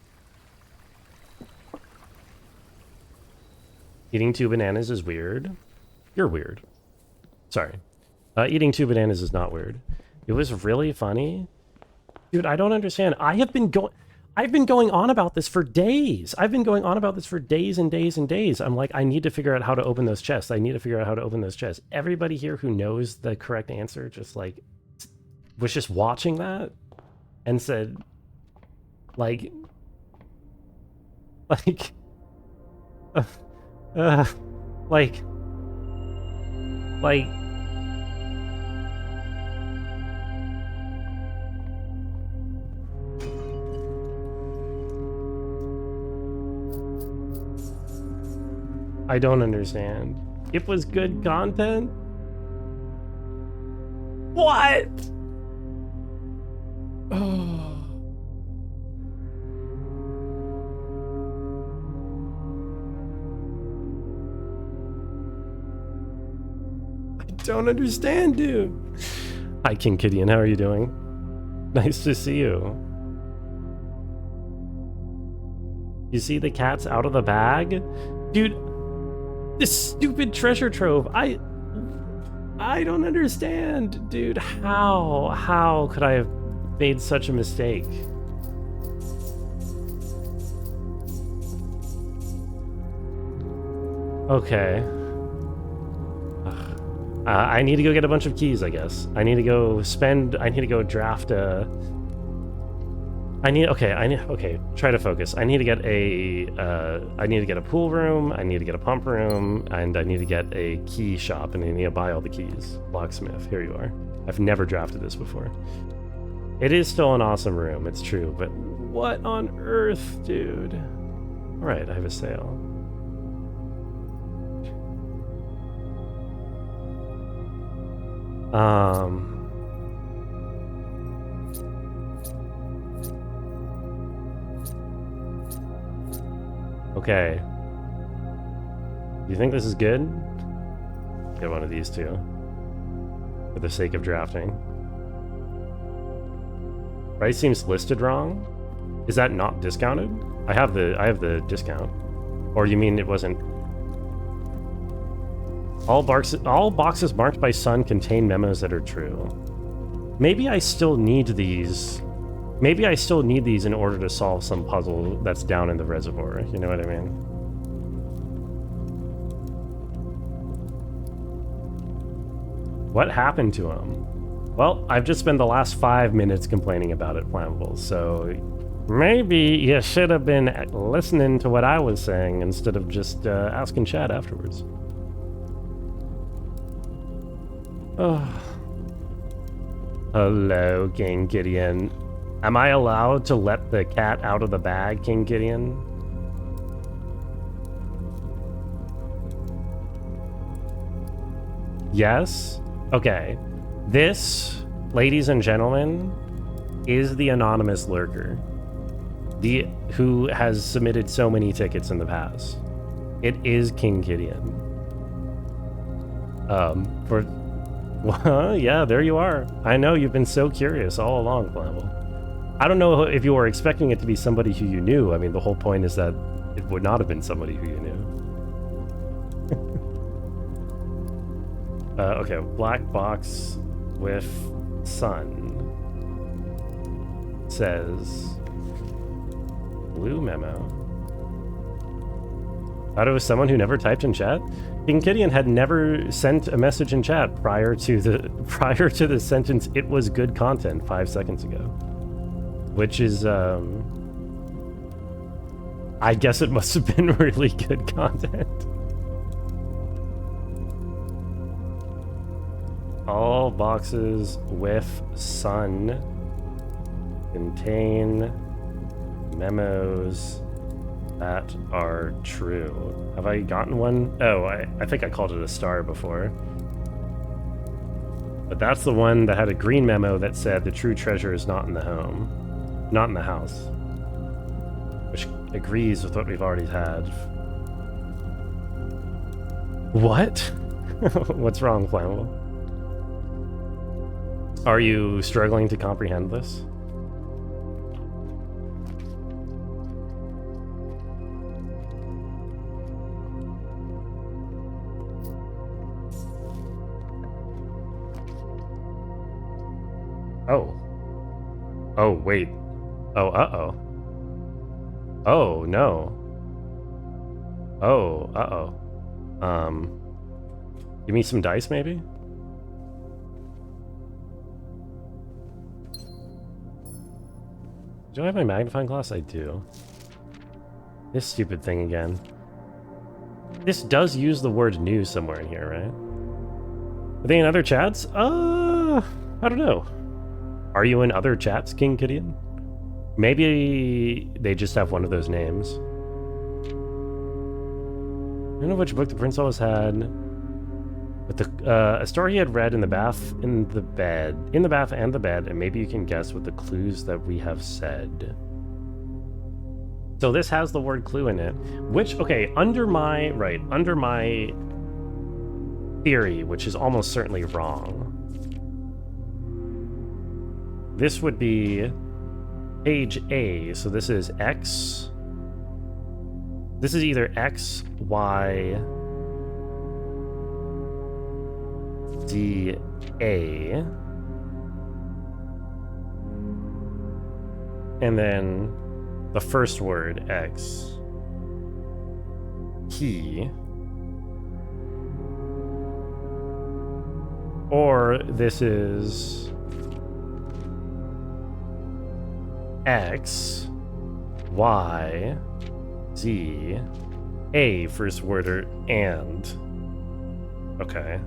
Eating 2 bananas is weird. You're weird. Sorry. Eating 2 bananas is not weird. It was really funny. Dude, I don't understand. I've been going on about this for days. I've been going on about this for days and days and days. I'm like, I need to figure out how to open those chests. I need to figure out how to open those chests. Everybody here who knows the correct answer just like was just watching that and said like I don't understand. It was good content? What? Oh. I don't understand, dude. Hi, King Kidian. How are you doing? Nice to see you. You see the cat's out of the bag? Dude, this stupid treasure trove. I don't understand, dude. How could I have made such a mistake? Okay. I need to go get a bunch of keys, I guess. I need to go draft a... Okay, try to focus. I need to get a pool room, I need to get a pump room, and I need to get a key shop, and I need to buy all the keys. Locksmith, here you are. I've never drafted this before. It is still an awesome room, it's true, but what on earth, dude? Alright, I have a sale. Okay. Do you think this is good? Get one of these two. For the sake of drafting. Price seems listed wrong. Is that not discounted? I have the discount. Or you mean it wasn't? All boxes marked by Sun contain memos that are true. Maybe I still need these. Maybe I still need these in order to solve some puzzle that's down in the reservoir. You know what I mean? What happened to him? Well, I've just spent the last 5 minutes complaining about it, Flammable, so maybe you should have been listening to what I was saying instead of just asking chat afterwards. Oh. Hello, King Gideon. Am I allowed to let the cat out of the bag, King Gideon? Yes? Okay. This, ladies and gentlemen, is the anonymous lurker. Who has submitted so many tickets in the past. It is King Gideon. Well, yeah, there you are. I know you've been so curious all along, Flammable. I don't know if you were expecting it to be somebody who you knew. I mean, the whole point is that it would not have been somebody who you knew. Okay, black box with Sun says blue memo. Thought it was someone who never typed in chat. King Gideon had never sent a message in chat prior to the sentence "It was good content" 5 seconds ago, which is I guess it must have been really good content. All boxes with Sun contain memos that are true. Have I gotten one? Oh, I think I called it a star before. But that's the one that had a green memo that said the true treasure is not in the home. Not in the house. Which agrees with what we've already had. What? What's wrong, Flammable? Are you struggling to comprehend this? Oh. Oh, wait. Oh, uh-oh. Oh, no. Oh, uh-oh. Give me some dice, maybe? Do I have my magnifying glass? I do. This stupid thing again. This does use the word new somewhere in here, right? Are they in other chats? I don't know. Are you in other chats, King Gideon? Maybe they just have one of those names. I don't know which book the prince always had, but a story he had read in the bath and the bed, and maybe you can guess what the clues that we have said. So this has the word clue in it, which, okay, under my theory, which is almost certainly wrong, this would be page A. So this is X. This is either X, Y, Z, A. And then the first word, X. Key. Or this is X, Y, Z, A, first word, or and. Okay.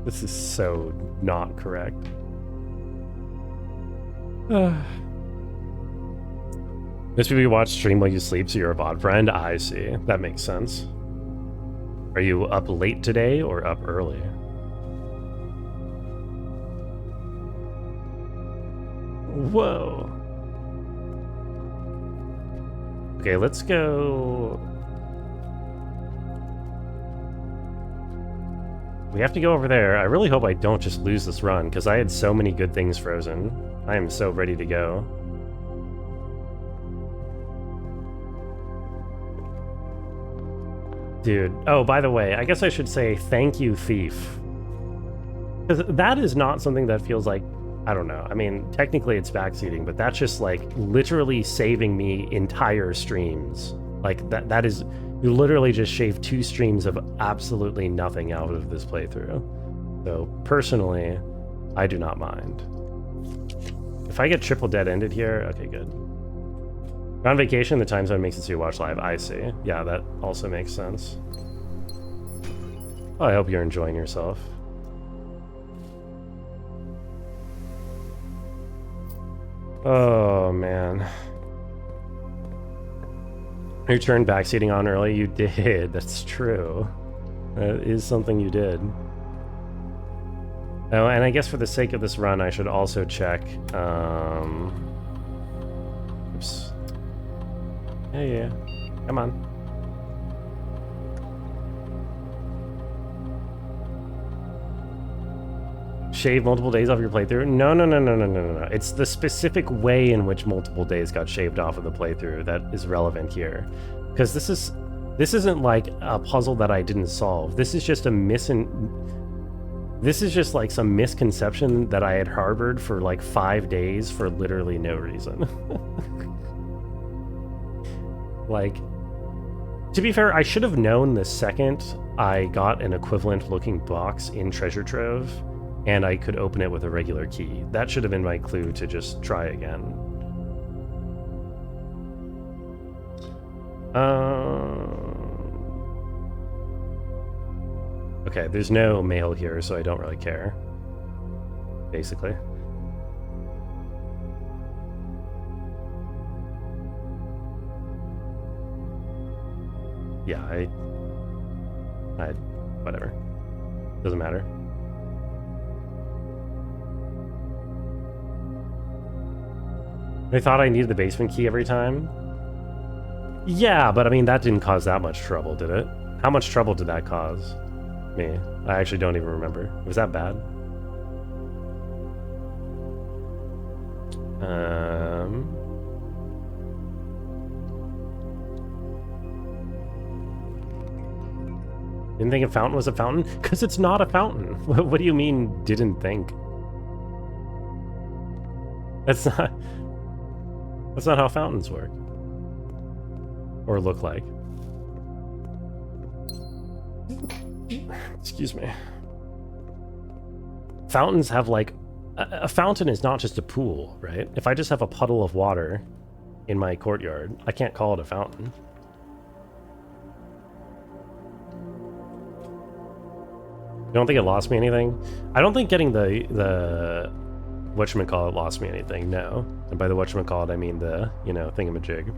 This is so not correct. Most people you watch stream while you sleep, so you're a VOD friend? I see. That makes sense. Are you up late today or up early? Whoa. Okay, let's go. We have to go over there. I really hope I don't just lose this run, because I had so many good things frozen. I am so ready to go. Dude. Oh, by the way, I guess I should say thank you, Thief. Because that is not something that feels like, I don't know. I mean, technically it's backseating, but that's just like literally saving me entire streams. Like that is, you literally just shaved 2 streams of absolutely nothing out of this playthrough. So personally, I do not mind. If I get triple dead ended here, okay, good. You're on vacation, the time zone makes it so you watch live. I see. Yeah, that also makes sense. Oh, I hope you're enjoying yourself. Oh, man. You turned backseating on early? You did. That's true. That is something you did. Oh, and I guess for the sake of this run, I should also check. Oops. Yeah. Come on. Shave multiple days off your playthrough? No. It's the specific way in which multiple days got shaved off of the playthrough that is relevant here. Because this isn't like a puzzle that I didn't solve. This is just this is just like some misconception that I had harbored for like 5 days for literally no reason. Like, to be fair, I should have known the second I got an equivalent looking box in Treasure Trove and I could open it with a regular key. That should have been my clue to just try again. Okay, there's no mail here, so I don't really care. Basically. Yeah, I whatever. Doesn't matter. I thought I needed the basement key every time. Yeah, but I mean, that didn't cause that much trouble, did it? How much trouble did that cause me? I actually don't even remember. Was that bad? Didn't think a fountain was a fountain? Because it's not a fountain. What do you mean, didn't think? That's not how fountains work. Or look like. Excuse me. Fountains have like... A fountain is not just a pool, right? If I just have a puddle of water in my courtyard, I can't call it a fountain. You don't think it lost me anything? I don't think getting the whatchamacallit lost me anything, no. And by the whatchamacallit, I mean the, you know, thingamajig.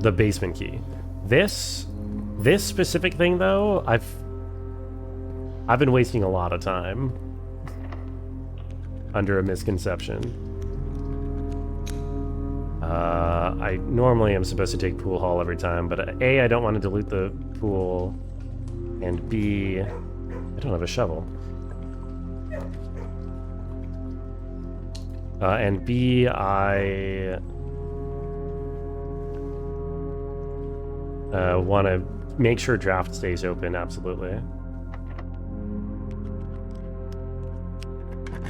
The basement key. This specific thing, though, I've been wasting a lot of time under a misconception. I normally am supposed to take pool hall every time, but A, I don't want to dilute the pool, and B, I don't have a shovel. And B, I want to make sure draft stays open, absolutely.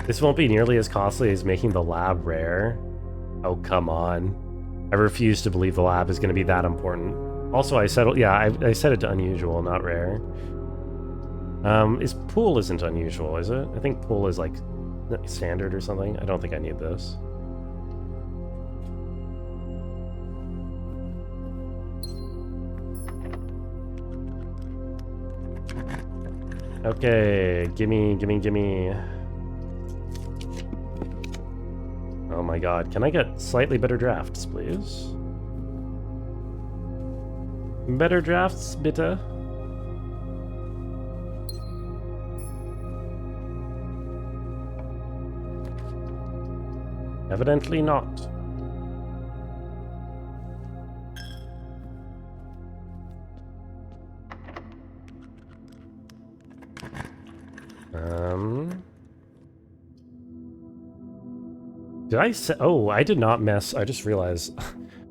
This won't be nearly as costly as making the lab rare. Oh, come on. I refuse to believe the lab is going to be that important. Also, I set it to unusual, not rare. Pool isn't unusual, is it? I think pool is like standard or something. I don't think I need this. Okay, gimme. Oh my god, can I get slightly better drafts, please? Better drafts, bitte? Evidently not. Did I say? Oh, I did not mess. I just realized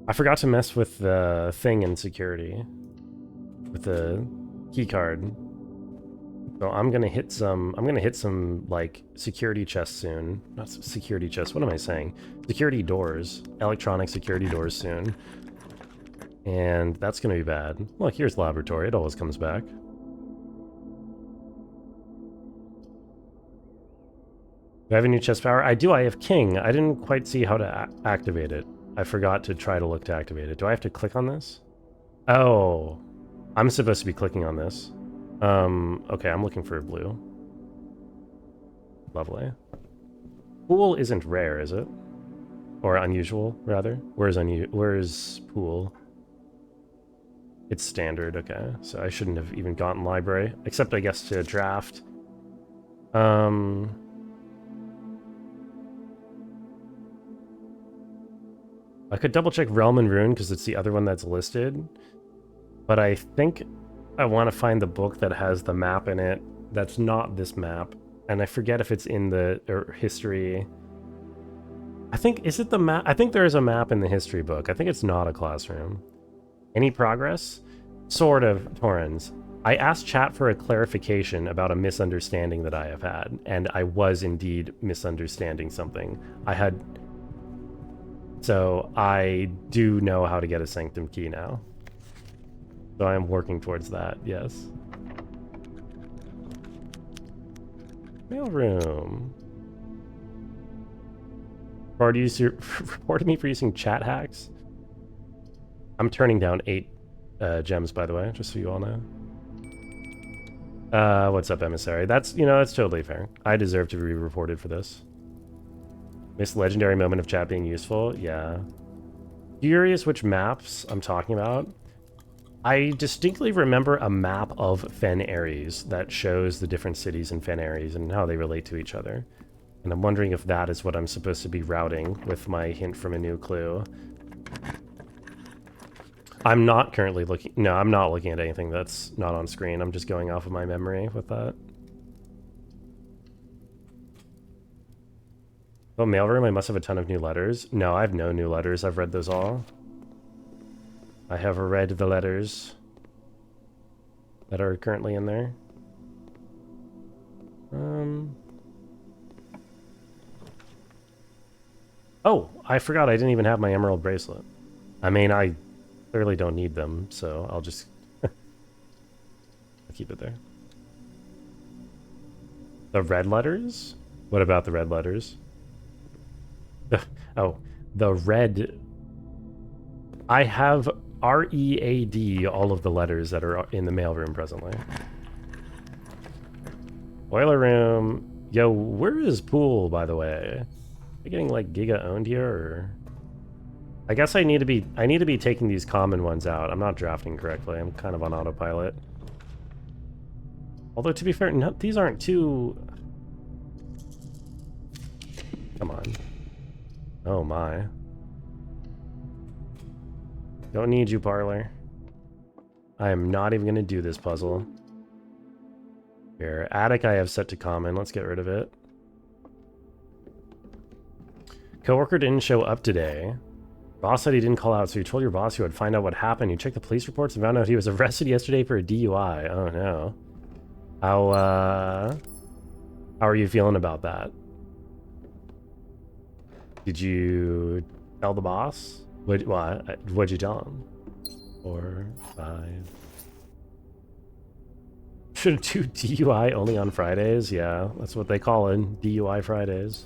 I forgot to mess with the thing in security with the key card. So I'm gonna hit some. I'm gonna hit some like security chests soon. Not security chests. What am I saying? Security doors, electronic security doors soon. And that's gonna be bad. Look, here's laboratory. It always comes back. Do I have a new chest power? I do. I have King. I didn't quite see how to activate it. I forgot to try to look to activate it. Do I have to click on this? Oh, I'm supposed to be clicking on this. Okay, I'm looking for blue. Lovely. Pool isn't rare, is it? Or unusual, rather? Where's pool? It's standard, okay. So I shouldn't have even gotten library. Except, I guess, to draft. I could double check Realm and Rune because it's the other one that's listed. But I think I want to find the book that has the map in it that's not this map. And I forget if it's in the history. I think, is it the map? I think there is a map in the history book. I think it's not a classroom. Any progress? Sort of, Torrens. I asked chat for a clarification about a misunderstanding that I have had. And I was indeed misunderstanding something. So I do know how to get a Sanctum key now. So I am working towards that, yes. Mailroom. Reported me for using chat hacks. I'm turning down 8 gems, by the way, just so you all know. What's up, Emissary? That's totally fair. I deserve to be reported for this. This legendary moment of chat being useful? Yeah. Curious which maps I'm talking about? I distinctly remember a map of Fen Ares that shows the different cities in Fen Ares and how they relate to each other. And I'm wondering if that is what I'm supposed to be routing with my hint from a new clue. I'm not currently looking... No, I'm not looking at anything that's not on screen. I'm just going off of my memory with that. Oh, mailroom, I must have a ton of new letters. No, I have no new letters. I've read those all. I have read the letters that are currently in there. Oh, I forgot I didn't even have my emerald bracelet. I mean, I clearly don't need them, so I'll just I'll keep it there. The red letters? What about the red letters? Oh, the red... I have R-E-A-D, all of the letters that are in the mailroom presently. Boiler room. Yo, where is pool, by the way? Am I getting, like, giga owned here, or... I guess I need to be taking these common ones out. I'm not drafting correctly. I'm kind of on autopilot. Although, to be fair, no, these aren't too... Come on. Oh my. Don't need you, Parlor. I am not even going to do this puzzle. Here, attic I have set to common. Let's get rid of it. Coworker didn't show up today. Boss said he didn't call out, so you told your boss you would find out what happened. You checked the police reports and found out he was arrested yesterday for a DUI. Oh no. How are you feeling about that? Did you tell the boss? What'd you tell him? 4, 5. Should do DUI only on Fridays? Yeah, that's what they call it. DUI Fridays.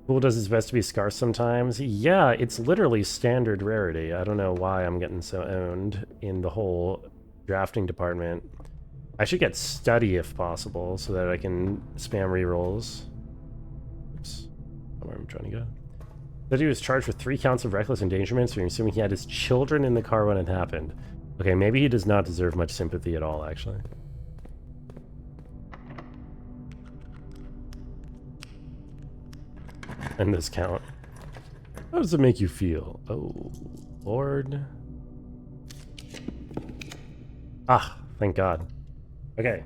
Pool does its best to be scarce sometimes. Yeah, it's literally standard rarity. I don't know why I'm getting so owned in the whole drafting department. I should get study if possible so that I can spam rerolls. Oops. Where I'm trying to go. That he was charged with 3 counts of reckless endangerment, so you're assuming he had his children in the car when it happened. Okay, maybe he does not deserve much sympathy at all, actually. and this count. How does it make you feel? Oh, Lord. Ah, thank God. Okay.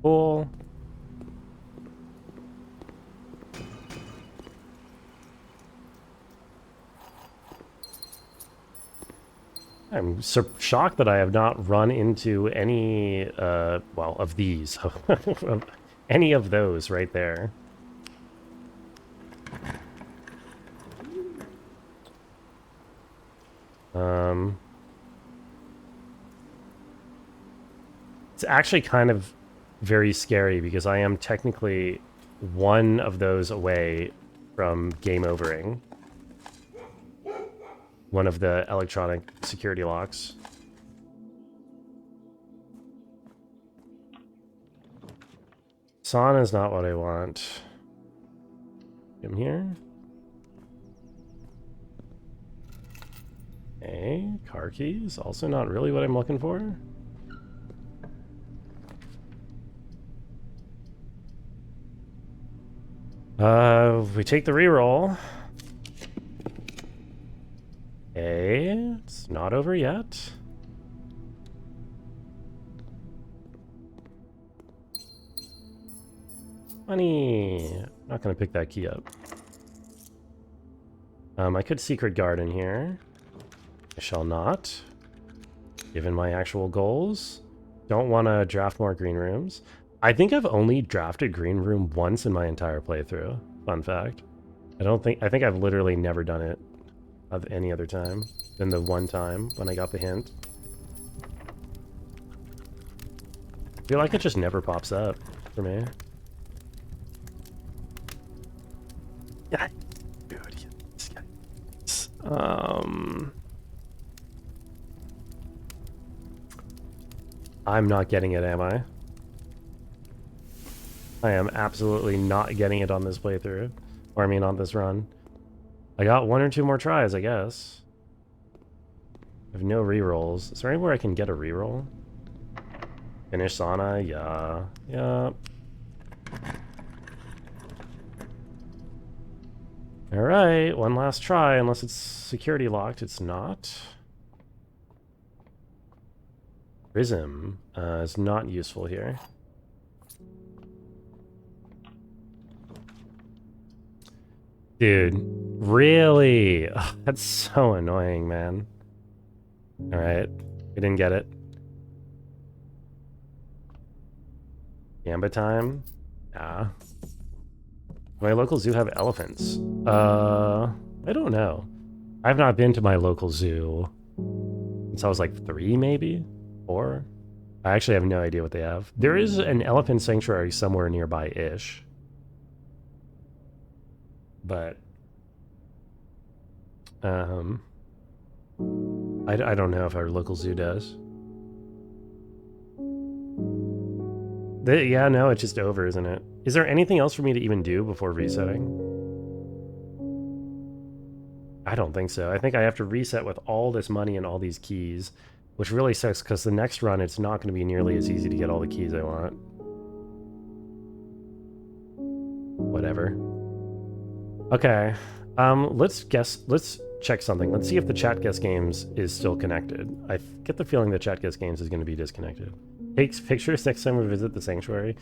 Cool. I'm shocked that I have not run into any, well, of these. Any of those right there. It's actually kind of very scary because I am technically one of those away from game overing. One of the electronic security locks. Sauna is not what I want. Come here. Okay, car keys. Also not really what I'm looking for. We take the reroll. Okay, it's not over yet. Money. Not gonna pick that key up. I could secret guard in here. I shall not. Given my actual goals. Don't want to draft more green rooms. I think I've only drafted green room once in my entire playthrough. Fun fact. I think I've literally never done it of any other time than the one time when I got the hint. I feel like it just never pops up for me. God, dude, this guy. I'm not getting it, am I? I am absolutely not getting it on this playthrough. Or I mean on this run. I got one or two more tries, I guess. I have no rerolls. Is there anywhere I can get a reroll? Finish sauna? Yeah. Yeah. Alright, one last try, unless it's security locked. It's not. Prism is not useful here. Dude, really? Ugh, that's so annoying, man. Alright, we didn't get it. Gamba time? Yeah. My local zoo have elephants. I don't know. I've not been to my local zoo since I was like 3, maybe? 4? I actually have no idea what they have. There is an elephant sanctuary somewhere nearby-ish. But... I don't know if our local zoo does. Yeah, no, it's just over, isn't it? Is there anything else for me to even do before resetting? I don't think so. I think I have to reset with all this money and all these keys, which really sucks because the next run it's not going to be nearly as easy to get all the keys I want. Whatever. Okay. Let's check something. Let's see if the chat guest games is still connected. I get the feeling that chat guest games is going to be disconnected. Takes pictures next time we visit the sanctuary.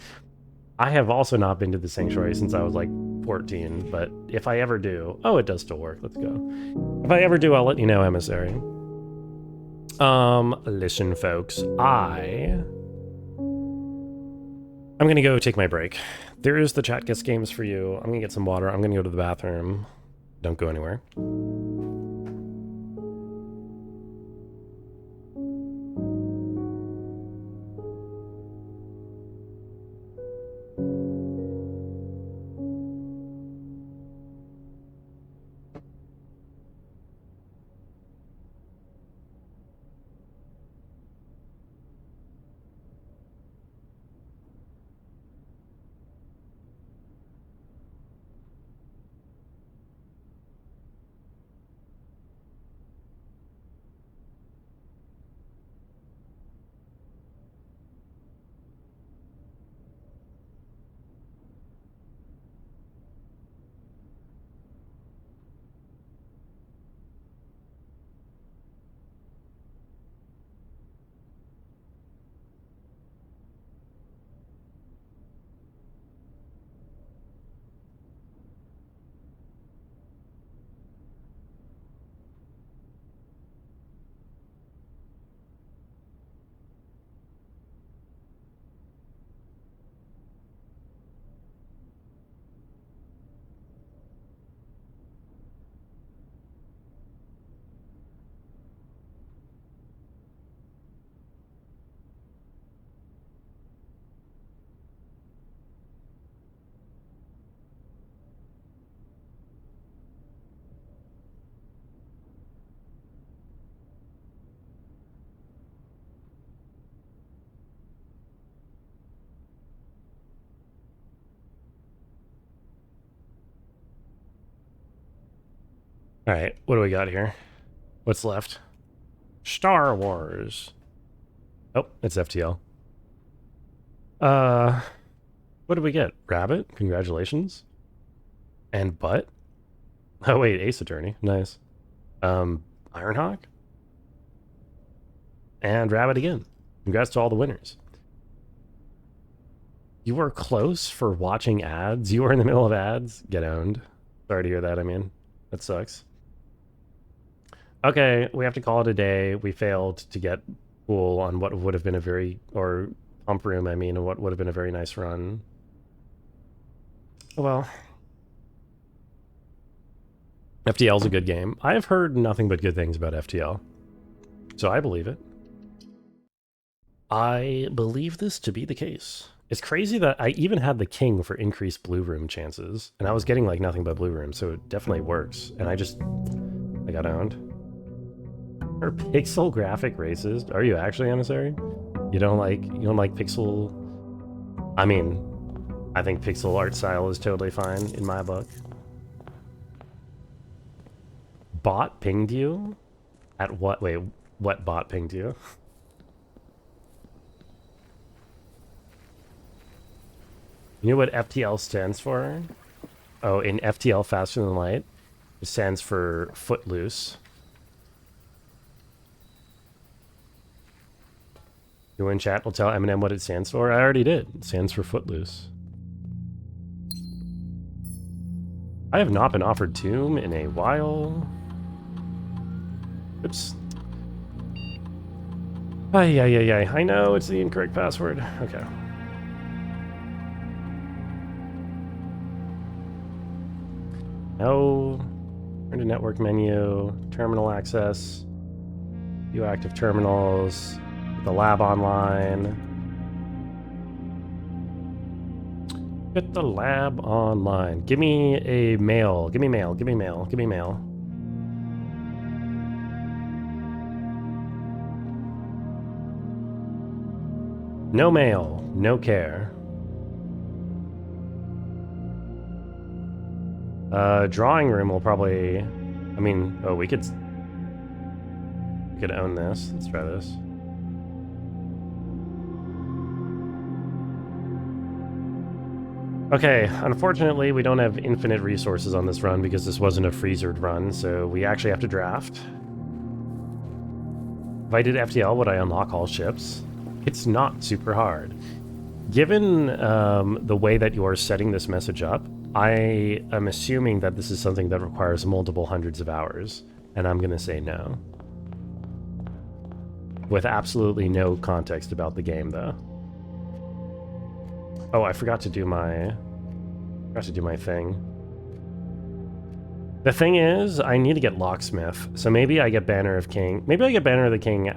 I have also not been to the sanctuary since I was like 14, but if I ever do... Oh, it does still work. Let's go. If I ever do, I'll let you know, emissary. Listen, folks. I'm gonna go take my break. There's the chat guest games for you. I'm gonna get some water. I'm gonna go to the bathroom. Don't go anywhere. All right, what do we got here? What's left? Star Wars. Oh, it's FTL. What did we get? Rabbit? Congratulations. And Butt? Oh wait, Ace Attorney. Nice. Ironhawk? And Rabbit again. Congrats to all the winners. You were close for watching ads? You were in the middle of ads? Get owned. Sorry to hear that, I mean. That sucks. Okay, we have to call it a day. We failed to get pool on what would have been a very... or pump room, I mean, and what would have been a very nice run. Oh well. FTL's a good game. I have heard nothing but good things about FTL. So I believe it. I believe this to be the case. It's crazy that I even had the king for increased blue room chances, and I was getting like nothing but blue room, so it definitely works. And I got owned. Are pixel graphic racist? Are you actually, emissary? You don't like pixel? I mean, I think pixel art style is totally fine in my book. Bot pinged you? At what? Wait, what bot pinged you? You know what FTL stands for? Oh, in FTL Faster Than Light, it stands for Footloose. You in chat will tell Eminem what it stands for? I already did. It stands for Footloose. I have not been offered Tomb in a while. Oops. Ay. I know, it's the incorrect password. Okay. No. Turn to network menu. Terminal access. View active terminals. Get the lab online. Get the lab online. Give me a mail. Give me mail. Give me mail. Give me mail. No mail. No care. Drawing room will probably... I mean, oh, we could own this. Let's try this. Okay, unfortunately, we don't have infinite resources on this run because this wasn't a freezered run, so we actually have to draft. If I did FTL, would I unlock all ships? It's not super hard. Given the way that you are setting this message up, I am assuming that this is something that requires multiple hundreds of hours, and I'm gonna say no. With absolutely no context about the game, though. Oh, I forgot to do my thing. The thing is, I need to get Locksmith, so maybe I get Banner of King. Maybe I get Banner of the King.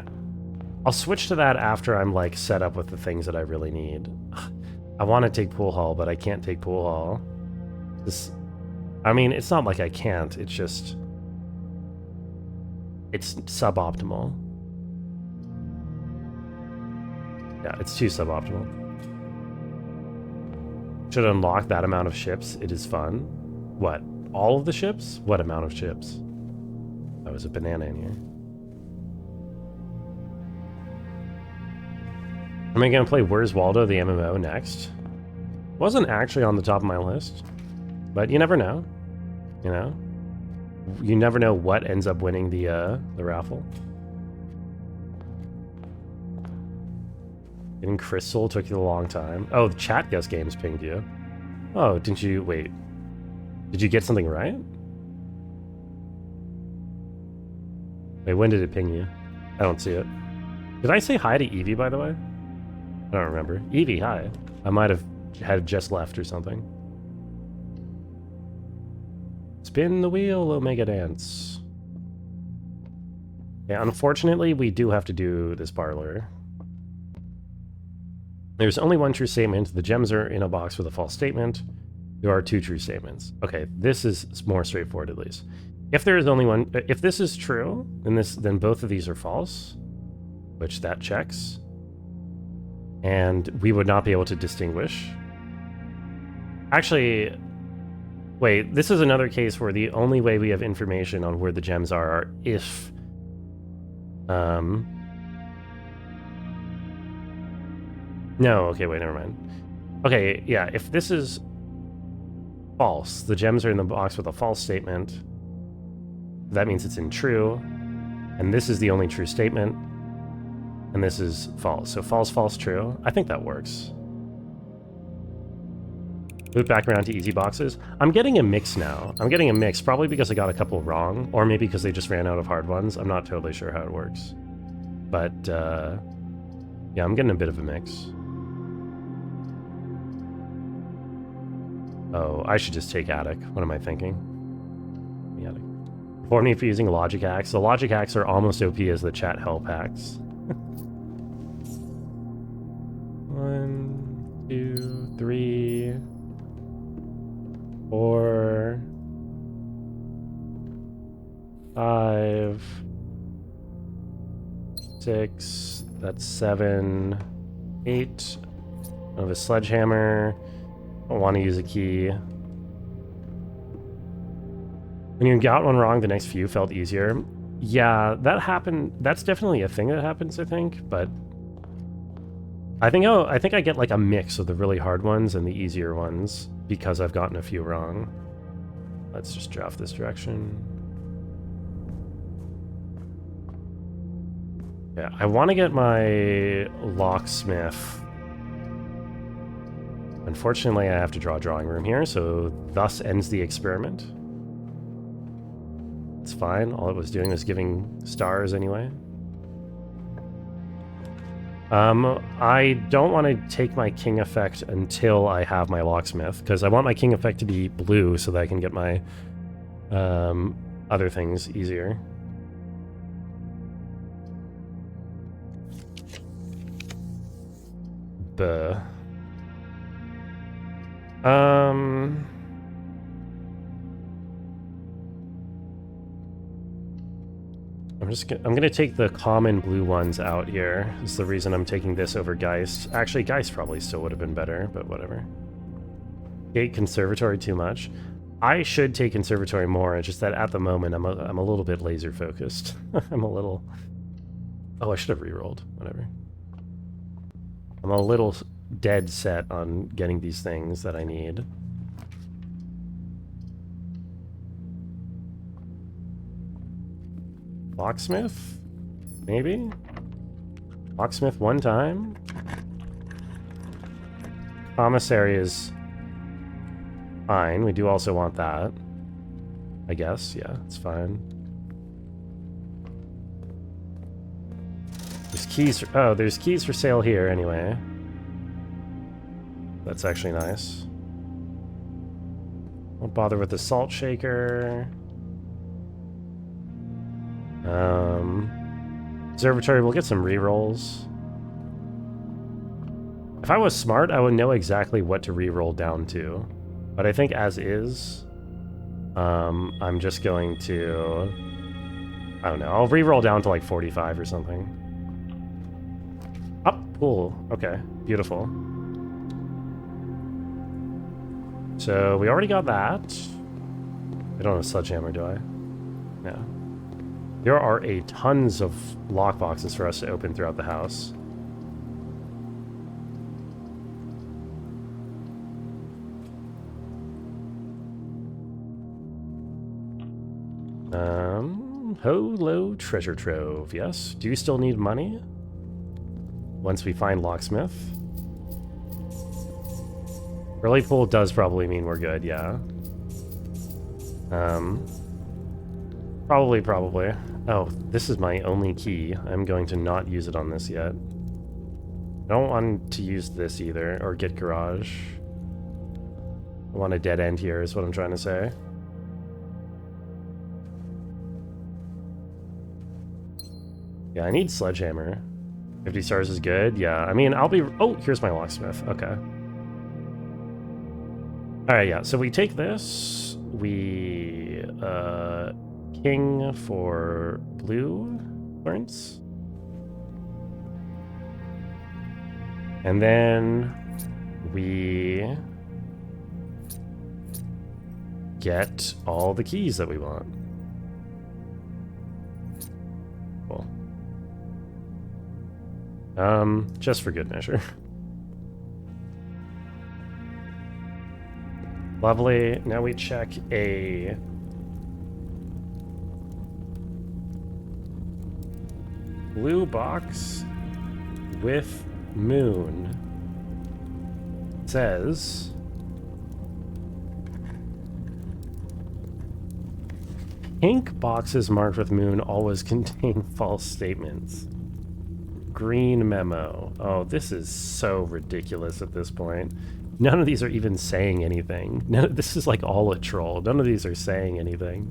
I'll switch to that after I'm like set up with the things that I really need. I want to take Pool Hall, but I can't take Pool Hall. I mean, it's not like I can't, it's just... it's suboptimal. Yeah, it's too suboptimal. Should unlock that amount of ships. It is fun. What? All of the ships? What amount of ships? Oh, there's a banana in here. Am I going to play Where's Waldo, the MMO, next? Wasn't actually on the top of my list. But you never know. You know? You never know what ends up winning the raffle. Getting Crystal took you a long time. Oh, the chat guest games pinged you. Oh, didn't you... wait. Did you get something right? Wait, when did it ping you? I don't see it. Did I say hi to Evie, by the way? I don't remember. Evie, hi. I might have had just left or something. Spin the wheel, Omega Dance. Yeah, unfortunately, we do have to do this parlor. There's only one true statement. The gems are in a box with a false statement. There are two true statements. Okay, this is more straightforward at least. If there is only one, if this is true, then both of these are false, which that checks. And we would not be able to distinguish. Actually, Wait, this is another case where the only way we have information on where the gems are if... No, okay, wait, never mind. Okay, yeah, if this is false, the gems are in the box with a false statement, that means it's in true, and this is the only true statement, and this is false. So false, false, true. I think that works. Loop back around to easy boxes. I'm getting a mix now. I'm getting a mix, probably because I got a couple wrong, or maybe because they just ran out of hard ones. I'm not totally sure how it works. But, yeah, I'm getting a bit of a mix. Oh, I should just take attic. What am I thinking? The attic. Report me for using logic hacks. The logic hacks are almost OP as the chat help hacks. 1, 2, 3, 4, 5, 6. That's 7, 8. I have a sledgehammer. I want to use a key. When you got one wrong, the next few felt easier. Yeah, that happened. That's definitely a thing that happens, I think, but I think I get like a mix of the really hard ones and the easier ones because I've gotten a few wrong. Let's just draft this direction. Yeah, I want to get my locksmith. Unfortunately, I have to draw a drawing room here, so thus ends the experiment. It's fine. All it was doing was giving stars anyway. I don't want to take my king effect until I have my locksmith, because I want my king effect to be blue so that I can get my other things easier. Buh. I'm gonna take the common blue ones out here. This is the reason I'm taking this over Geist. Actually, Geist probably still would have been better, but whatever. Gate Conservatory too much. I should take Conservatory more. It's just that at the moment I'm a little bit laser focused. I'm a little. Oh, I should have rerolled. Whatever. I'm a little dead set on getting these things that I need. Locksmith? Maybe? Locksmith one time? Commissary is fine. We do also want that. I guess, yeah, it's fine. There's keys for, oh, there's keys for sale here anyway. That's actually nice. Won't bother with the salt shaker. Observatory, we'll get some rerolls. If I was smart, I would know exactly what to reroll down to. But I think as is, I'm just going to... I don't know, I'll reroll down to like 45 or something. Up, cool, okay, beautiful. So we already got that. I don't have a sledgehammer, do I? No. There are a tons of lockboxes for us to open throughout the house. Holo treasure trove, yes. Do you still need money? Once we find locksmith. Early pool does probably mean we're good, yeah. Probably. Oh, this is my only key. I'm going to not use it on this yet. I don't want to use this either, or get garage. I want a dead end here is what I'm trying to say. Yeah, I need sledgehammer. 50 stars is good, yeah. I mean, I'll be... Oh, here's my locksmith, okay. Alright, yeah, so we take this. We, king for blue Lawrence. And then we get all the keys that we want. Cool. Just for good measure. Lovely. Now we check a blue box with moon. It says pink boxes marked with moon always contain false statements. Green memo. Oh, this is so ridiculous at this point. None of these are even saying anything. This is like all a troll. None of these are saying anything.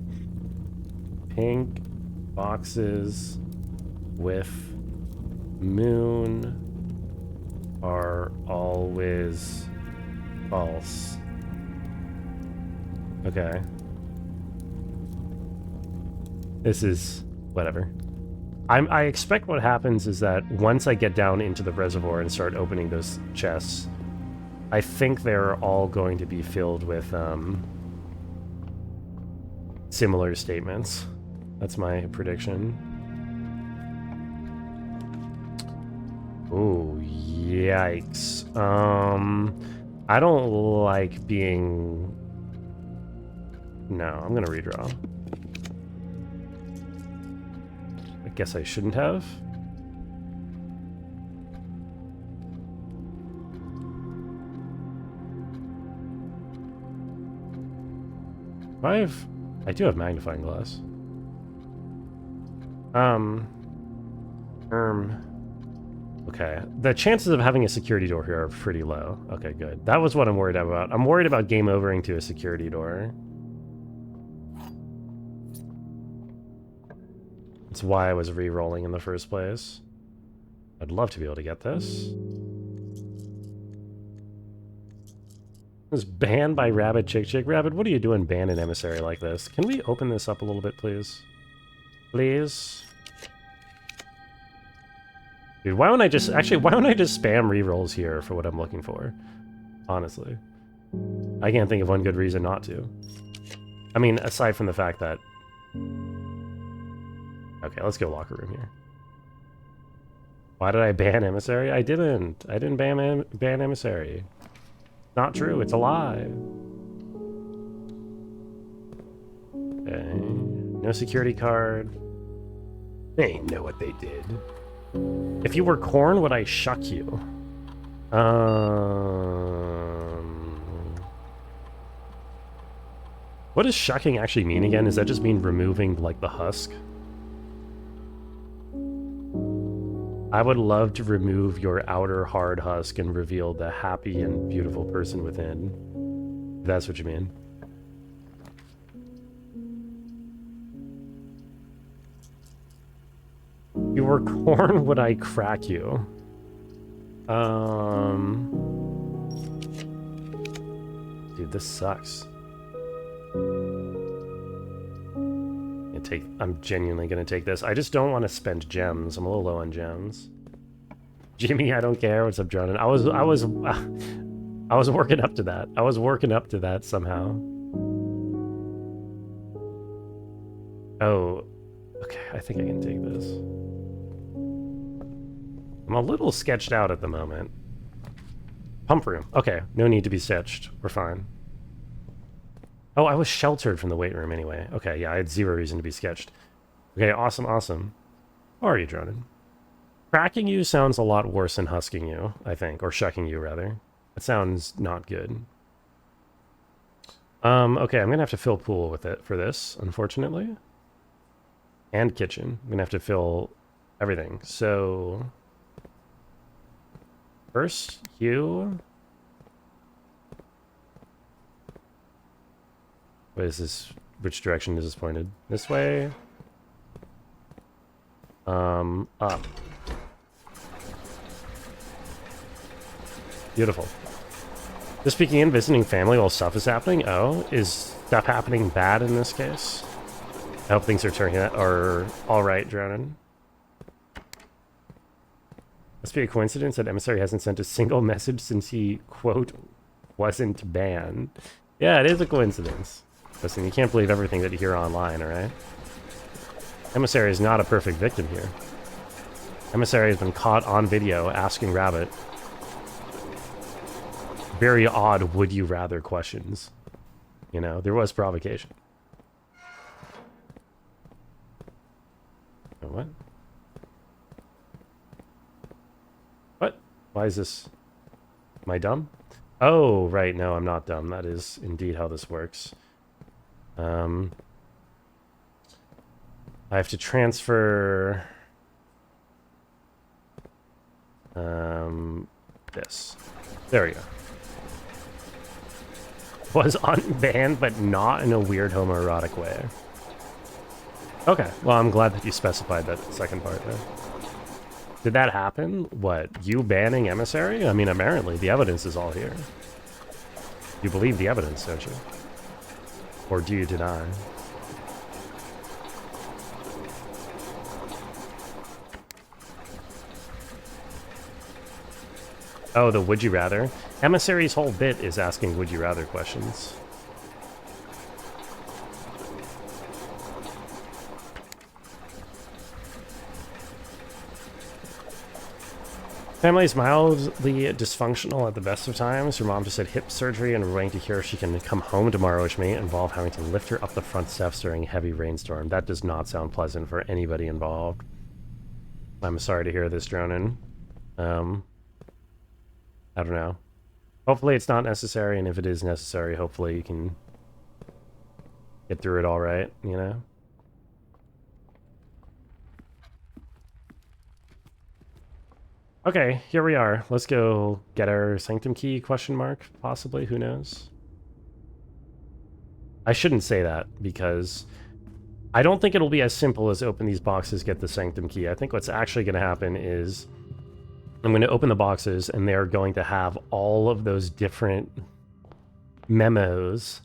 Pink boxes with moon are always false. Okay. This is whatever. I expect what happens is that once I get down into the reservoir and start opening those chests, I think they're all going to be filled with similar statements. That's my prediction. Oh, yikes. I don't like being... No, I'm gonna redraw. I guess I shouldn't have. I do have magnifying glass. Okay. The chances of having a security door here are pretty low. Okay, good. That was what I'm worried about. I'm worried about game overing to a security door. That's why I was re-rolling in the first place. I'd love to be able to get this. It's banned by Rabbit Chick Chick. Rabbit, what are you doing ban an emissary like this? Can we open this up a little bit, please? Please? Dude, why don't I just... Actually, why don't I just spam rerolls here for what I'm looking for? Honestly. I can't think of one good reason not to. I mean, aside from the fact that... Okay, let's go locker room here. Why did I ban emissary? I didn't. I didn't ban emissary. Not true. It's a lie. Okay. No security card. They know what they did. If you were corn, would I shuck you? What does shucking actually mean again? Does that just mean removing, like, the husk? I would love to remove your outer hard husk and reveal the happy and beautiful person within. If that's what you mean. If you were corn, would I crack you? Dude, this sucks. I'm genuinely gonna take this. I just don't want to spend gems. I'm a little low on gems. Jimmy, I don't care. What's up, Jordan? I was working up to that. I was working up to that somehow. Oh, okay. I think I can take this. I'm a little sketched out at the moment. Pump room. Okay, no need to be sketched. We're fine. Oh, I was sheltered from the weight room anyway. Okay, yeah, I had zero reason to be sketched. Okay, awesome, awesome. How are you, Jordan? Cracking you sounds a lot worse than husking you, I think. Or shucking you, rather. That sounds not good. Okay, I'm gonna have to fill pool with it for this, unfortunately. And kitchen. I'm gonna have to fill everything. So... First, you... What is this? Which direction is this pointed? This way? Up. Beautiful. Just peeking in, visiting family while stuff is happening? Oh, is stuff happening bad in this case? I hope things are turning out, or alright, Dronin. Must be a coincidence that Emissary hasn't sent a single message since he, quote, wasn't banned. Yeah, it is a coincidence. Listen, you can't believe everything that you hear online, alright? Emissary is not a perfect victim here. Emissary has been caught on video asking Rabbit very odd would you rather questions. You know, there was provocation. Oh, what? What? Why is this? Am I dumb? Oh, right. No, I'm not dumb. That is indeed how this works. I have to transfer this. There we go. Was unbanned, but not in a weird homoerotic way. Okay, well, I'm glad that you specified that second part there. Did that happen? What, you banning Emissary? I mean, apparently, the evidence is all here. You believe the evidence, don't you? Or do you deny? Oh, the would you rather? Emissary's whole bit is asking would you rather questions. Family is mildly dysfunctional at the best of times. Her mom just had hip surgery and we're waiting to hear if she can come home tomorrow, which may involve having to lift her up the front steps during a heavy rainstorm. That does not sound pleasant for anybody involved. I'm sorry to hear this, Dronin. I don't know. Hopefully it's not necessary, and if it is necessary, hopefully you can get through it all right, you know? Okay, here we are. Let's go get our sanctum key, question mark, possibly, who knows? I shouldn't say that, because I don't think it'll be as simple as open these boxes, get the sanctum key. I think what's actually going to happen is I'm going to open the boxes, and they're going to have all of those different memos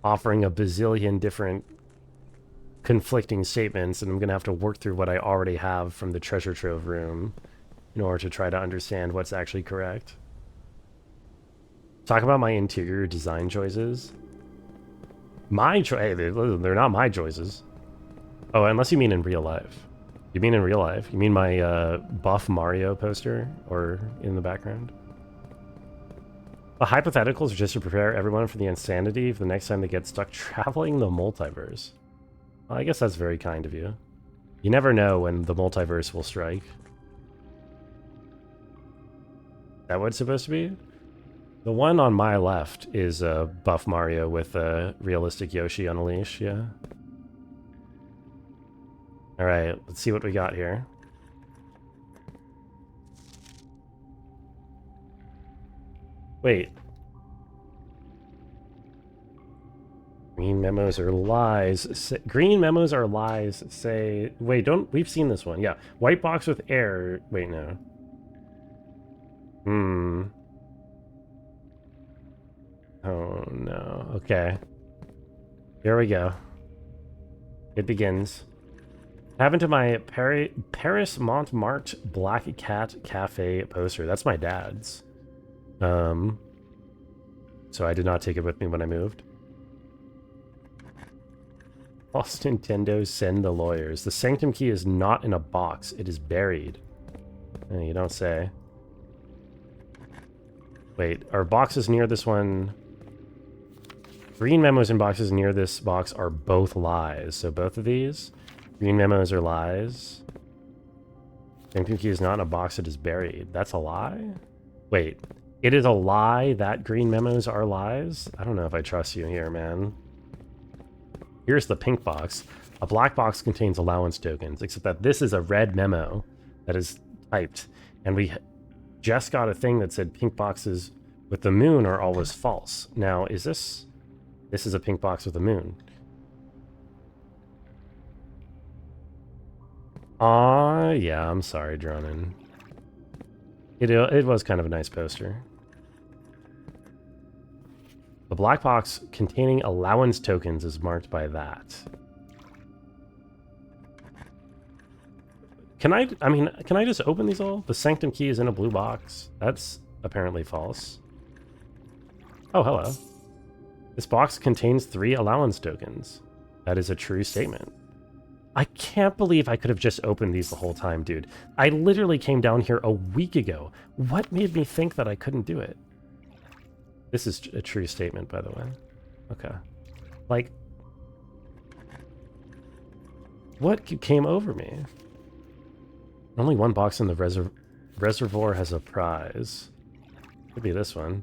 offering a bazillion different conflicting statements, and I'm going to have to work through what I already have from the treasure trove room in order to try to understand what's actually correct. Talk about my interior design choices. Hey, they're not my choices. Oh, unless you mean in real life. You mean in real life? You mean my buff Mario poster or in the background? The hypotheticals are just to prepare everyone for the insanity for the next time they get stuck traveling the multiverse. Well, I guess that's very kind of you. You never know when the multiverse will strike. Is that what it's supposed to be? The one on my left is buff Mario with a realistic Yoshi on a leash, yeah. Alright, let's see what we got here. Wait. Green memos are lies. Green memos are lies. Say... Wait, don't... We've seen this one. Yeah. White box with air. Wait, no. Oh, no. Okay. Here we go. It begins. Happened to my Paris Montmartre Black Cat Cafe poster. That's my dad's. So I did not take it with me when I moved. Lost Nintendo, send the lawyers. The sanctum key is not in a box. It is buried. You don't say. Wait, are boxes near this one? Green memos and boxes near this box are both lies. So both of these... Green memos are lies. Sanctum key is not in a box, it is buried. That's a lie? Wait, it is a lie that green memos are lies? I don't know if I trust you here, man. Here's the pink box. A black box contains allowance tokens, except that this is a red memo that is typed. And we just got a thing that said pink boxes with the moon are always false. Now, is this... This is a pink box with a moon. Aw, yeah, I'm sorry, Dronin. It was kind of a nice poster. The black box containing allowance tokens is marked by that. Can I just open these all? The sanctum key is in a blue box. That's apparently false. Oh, hello. This box contains 3 allowance tokens. That is a true statement. I can't believe I could have just opened these the whole time, dude. I literally came down here a week ago. What made me think that I couldn't do it? This is a true statement, by the way. Okay. Like, what came over me? Only one box in the reservoir has a prize. Could be this one.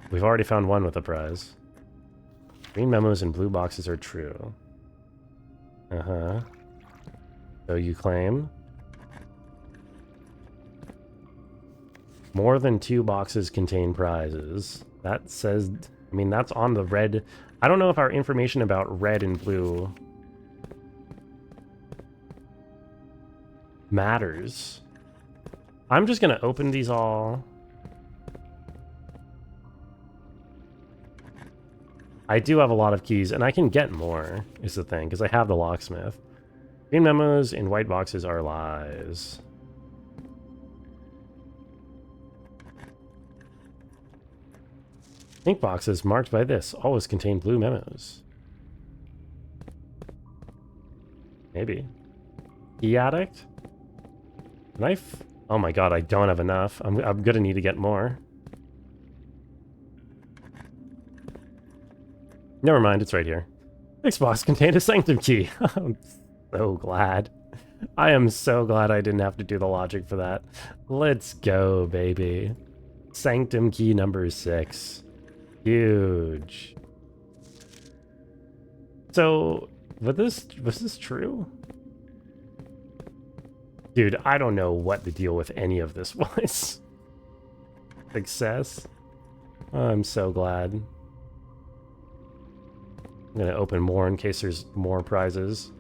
We've already found one with a prize. Green memos and blue boxes are true. Uh-huh. So you claim more than 2 boxes contain prizes. That says, I mean, that's on the red. I don't know if our information about red and blue matters. I'm just gonna open these all. I do have a lot of keys, and I can get more, is the thing, because I have the locksmith. Green memos in white boxes are lies. Pink boxes marked by this always contain blue memos. Maybe. Key addict? Knife? Oh my god, I don't have enough. I'm gonna need to get more. Never mind, it's right here. This box contained a sanctum key. I'm so glad. I am so glad I didn't have to do the logic for that. Let's go, baby. Sanctum key number 6. Huge. So, was this true? Dude, I don't know what the deal with any of this was. Success. I'm so glad. I'm gonna open more in case there's more prizes.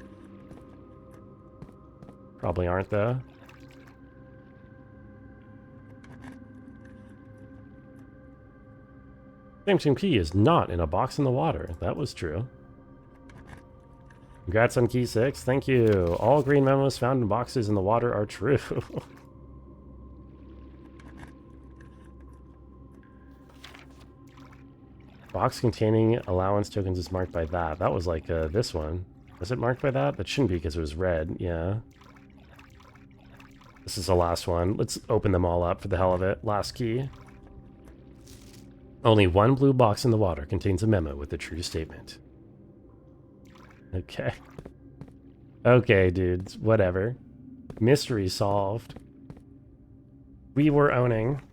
Probably aren't though. Sanctum key is not in a box in the water. That was true. Congrats on key 6. Thank you. All green memos found in boxes in the water are true. Box containing allowance tokens is marked by that. That was like this one. Was it marked by that? That shouldn't be because it was red. Yeah. This is the last one. Let's open them all up for the hell of it. Last key. Only one blue box in the water contains a memo with a true statement. Okay. Okay, dudes. Whatever. Mystery solved. We were owning.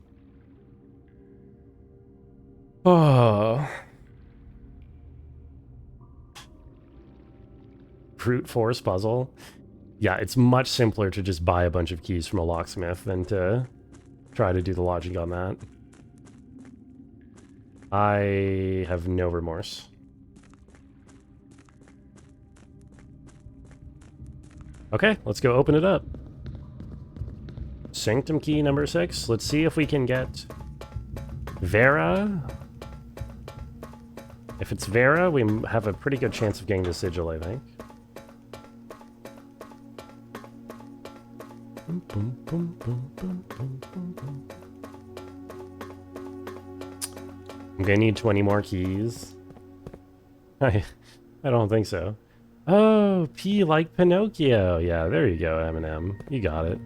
Oh. Brute force puzzle. Yeah, it's much simpler to just buy a bunch of keys from a locksmith than to try to do the logic on that. I have no remorse. Okay, let's go open it up. Sanctum key number 6. Let's see if we can get Vera. If it's Vera, we have a pretty good chance of getting the sigil, I think. I'm gonna need 20 more keys. I don't think so. Oh, P like Pinocchio. Yeah, there you go, Eminem. You got it.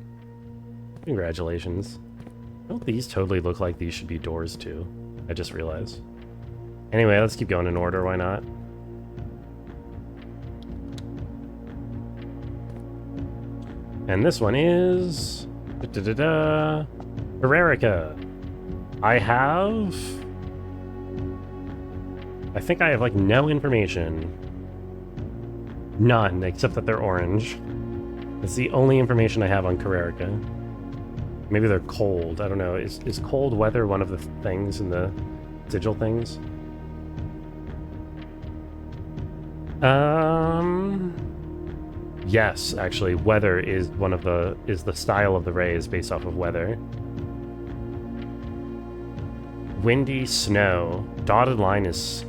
Congratulations. Don't these totally look like these should be doors too? I just realized. Anyway, let's keep going in order, why not? And this one is... Hererica. I think I have, like, no information. None, except that they're orange. That's the only information I have on Hererica. Maybe they're cold, I don't know. Is cold weather one of the things in the sigil things? Yes, actually, weather is the style of the rays based off of weather. Windy, snow. Dotted line is...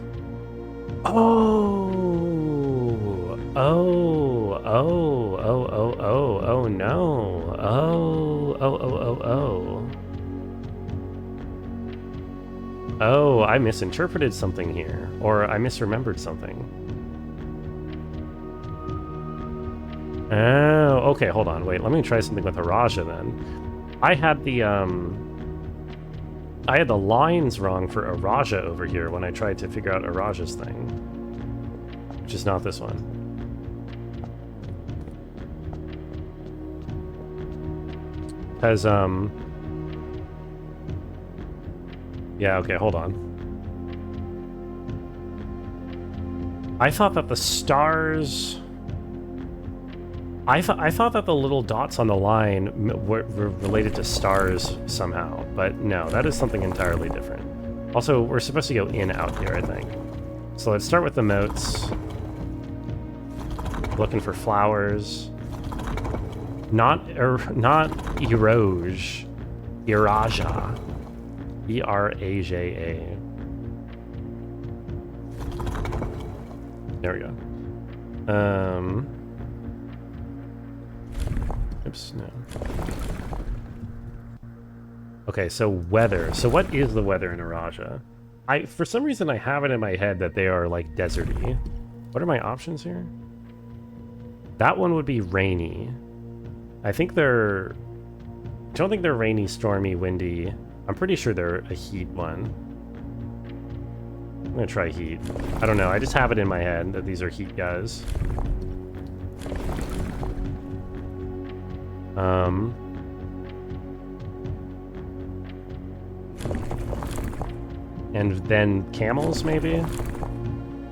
Oh no. Oh. Oh, I misinterpreted something here. Or I misremembered something. Oh, okay, hold on. Wait, let me try something with Araja then. I had the lines wrong for Araja over here when I tried to figure out Araja's thing. Which is not this one. Because, yeah, okay, hold on. I thought that the stars... I thought that the little dots on the line were related to stars somehow, but no, that is something entirely different. Also, we're supposed to go in out here, I think. So let's start with the moats. Looking for flowers. Not Eroge. Iraja. E-R-A-J-A. There we go. Oops, no. Okay, so weather. So what is the weather in Araja? For some reason, I have it in my head that they are, like, deserty. What are my options here? That one would be rainy. I think they're... I don't think they're rainy, stormy, windy. I'm pretty sure they're a heat one. I'm gonna try heat. I don't know, I just have it in my head that these are heat guys. And then camels, maybe?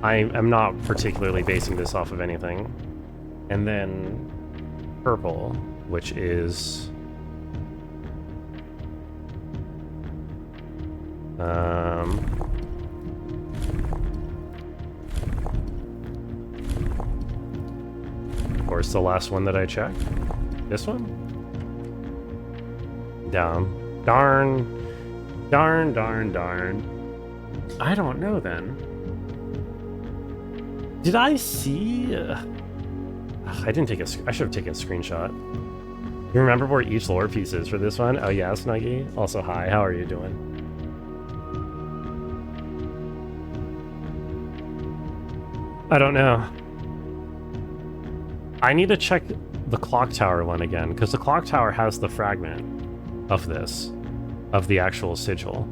I'm not particularly basing this off of anything. And then purple, which is... of course, the last one that I checked. This one? Down. Darn. Darn, darn, darn. I don't know then. Did I see... I didn't take a... I should have taken a screenshot. You remember where each lore piece is for this one? Oh yeah, Snuggy. Also, hi. How are you doing? I don't know. I need to check the clock tower one again, because the clock tower has the fragment of this, of the actual sigil.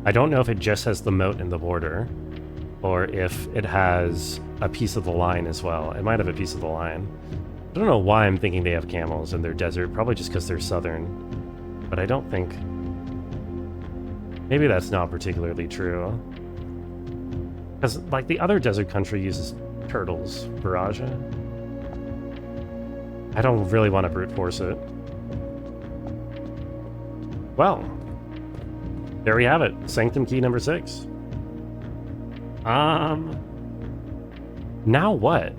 I don't know if it just has the moat and the border, or if it has a piece of the line as well. It might have a piece of the line. I don't know why I'm thinking they have camels in their desert, probably just because they're southern. But I don't think... Maybe that's not particularly true. Because, like, the other desert country uses turtles, Baraja. I don't really want to brute force it. Well, there we have it. Sanctum key number 6. Now what?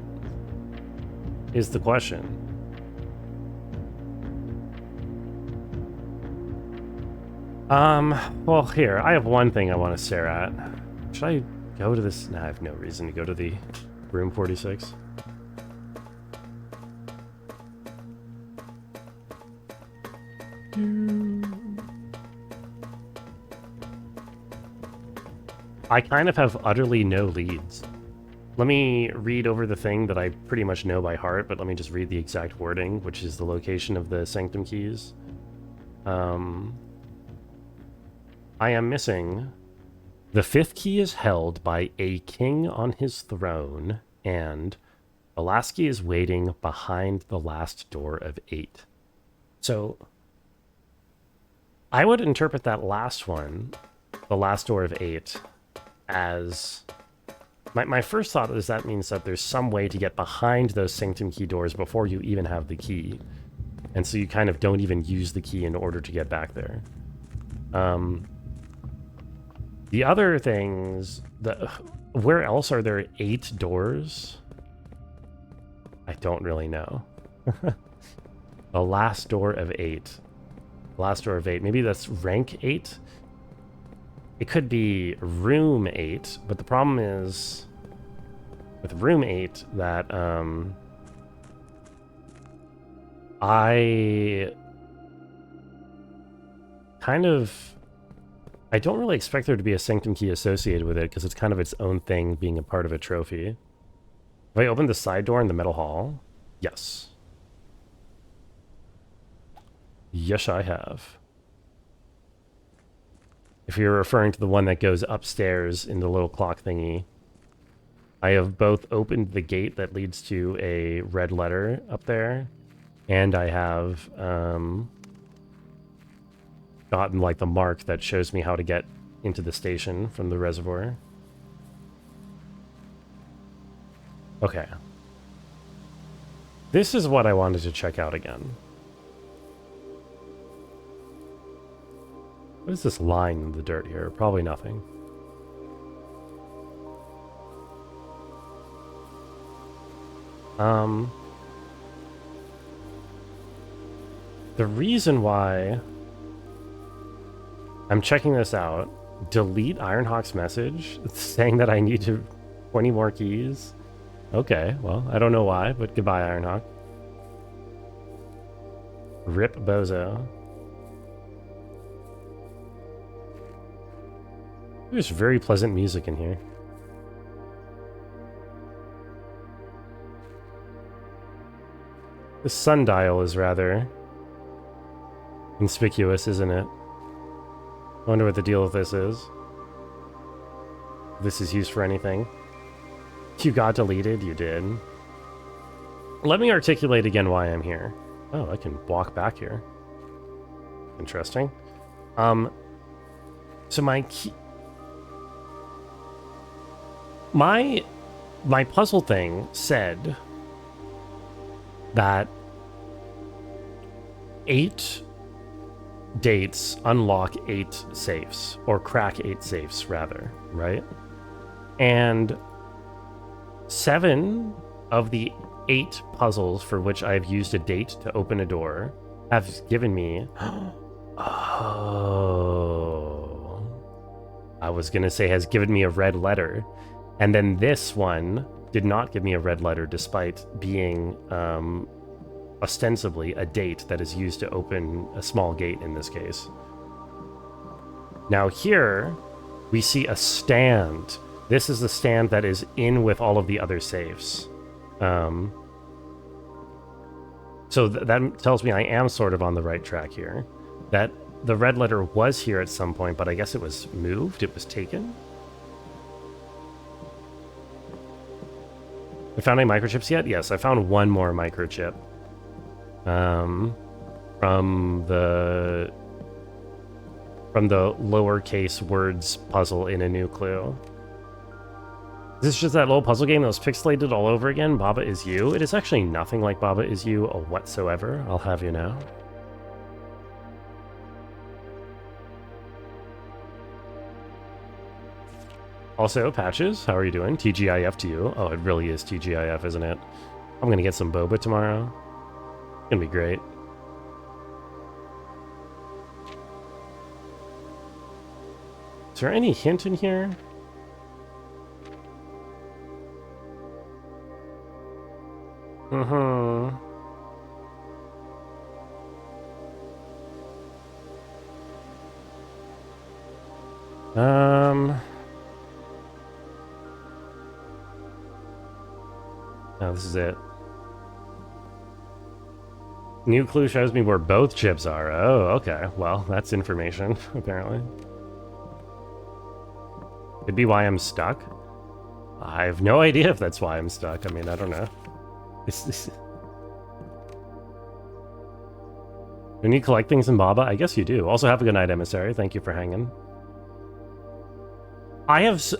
Is the question. Well, here, I have one thing I want to stare at. Should I go to this? Nah, I have no reason to go to the room 46. I kind of have utterly no leads. Let me read over the thing that I pretty much know by heart, but let me just read the exact wording, which is the location of the sanctum keys. I am missing. The 5th key is held by a king on his throne, and the last key is waiting behind the last door of 8. So I would interpret that last one, the last door of 8, as... My first thought is that means that there's some way to get behind those sanctum key doors before you even have the key. And so you kind of don't even use the key in order to get back there. The other things... Where else are there 8 doors? I don't really know. The last door of 8. Last door of 8. Maybe that's rank 8? It could be room 8, but the problem is with room 8 that I kind of I don't really expect there to be a sanctum key associated with it because it's kind of its own thing being a part of a trophy. Have I opened the side door in the metal hall? Yes. Yes, I have. If you're referring to the one that goes upstairs in the little clock thingy, I have both opened the gate that leads to a red letter up there, and I have gotten like the mark that shows me how to get into the station from the reservoir. Okay. This is what I wanted to check out again. What is this line in the dirt here? Probably nothing. The reason why I'm checking this out, delete Ironhawk's message saying that I need 20 more keys. Okay, well, I don't know why, but goodbye, Ironhawk. Rip Bozo. There's very pleasant music in here. The sundial is rather conspicuous, isn't it? I wonder what the deal with this is. If this is used for anything. You got deleted? You did. Let me articulate again why I'm here. Oh, I can walk back here. Interesting. So my key... My puzzle thing said that 8 dates unlock 8 safes, or crack 8 safes rather, right? And 7 of the 8 puzzles for which I've used a date to open a door have given me oh, I was gonna say has given me a red letter, and then this one did not give me a red letter despite being ostensibly a date that is used to open a small gate in this case. Now here we see a stand. This is the stand that is in with all of the other safes. So that tells me I am sort of on the right track here. That the red letter was here at some point, but I guess it was moved, it was taken. I found any microchips yet? Yes, I found one more microchip. From the lowercase words puzzle in A New Clue. Is this just that little puzzle game that was pixelated all over again? Baba Is You? It is actually nothing like Baba Is You whatsoever, I'll have you know. Also, Patches, how are you doing? TGIF to you. Oh, it really is TGIF, isn't it? I'm gonna get some boba tomorrow. It's gonna be great. Is there any hint in here? Oh, this is it. New clue shows me where both chips are. Oh, okay. Well, that's information, apparently. Could be why I'm stuck. I have no idea if that's why I'm stuck. I mean, I don't know. Do you need to collect things in Baba? I guess you do. Also, have a good night, Emissary. Thank you for hanging. I've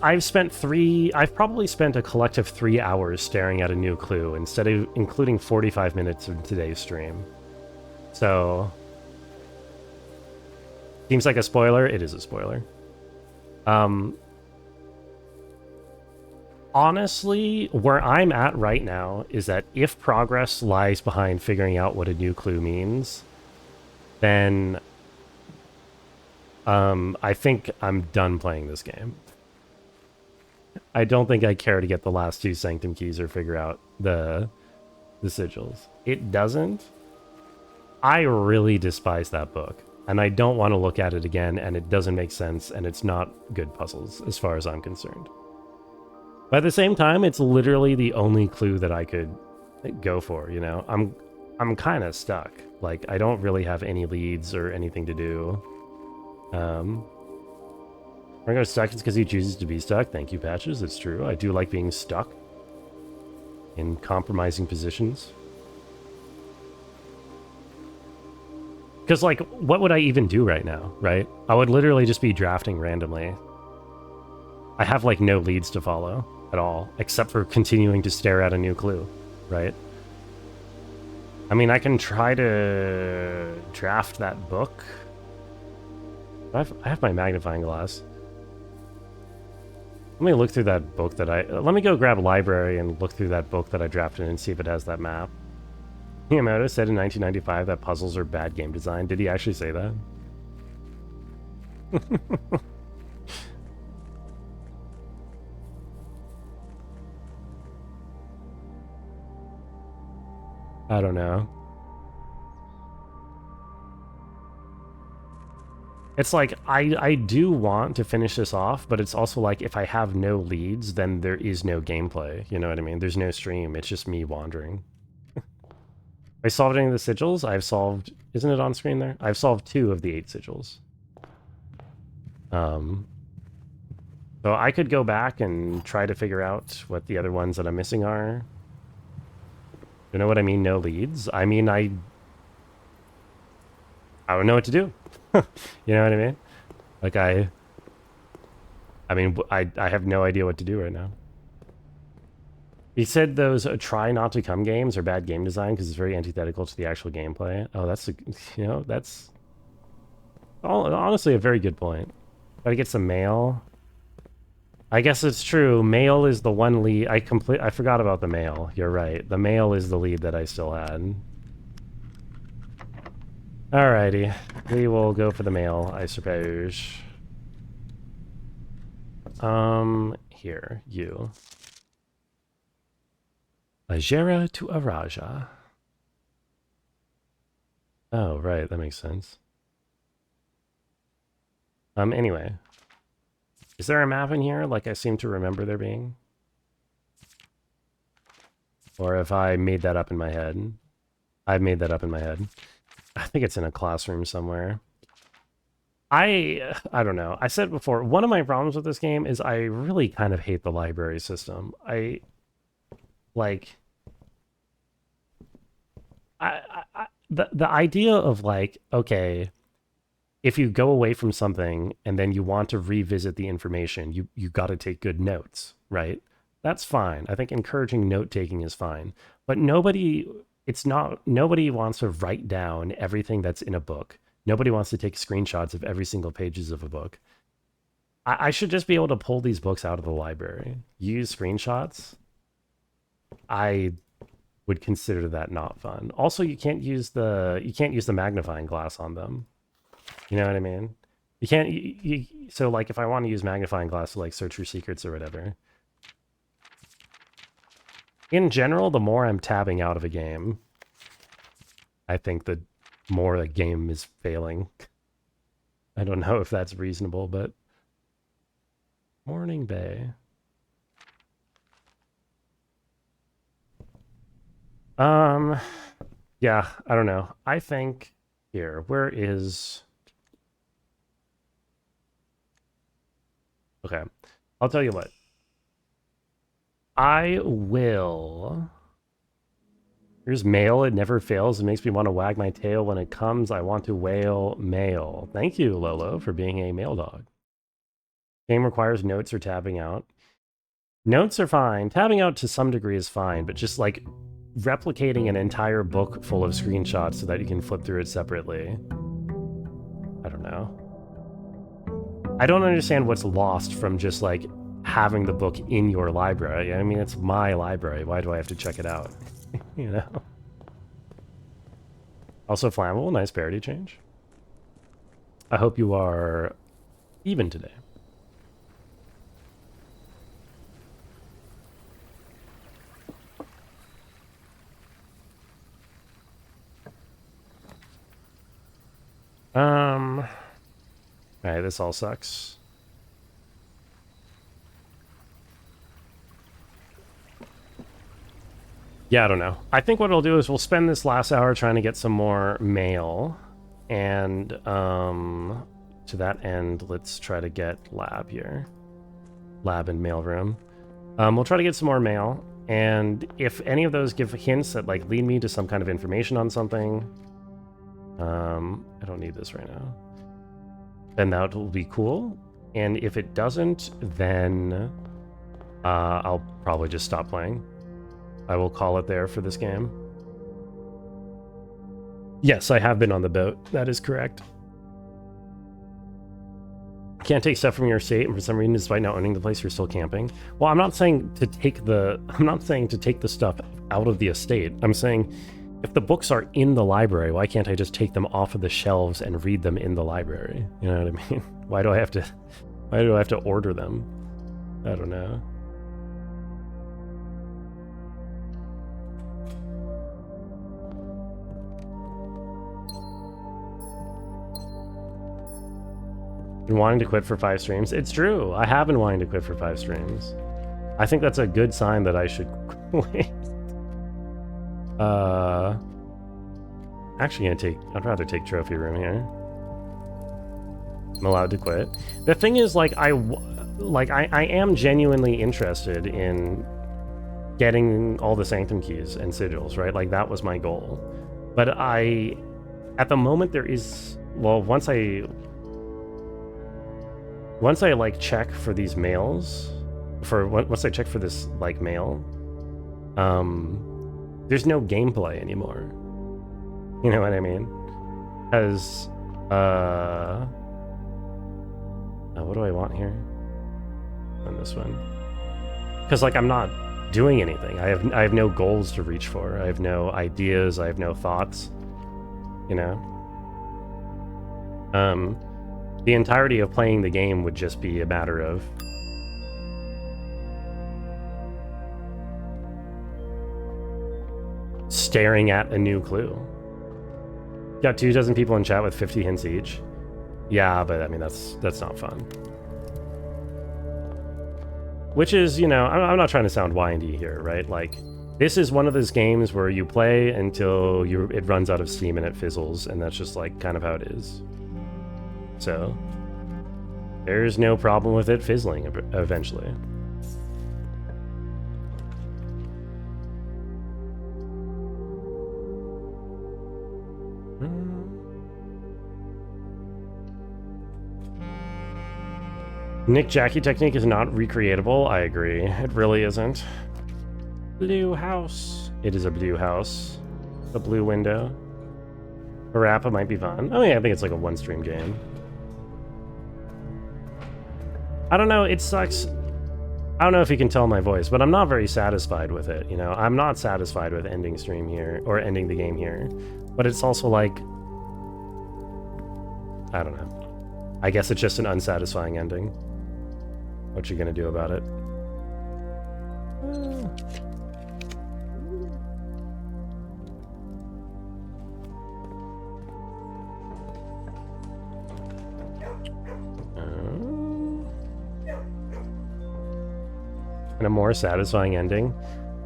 probably spent a collective 3 hours staring at A New Clue, instead of including 45 minutes of today's stream. So, seems like a spoiler. It is a spoiler. Honestly, where I'm at right now is that if progress lies behind figuring out what A New Clue means, then I think I'm done playing this game. I don't think I care to get the last 2 Sanctum keys or figure out the sigils. It doesn't. I really despise that book. And I don't want to look at it again, and it doesn't make sense, and it's not good puzzles, as far as I'm concerned. But at the same time, it's literally the only clue that I could go for, you know? I'm kind of stuck. Like, I don't really have any leads or anything to do. We're going to stuck, it's because he chooses to be stuck. Thank you, Patches. It's true. I do like being stuck in compromising positions. Because, like, what would I even do right now, right? I would literally just be drafting randomly. I have, like, no leads to follow at all, except for continuing to stare at a new clue, right? I mean, I can try to draft that book. I have my magnifying glass. Let me look through that book that let me go grab a library and look through that book that I drafted and see if it has that map. Miyamoto said in 1995 that puzzles are bad game design. Did he actually say that? I don't know. It's like, I do want to finish this off, but it's also like, if I have no leads, then there is no gameplay. You know what I mean? There's no stream. It's just me wandering. I solved any of the sigils? I've solved... Isn't it on screen there? I've solved 2 of the 8 sigils. So I could go back and try to figure out what the other ones that I'm missing are. You know what I mean? No leads? I mean, I don't know what to do. You know what I mean? Like, I have no idea what to do right now. He said those try not to come games are bad game design because it's very antithetical to the actual gameplay. Oh, that's, that's honestly a very good point. Gotta get some mail. I guess it's true. Mail is the one lead. I forgot about the mail. You're right. The mail is the lead that I still had. Alrighty. We will go for the mail, I suppose. Here, you. Ajera to Araja. Oh, right, that makes sense. Anyway. Is there a map in here, like I seem to remember there being? Or if I made that up in my head? I've made that up in my head. I think it's in a classroom somewhere. I don't know. I said before, one of my problems with this game is I really kind of hate the library system. The idea of like, okay, if you go away from something and then you want to revisit the information, you got to take good notes, right? That's fine. I think encouraging note taking is fine, but nobody wants to write down everything that's in a book. Nobody wants to take screenshots of every single pages of a book. I should just be able to pull these books out of the library. Use screenshots. I would consider that not fun. Also, you can't use the magnifying glass on them. You know what I mean? You can't. So like, if I want to use magnifying glass to like search for secrets or whatever. In general, the more I'm tabbing out of a game, I think the more the game is failing. I don't know if that's reasonable, but Morning Bay. Yeah, I don't know. I think here, where is... Okay, I'll tell you what. I will... Here's mail. It never fails. It makes me want to wag my tail when it comes. I want to whale mail. Thank you, Lolo, for being a mail dog. Game requires notes or tabbing out. Notes are fine. Tabbing out to some degree is fine, but just like replicating an entire book full of screenshots so that you can flip through it separately. I don't know. I don't understand what's lost from just like having the book in your library. I mean, it's my library. Why do I have to check it out? You know? Also flammable. Nice parity change. I hope you are even today. Alright, this all sucks. Yeah, I don't know. I think what we'll do is we'll spend this last hour trying to get some more mail. And, to that end, let's try to get lab here. Lab and mailroom. We'll try to get some more mail. And if any of those give hints that, like, lead me to some kind of information on something... I don't need this right now. Then that will be cool. And if it doesn't, then I'll probably just stop playing. I will call it there for this game. Yes, I have been on the boat. That is correct. Can't take stuff from your estate, and for some reason, despite not owning the place, you're still camping. Well, I'm not saying to take the stuff out of the estate. I'm saying if the books are in the library, why can't I just take them off of the shelves and read them in the library? You know what I mean? Why do I have to order them? I don't know. Been wanting to quit for 5 streams. It's true. I have been wanting to quit for 5 streams. I think that's a good sign that I should quit. Actually I'd rather take trophy room here. I'm allowed to quit. The thing is, like, I am genuinely interested in getting all the sanctum keys and sigils, right? Like, that was my goal. But at the moment there is, well, once I like check for these mails, once I check for this like mail, there's no gameplay anymore. You know what I mean? Because what do I want here? On this one, because like I'm not doing anything. I have no goals to reach for. I have no ideas. I have no thoughts. You know. The entirety of playing the game would just be a matter of staring at a new clue. Got 24 people in chat with 50 hints each. Yeah, but I mean that's not fun. Which is, you know, I'm not trying to sound windy here, right? Like, this is one of those games where you play until it runs out of steam and it fizzles, and that's just like kind of how it is. So, there's no problem with it fizzling eventually. Nick Jackie technique is not recreatable. I agree. It really isn't. Blue house. It is a blue house. A blue window. Parappa might be fun. Oh yeah, I think it's like a one-stream game. I don't know, it sucks. I don't know if you can tell my voice, but I'm not very satisfied with it, you know? I'm not satisfied with ending stream here, or ending the game here. But it's also like... I don't know. I guess it's just an unsatisfying ending. What you gonna do about it? And a more satisfying ending.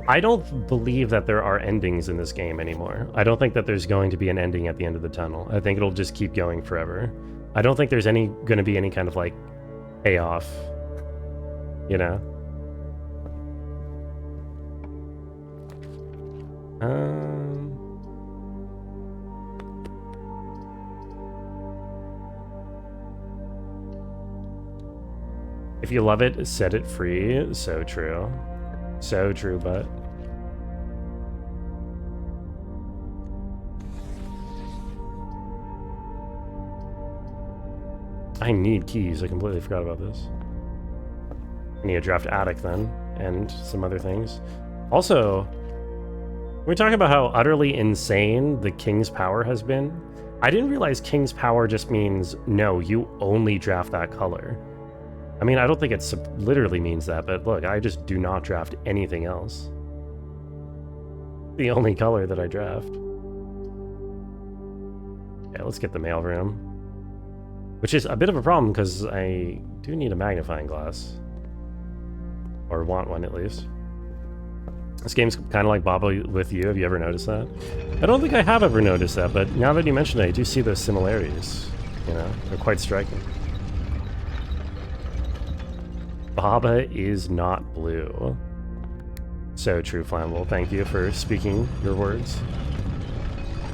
I don't believe that there are endings in this game anymore. I don't think that there's going to be an ending at the end of the tunnel. I think it'll just keep going forever. I don't think there's going to be any kind of like payoff, you know? If you love it, set it free. So true. So true, but... I need keys. I completely forgot about this. I need a draft attic then, and some other things. Also, we're talking about how utterly insane the King's Power has been. I didn't realize King's Power just means, no, you only draft that color. I mean, I don't think it literally means that, but look, I just do not draft anything else. The only color that I draft. Yeah, let's get the mailroom. Which is a bit of a problem because I do need a magnifying glass. Or want one at least. This game's kind of like Baba with You. Have you ever noticed that? I don't think I have ever noticed that, but now that you mention it, I do see those similarities. You know, they're quite striking. Baba is not blue. So true, Flammable. Thank you for speaking your words.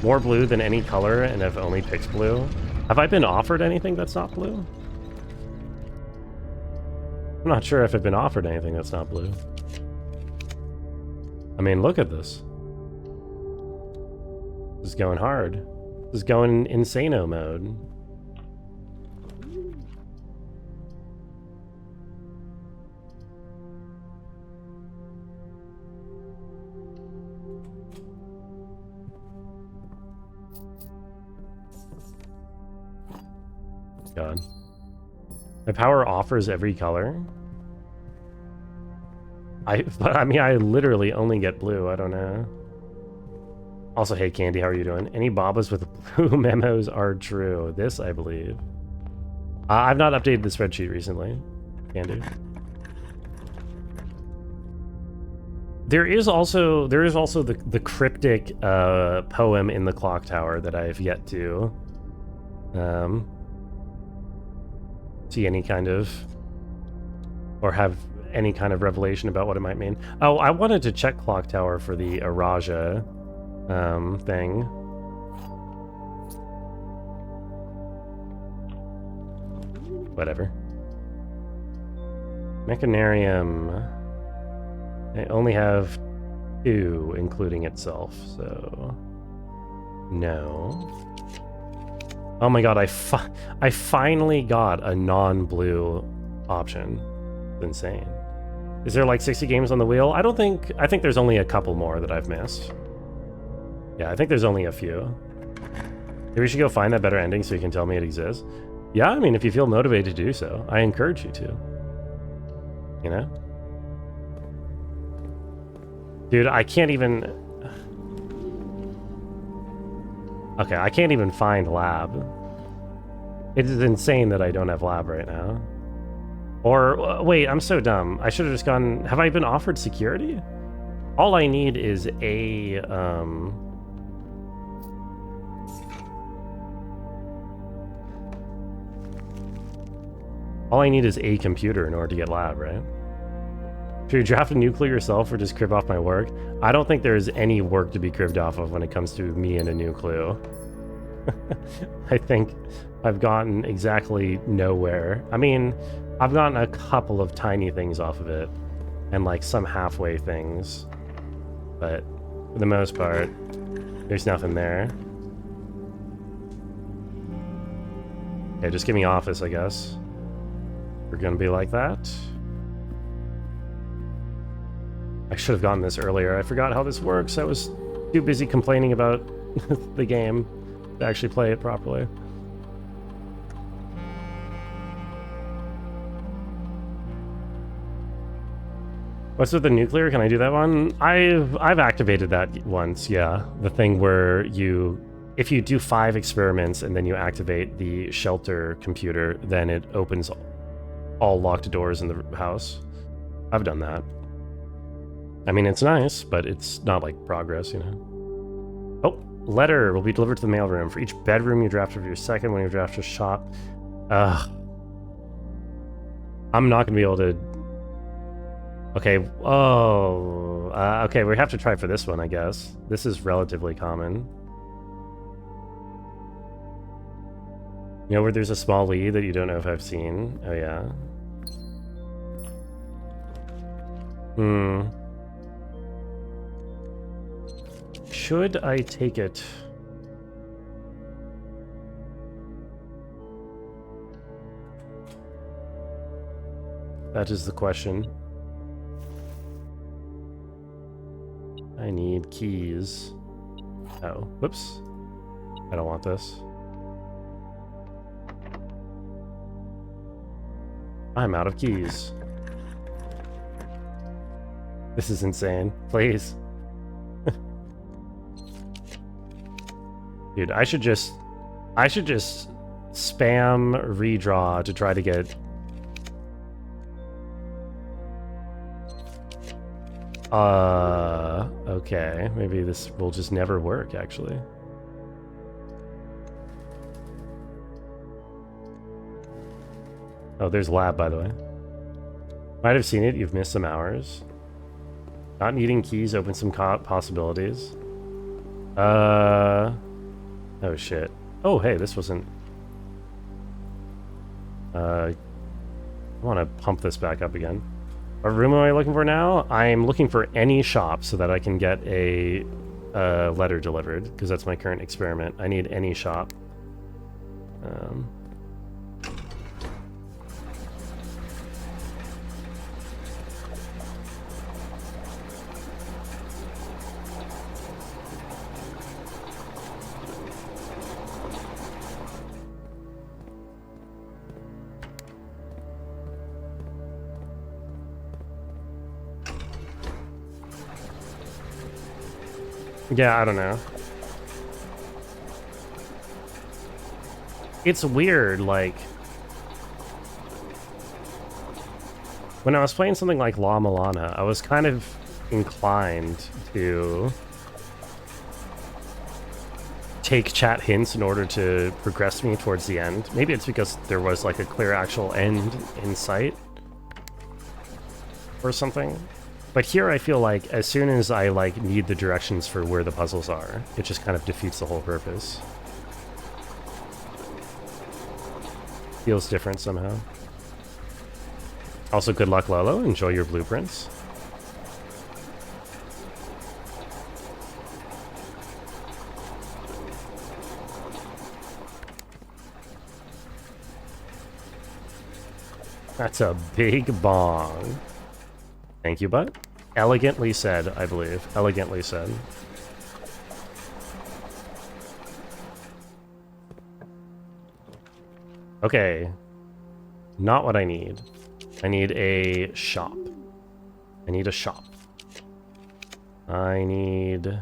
More blue than any color, and I've only picked blue. Have I been offered anything that's not blue? I'm not sure if I've been offered anything that's not blue. I mean, look at this. This is going hard. This is going insano mode. God. My power offers every color? I mean, I literally only get blue. I don't know. Also, hey, Candy, how are you doing? Any Babas with blue memos are true. This, I believe. I've not updated the spreadsheet recently. Candy. There is also the cryptic poem in the clock tower that I have yet to see any kind of, or have any kind of revelation about what it might mean. Oh, I wanted to check clock tower for the Araja thing. Whatever. Mechanarium. I only have 2, including itself, so no. Oh my god, I finally got a non-blue option. It's insane. Is there like 60 games on the wheel? I think there's only a couple more that I've missed. Yeah, I think there's only a few. Maybe we should go find that better ending so you can tell me it exists. Yeah, I mean, if you feel motivated to do so, I encourage you to. You know? Dude, I can't even... Okay, I can't even find lab. It is insane that I don't have lab right now. Or, wait, I'm so dumb. I should have just gone... Have I been offered security? All I need is a, all I need is a computer in order to get lab, right? Should you draft a nuclear yourself or just crib off my work? I don't think there's any work to be cribbed off of when it comes to me and a nucleo. I think I've gotten exactly nowhere. I mean, I've gotten a couple of tiny things off of it, and like some halfway things, but for the most part, there's nothing there. Okay, just give me office, I guess. We're gonna be like that. I should have gotten this earlier. I forgot how this works. I was too busy complaining about the game to actually play it properly. What's with the nuclear? Can I do that one? I've activated that once, yeah. The thing where if you do 5 experiments and then you activate the shelter computer, then it opens all locked doors in the house. I've done that. I mean, it's nice, but it's not like progress, you know? Oh, letter will be delivered to the mailroom. For each bedroom you draft for your second, when you draft a shop. I'm not gonna be able to... Okay, okay, we have to try for this one, I guess. This is relatively common. You know where there's a small lead that you don't know if I've seen? Oh, yeah. Should I take it? That is the question. I need keys. Oh, whoops. I don't want this. I'm out of keys. This is insane. Please. Dude, I should just spam redraw to try to get... Okay. Maybe this will just never work, actually. Oh, there's lab, by the way. Might have seen it. You've missed some hours. Not needing keys opens some possibilities. Oh, shit. Oh, hey, this wasn't... I want to pump this back up again. What room am I looking for now? I'm looking for any shop so that I can get a letter delivered, because that's my current experiment. I need any shop. Yeah, I don't know. It's weird, like... When I was playing something like La Milana, I was kind of inclined to take chat hints in order to progress me towards the end. Maybe it's because there was like a clear actual end in sight or something. But here I feel like as soon as I like need the directions for where the puzzles are, it just kind of defeats the whole purpose. Feels different somehow. Also, good luck, Lolo. Enjoy your blueprints. That's a big bong. Thank you, bud. Elegantly said, I believe. Elegantly said. Okay. Not what I need. I need a shop. I need a shop. I need...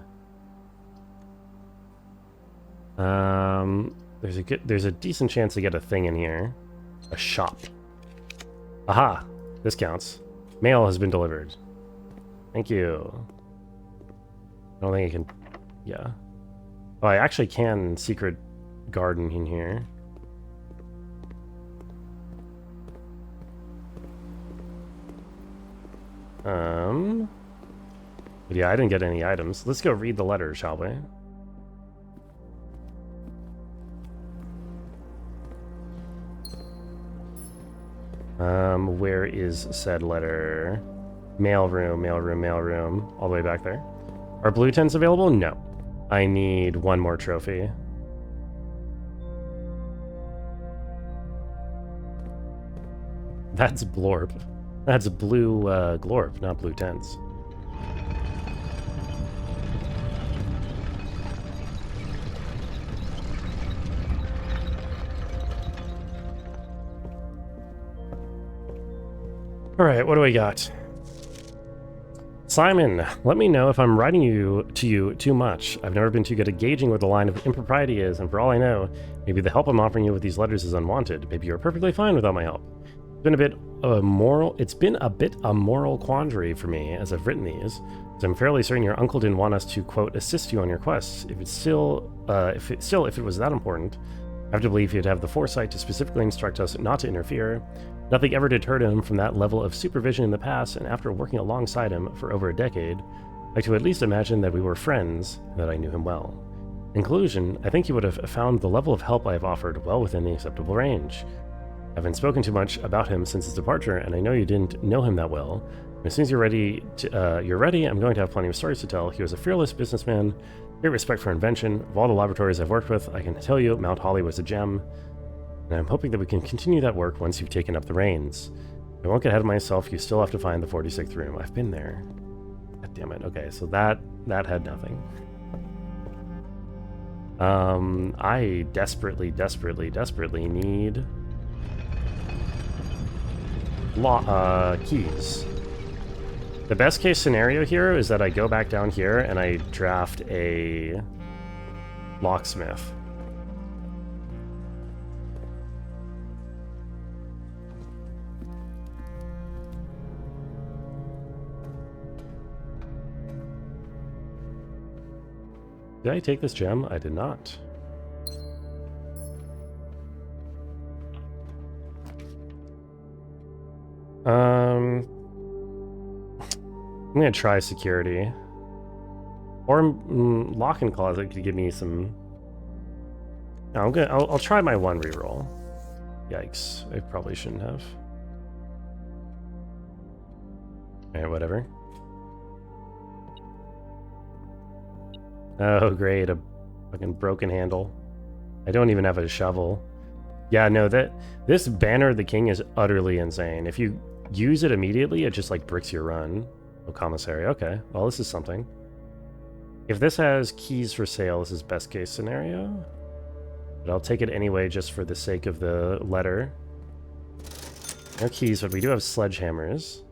There's a decent chance to get a thing in here. A shop. Aha! This counts. Mail has been delivered. Thank you. I don't think I can... Yeah. Oh, I actually can secret garden in here. But yeah, I didn't get any items. Let's go read the letter, shall we? Where is said letter? Mail room, mail room, mail room. All the way back there. Are blue tents available? No. I need one more trophy. That's Blorp. That's blue Glorp, not blue tents. Alright, what do we got? Simon, let me know if I'm writing to you too much. I've never been too good at gauging what the line of impropriety is, and for all I know, maybe the help I'm offering you with these letters is unwanted. Maybe you're perfectly fine without my help. It's been a bit a moral quandary for me as I've written these, so I'm fairly certain your uncle didn't want us to, quote, assist you on your quests. If it was that important, I have to believe he'd have the foresight to specifically instruct us not to interfere. Nothing ever deterred him from that level of supervision in the past, and after working alongside him for over a decade, I like to at least imagine that we were friends and that I knew him well. In conclusion, I think he would have found the level of help I have offered well within the acceptable range. I haven't spoken too much about him since his departure, and I know you didn't know him that well. As soon as you're ready, I'm going to have plenty of stories to tell. He was a fearless businessman, great respect for invention. Of all the laboratories I've worked with, I can tell you Mount Holly was a gem, and I'm hoping that we can continue that work once you've taken up the reins. I won't get ahead of myself. You still have to find the 46th room. I've been there. God damn it. Okay, so that had nothing. I desperately need keys. The best case scenario here is that I go back down here and I draft a locksmith. Did I take this gem? I did not. I'm gonna try security. Or lock and closet could give me some. No, I'll try my one reroll. Yikes! I probably shouldn't have. Alright, whatever. Oh, great! A fucking broken handle. I don't even have a shovel. Yeah, no, this Banner of the King is utterly insane. If you use it immediately, it just like bricks your run. Oh, commissary. Okay, well, this is something. If this has keys for sale, this is best case scenario. But I'll take it anyway just for the sake of the letter. No keys, but we do have sledgehammers.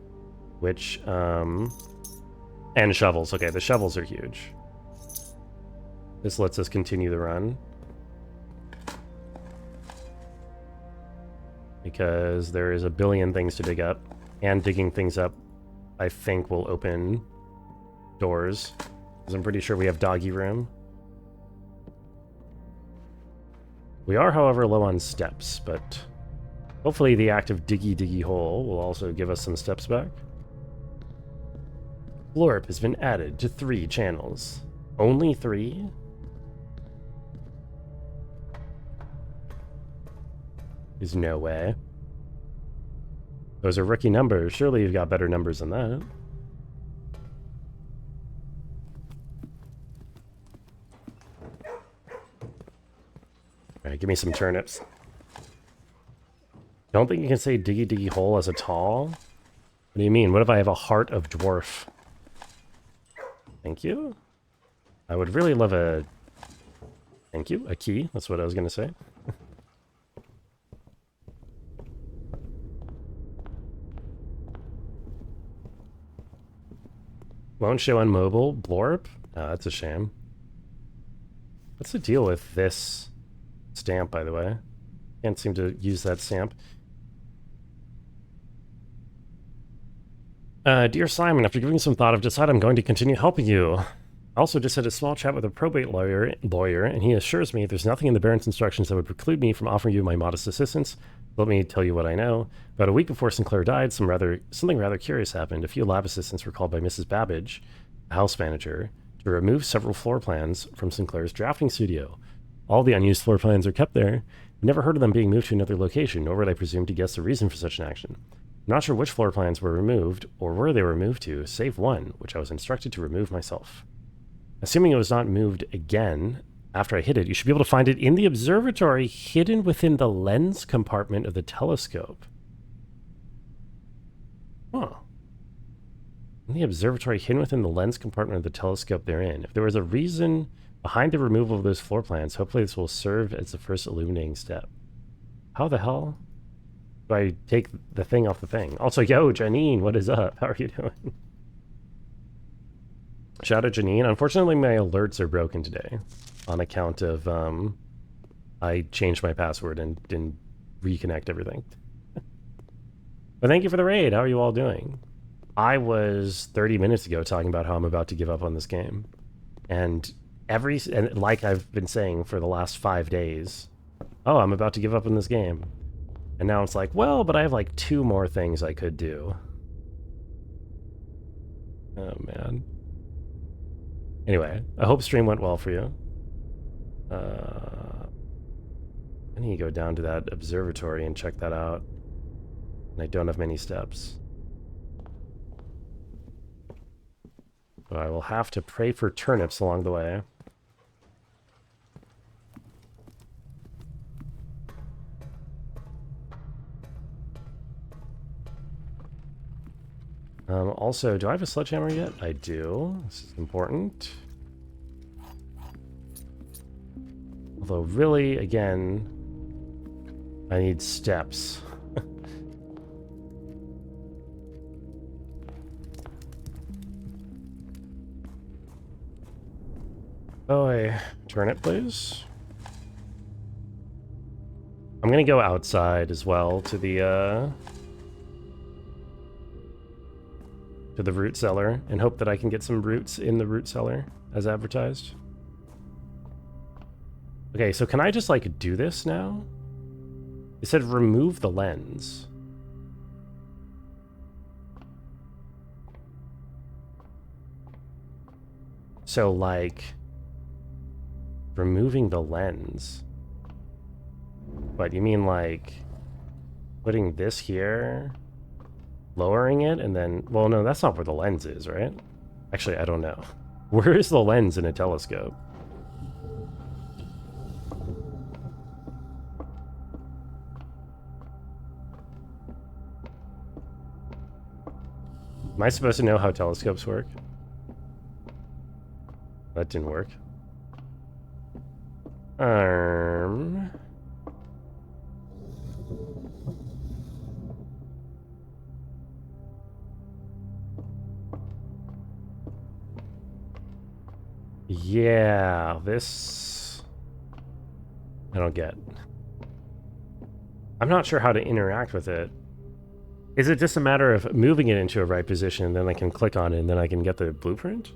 Which, and shovels. Okay, the shovels are huge. This lets us continue the run. Because there is a billion things to dig up. And digging things up, I think, will open doors. Because I'm pretty sure we have doggy room. We are, however, low on steps, but hopefully the act of diggy hole will also give us some steps back. Florp has been added to 3 channels. Only 3? There's no way. Those are rookie numbers. Surely you've got better numbers than that. Alright, give me some turnips. Don't think you can say diggy hole as a tall? What do you mean? What if I have a heart of dwarf? Thank you. I would really love a... Thank you. A key. That's what I was going to say. Won't show on mobile. Blorp? Oh, that's a shame. What's the deal with this stamp, by the way? Can't seem to use that stamp. Dear Simon, after giving some thought, I've decided I'm going to continue helping you. I also just had a small chat with a probate lawyer, and he assures me there's nothing in the Baron's instructions that would preclude me from offering you my modest assistance. Let me tell you what I know. About a week before Sinclair died, something rather curious happened. A few lab assistants were called by Mrs. Babbage, the house manager, to remove several floor plans from Sinclair's drafting studio. All the unused floor plans are kept there. I've never heard of them being moved to another location, nor would I presume to guess the reason for such an action. I'm not sure which floor plans were removed, or where they were moved to, save one, which I was instructed to remove myself. Assuming it was not moved again after I hit it, you should be able to find it in the observatory, hidden within the lens compartment of the telescope. Huh. In the observatory, hidden within the lens compartment of the telescope they're in. If there was a reason behind the removal of those floor plans, hopefully this will serve as the first illuminating step. How the hell do I take the thing off the thing? Also, yo, Janine, what is up? How are you doing? Shout out Janine. Unfortunately, my alerts are broken today on account of I changed my password and didn't reconnect everything. But thank you for the raid. How are you all doing? I was 30 minutes ago talking about how I'm about to give up on this game. And like I've been saying for the last 5 days, oh, I'm about to give up on this game. And now it's like, well, but I have like 2 more things I could do. Oh, man. Anyway, I hope stream went well for you. I need to go down to that observatory and check that out. And I don't have many steps. But I will have to pray for turnips along the way. Also, do I have a sledgehammer yet? I do. This is important. Although, really, again, I need steps. Oh, a turnip, please. I'm gonna go outside as well to the root cellar and hope that I can get some roots in the root cellar as advertised. Okay, so can I just like do this now? It said remove the lens. So like removing the lens. What, you mean like putting this here, lowering it, and then, well, no, that's not where the lens is, right? Actually, I don't know. Where is the lens in a telescope? Am I supposed to know how telescopes work? That didn't work. Yeah, this I don't get. I'm not sure how to interact with it. Is it just a matter of moving it into a right position, and then I can click on it, and then I can get the blueprint?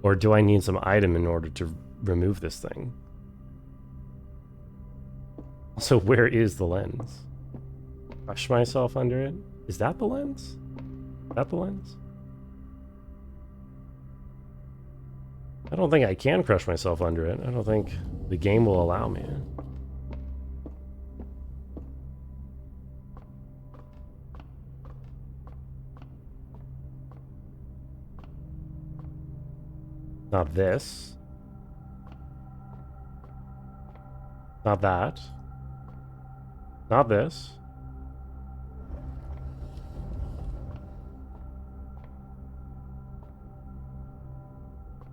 Or do I need some item in order to remove this thing? Also, where is the lens? Crush myself under it? Is that the lens? Is that the lens? I don't think I can crush myself under it. I don't think the game will allow me. Not this. Not that. Not this.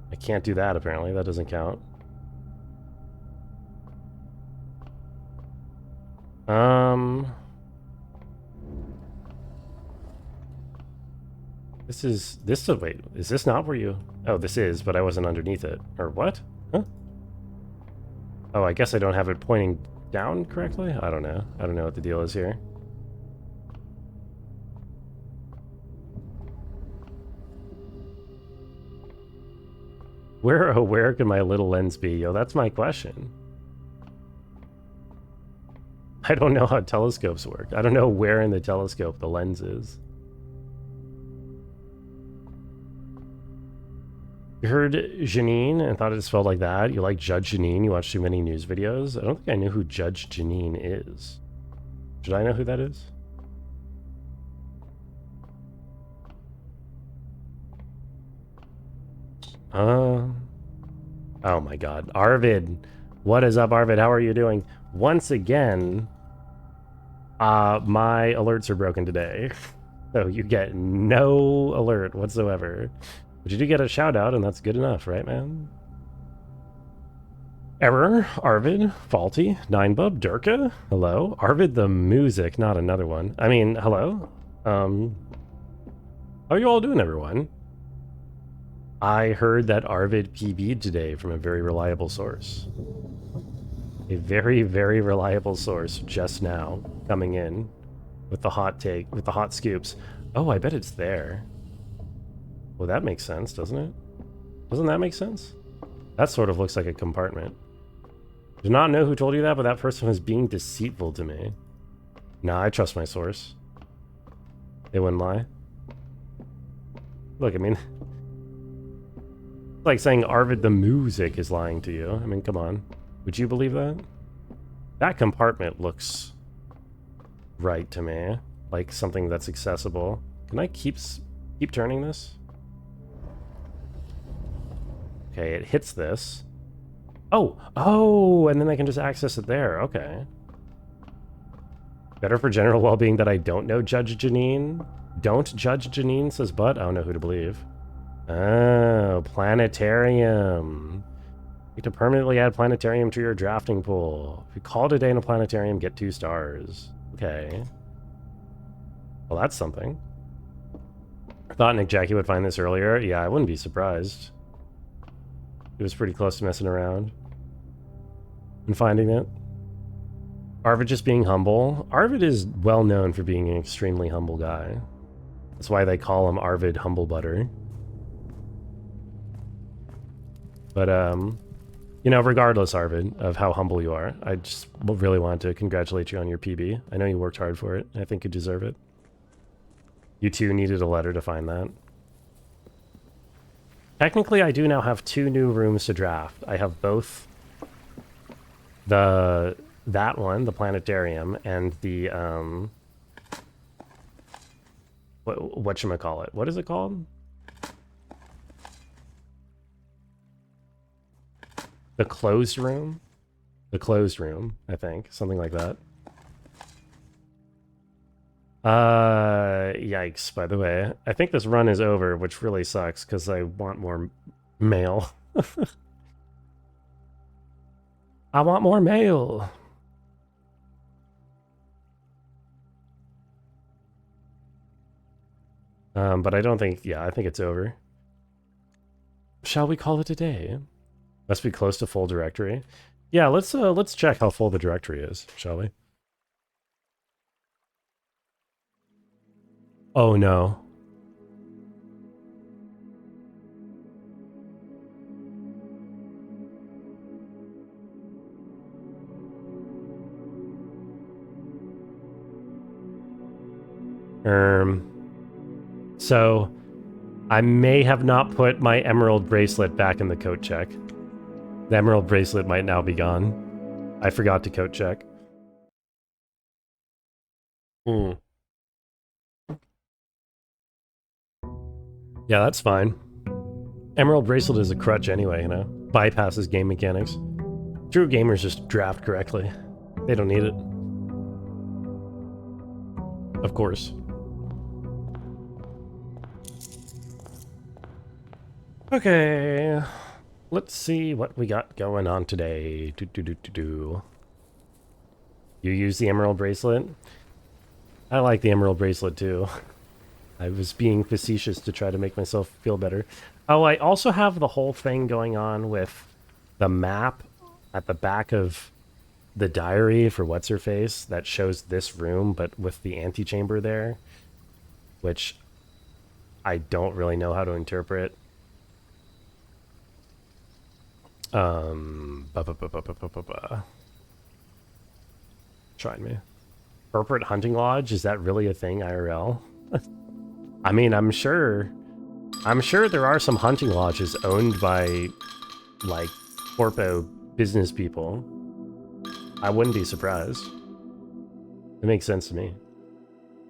I can't do that, apparently. That doesn't count. Wait, is this not where you... Oh, this is, but I wasn't underneath it. Or what? Huh? Oh, I guess I don't have it pointing down correctly? I don't know. I don't know what the deal is here. Where can my little lens be? Yo, that's my question. I don't know how telescopes work. I don't know where in the telescope the lens is. You heard Janine and thought it spelled like that? You like Judge Janine? You watch too many news videos? I don't think I knew who Judge Janine is. Should I know who that is? Oh my god. Arvid. What is up, Arvid? How are you doing? Once again, my alerts are broken today. So you get no alert whatsoever. But you do get a shout out, and that's good enough, right, man? Error, Arvid, Faulty, 9bub, Durka, hello. Arvid the music, not another one. I mean, hello. How are you all doing, everyone? I heard that Arvid PB'd today from a very reliable source. A very, very reliable source just now coming in with the hot take, with the hot scoops. Oh, I bet it's there. Well, that makes sense, doesn't it? Doesn't that make sense? That sort of looks like a compartment. Do not know who told you that, but that person was being deceitful to me. Nah, I trust my source. They wouldn't lie. Look, I mean... It's like saying Arvid the music is lying to you. I mean, come on. Would you believe that? That compartment looks right to me. Like something that's accessible. Can I keep turning this? Okay, it hits this. Oh, and then I can just access it there. Okay. Better for general well-being that I don't know Judge Janine. Don't judge Janine, says Bud. I don't know who to believe. Oh, planetarium. You need to permanently add planetarium to your drafting pool. If you call it a day in a planetarium, get 2 stars. Okay. Well, that's something. I thought Nick Jackie would find this earlier. Yeah, I wouldn't be surprised. He was pretty close to messing around and finding it. Arvid just being humble. Arvid is well known for being an extremely humble guy. That's why they call him Arvid Humble Butter. But You know, regardless, Arvid, of how humble you are, I just really want to congratulate you on your PB. I know you worked hard for it. I think you deserve it. You too needed a letter to find that. Technically, I do now have 2 new rooms to draft. I have both that one, the planetarium, and the whatchamacallit. What is it called? The closed room? The closed room, I think. Something like that. Yikes, by the way. I think this run is over, which really sucks, because I want more mail. I want more mail. But I don't think, yeah, I think it's over. Shall we call it a day? Must be close to full directory. Yeah, let's check how full the directory is, shall we? Oh no. So I may have not put my emerald bracelet back in the coat check. The emerald bracelet might now be gone. I forgot to coat check. Yeah, that's fine. Emerald bracelet is a crutch anyway, you know? Bypasses game mechanics. True gamers just draft correctly. They don't need it. Of course. Okay. Let's see what we got going on today. You use the emerald bracelet? I like the emerald bracelet too. I was being facetious to try to make myself feel better. Oh, I also have the whole thing going on with the map at the back of the diary for What's-Her-Face that shows this room, but with the antechamber there, which I don't really know how to interpret. Trying me. Corporate hunting lodge, is that really a thing IRL? I mean, I'm sure there are some hunting lodges owned by like corpo business people. I wouldn't be surprised. It makes sense to me.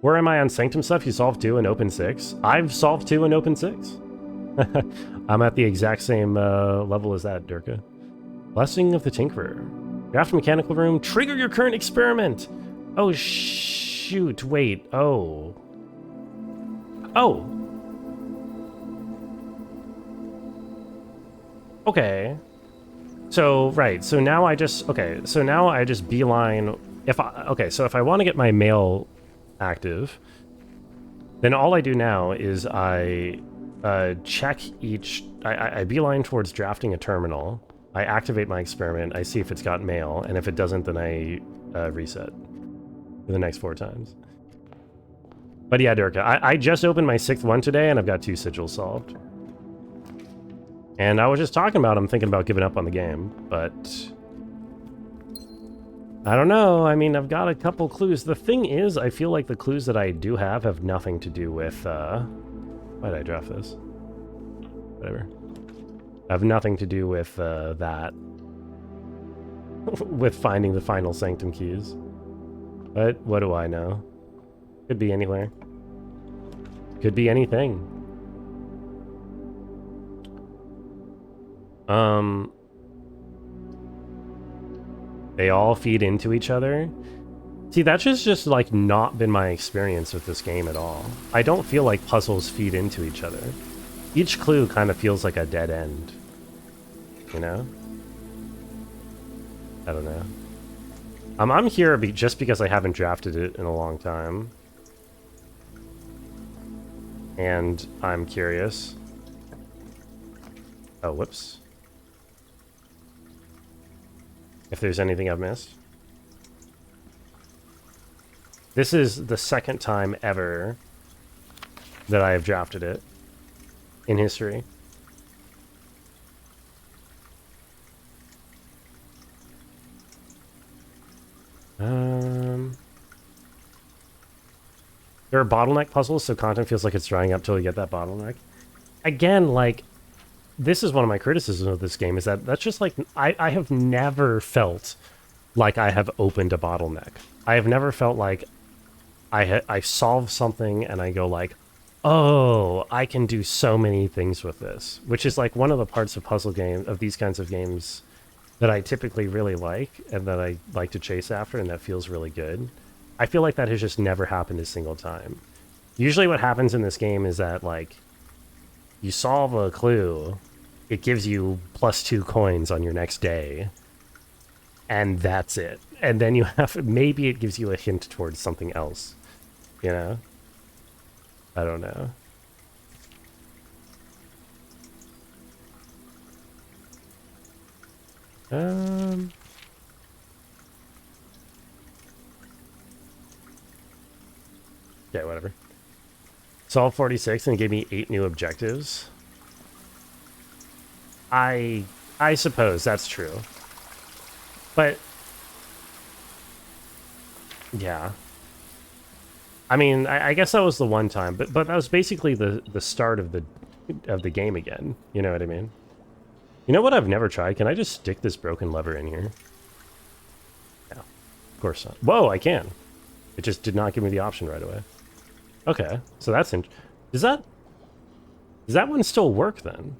Where am I on Sanctum stuff? You solved 2 and open 6? I've solved 2 and open 6. I'm at the exact same level as that, Durka. Blessing of the Tinkerer. Draft mechanical room. Trigger your current experiment. Oh, shoot. Wait. Oh. Oh. Okay. So, right. So now I just... Okay. So now I just beeline... Okay, so if I want to get my mail active, then all I do now is I check each... I beeline towards drafting a terminal. I activate my experiment. I see if it's got mail. And if it doesn't, then I reset for the next 4 times. But yeah, Durka, I just opened my 6th one today, and I've got 2 sigils solved. And I was just talking about I'm thinking about giving up on the game, but... I don't know. I mean, I've got a couple clues. The thing is, I feel like the clues that I do have nothing to do with, why did I draft this? Whatever. Have nothing to do with, that. With finding the final Sanctum keys. But what do I know? Could be anywhere. Could be anything. They all feed into each other. See, that's just like not been my experience with this game at all. I don't feel like puzzles feed into each other. Each clue kind of feels like a dead end. You know? I don't know. I'm here just because I haven't drafted it in a long time. And I'm curious. Oh, whoops. If there's anything I've missed. This is the 2nd time ever that I have drafted it in history. There are bottleneck puzzles, so content feels like it's drying up till you get that bottleneck. Again, like, this is one of my criticisms of this game, is that that's just like, I have never felt like I have opened a bottleneck. I have never felt like I solve something and I go like, oh, I can do so many things with this, which is like one of the parts of puzzle game of these kinds of games that I typically really like and that I like to chase after, and that feels really good. I feel like that has just never happened a single time. Usually what happens in this game is that, like, you solve a clue, it gives you +2 coins on your next day, and that's it. And then you have, maybe it gives you a hint towards something else, you know? I don't know. Yeah, whatever. Solved 46 and it gave me 8 new objectives. I suppose that's true. But yeah. I mean, I guess that was the one time, but that was basically the start of the game again. You know what I mean? You know what I've never tried? Can I just stick this broken lever in here? No, of course not. Whoa, I can. It just did not give me the option right away. Okay, so that's does that one still work then?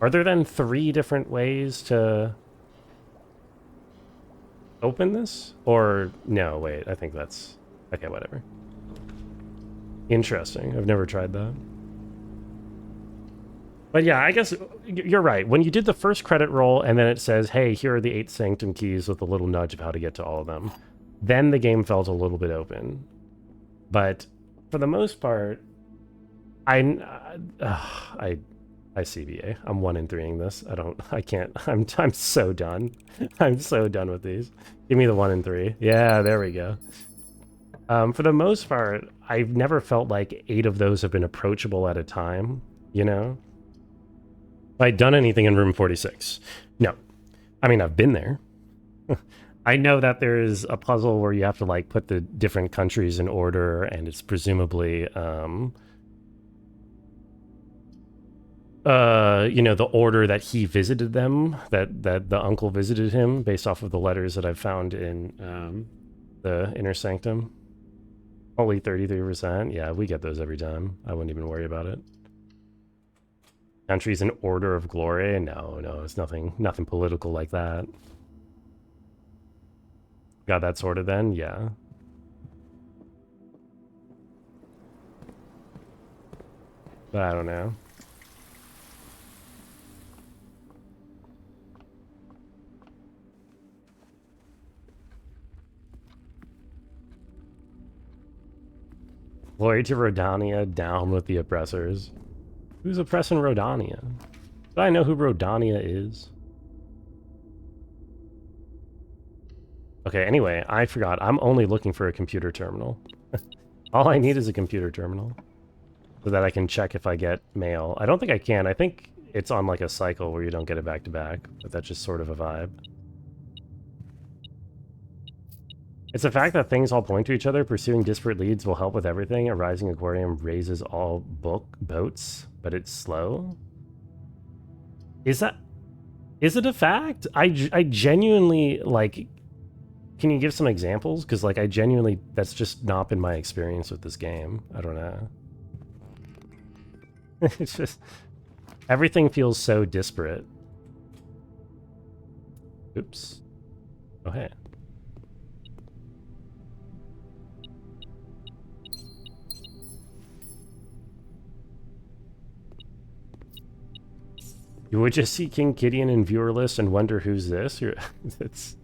Are there then 3 different ways to open this? Or no, wait, I think that's okay, whatever. Interesting. I've never tried that. But yeah, I guess you're right. When you did the first credit roll and then it says, hey, here are the 8 sanctum keys with a little nudge of how to get to all of them, then the game felt a little bit open. But for the most part, I CBA. I'm 1 in 3ing this. I can't. I'm so done. I'm so done with these. Give me the 1 in 3. Yeah, there we go. For the most part, I've never felt like 8 of those have been approachable at a time, you know? Have I done anything in room 46? No. I mean, I've been there. I know that there's a puzzle where you have to, like, put the different countries in order, and it's presumably, you know, the order that he visited them, that the uncle visited him, based off of the letters that I've found in the Inner Sanctum. Only 33%. Yeah, we get those every time. I wouldn't even worry about it. Countries in order of glory? No, it's nothing political like that. Got that sorted then? Yeah. But I don't know. Glory to Rodania, down with the oppressors. Who's oppressing Rodania? Do I know who Rodania is? Okay, anyway, I forgot. I'm only looking for a computer terminal. All I need is a computer terminal. So that I can check if I get mail. I don't think I can. I think it's on like a cycle where you don't get it back to back. But that's just sort of a vibe. It's the fact that things all point to each other. Pursuing disparate leads will help with everything. A rising aquarium raises all boats, but it's slow. Is it a fact? I genuinely, like, can you give some examples? Because, like, I genuinely, that's just not been my experience with this game. I don't know. It's just, everything feels so disparate. Oops. Oh, hey. You would just see King Gideon in viewer list and wonder who's this? It's...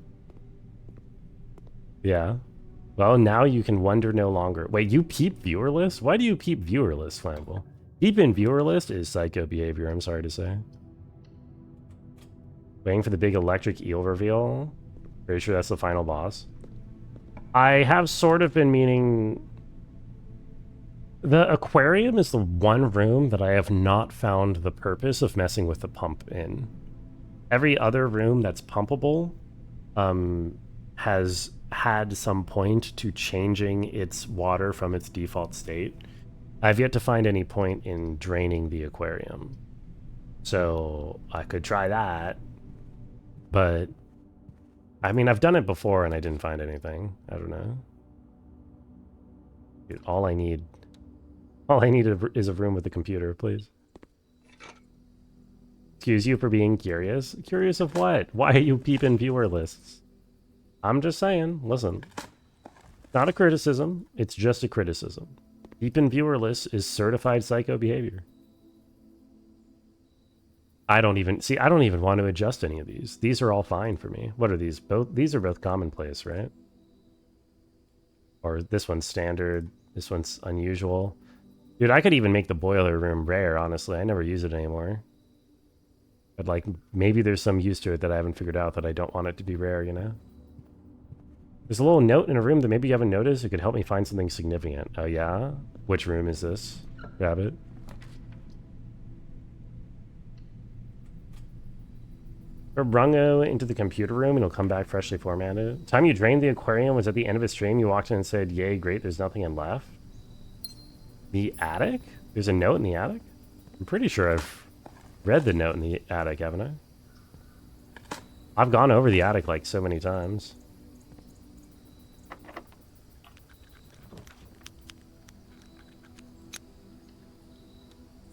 Yeah. Well, now you can wonder no longer. Wait, you peep viewer list? Why do you peep viewer list, Flammable? Peep in viewer list is psycho behavior, I'm sorry to say. Waiting for the big electric eel reveal. Pretty sure that's the final boss. I have sort of been meaning... The aquarium is the one room that I have not found the purpose of messing with the pump in. Every other room that's pumpable has had some point to changing its water from its default state. I've yet to find any point in draining the aquarium. So I could try that. But I mean, I've done it before and I didn't find anything. I don't know. Dude, all I need is a room with a computer, please. Excuse you for being curious. Curious of what? Why are you peeping viewer lists? I'm just saying, listen. Not a criticism, it's just a criticism. Peeping viewer lists is certified psycho behavior. I don't even want to adjust any of these. These are all fine for me. What are these? These are both commonplace, right? Or this one's standard, this one's unusual. Dude, I could even make the boiler room rare, honestly. I never use it anymore. But like, maybe there's some use to it that I haven't figured out that I don't want it to be rare, you know? There's a little note in a room that maybe you haven't noticed. It could help me find something significant. Oh yeah? Which room is this? Grab it. Or Brungo into the computer room and it'll come back freshly formatted. Time you drained the aquarium was at the end of a stream. You walked in and said, yay, great, there's nothing in left. The attic? There's a note in the attic? I'm pretty sure I've read the note in the attic, haven't I? I've gone over the attic like so many times.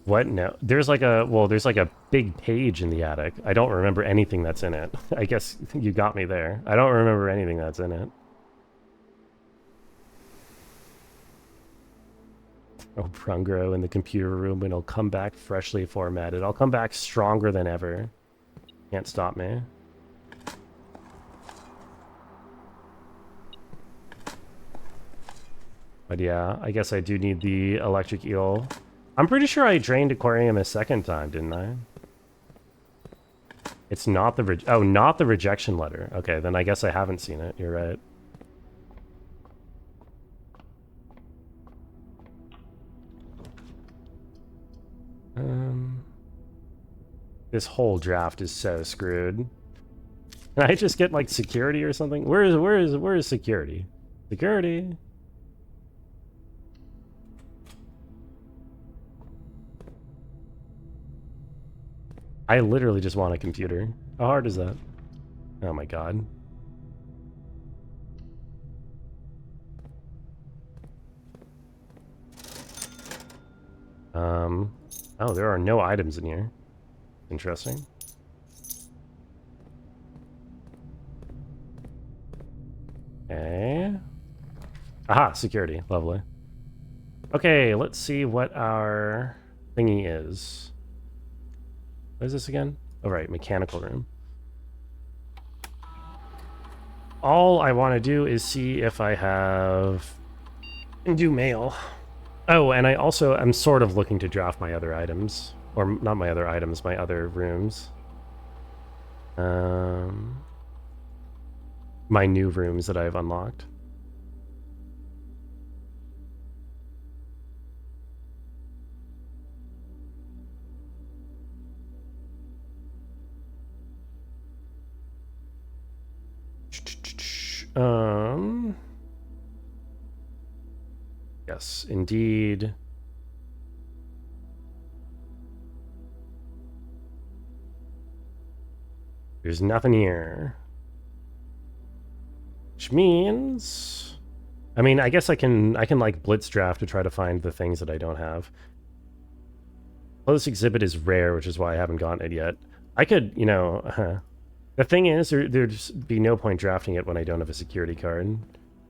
What? No. There's like a big page in the attic. I don't remember anything that's in it. I guess you got me there. I don't remember anything that's in it. Oh, Prungro in the computer room and it'll come back freshly formatted. I'll come back stronger than ever. Can't stop me. But yeah, I guess I do need the electric eel. I'm pretty sure I drained aquarium a second time, didn't I? It's not the not the rejection letter. Okay, then I guess I haven't seen it. You're right. This whole draft is so screwed. Can I just get like security or something? Where is security? Security. I literally just want a computer. How hard is that? Oh my god. Oh, there are no items in here. Interesting. Okay. Aha, security. Lovely. Okay, let's see what our thingy is. What is this again? Oh, right, mechanical room. All I want to do is see if I have... and do mail. Oh, and I also am sort of looking to draft my other items. Or not my other items, my other rooms. My new rooms that I've unlocked. Yes, indeed. There's nothing here. Which means... I mean, I guess I can like blitz draft to try to find the things that I don't have. Close exhibit is rare, which is why I haven't gotten it yet. I could, you know... The thing is, there'd just be no point drafting it when I don't have a security card.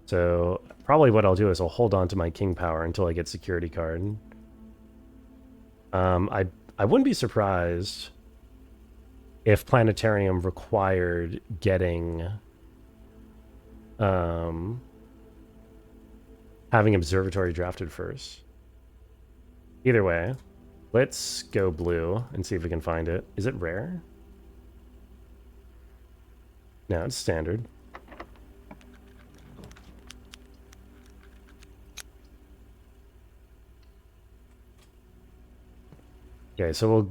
So probably what I'll do is I'll hold on to my king power until I get security card. I wouldn't be surprised if planetarium required getting having observatory drafted first. Either way, let's go blue and see if we can find it. Is it rare? No, it's standard. Okay, so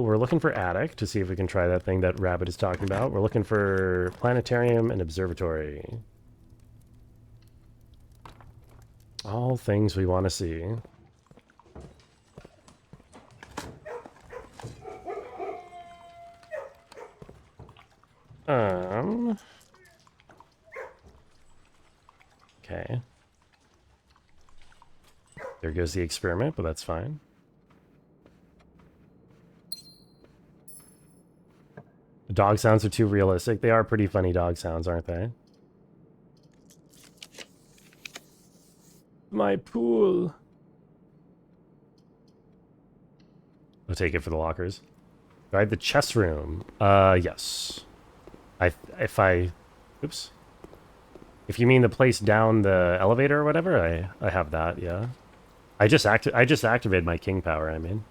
we're looking for attic to see if we can try that thing that Rabbit is talking about. We're looking for planetarium and observatory. All things we want to see. Okay. There goes the experiment, but that's fine. The dog sounds are too realistic. They are pretty funny dog sounds, aren't they? My pool. I'll take it for the lockers. Right, the chess room. Yes. Oops. If you mean the place down the elevator or whatever, I have that, yeah. I just activated my king power, I mean.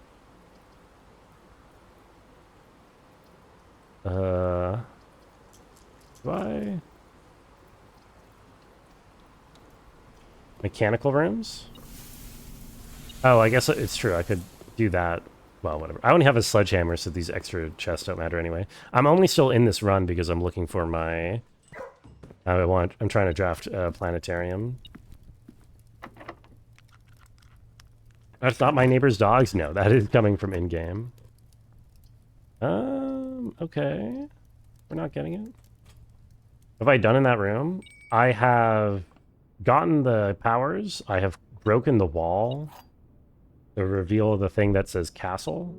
Why? Mechanical rooms? Oh, I guess it's true. I could do that. Well, whatever. I only have a sledgehammer, so these extra chests don't matter anyway. I'm only still in this run because I'm looking for my... I'm trying to draft a planetarium. That's not my neighbor's dogs? No, that is coming from in-game. Okay. We're not getting it. What have I done in that room? I have gotten the powers. I have broken the wall. The reveal of the thing that says castle.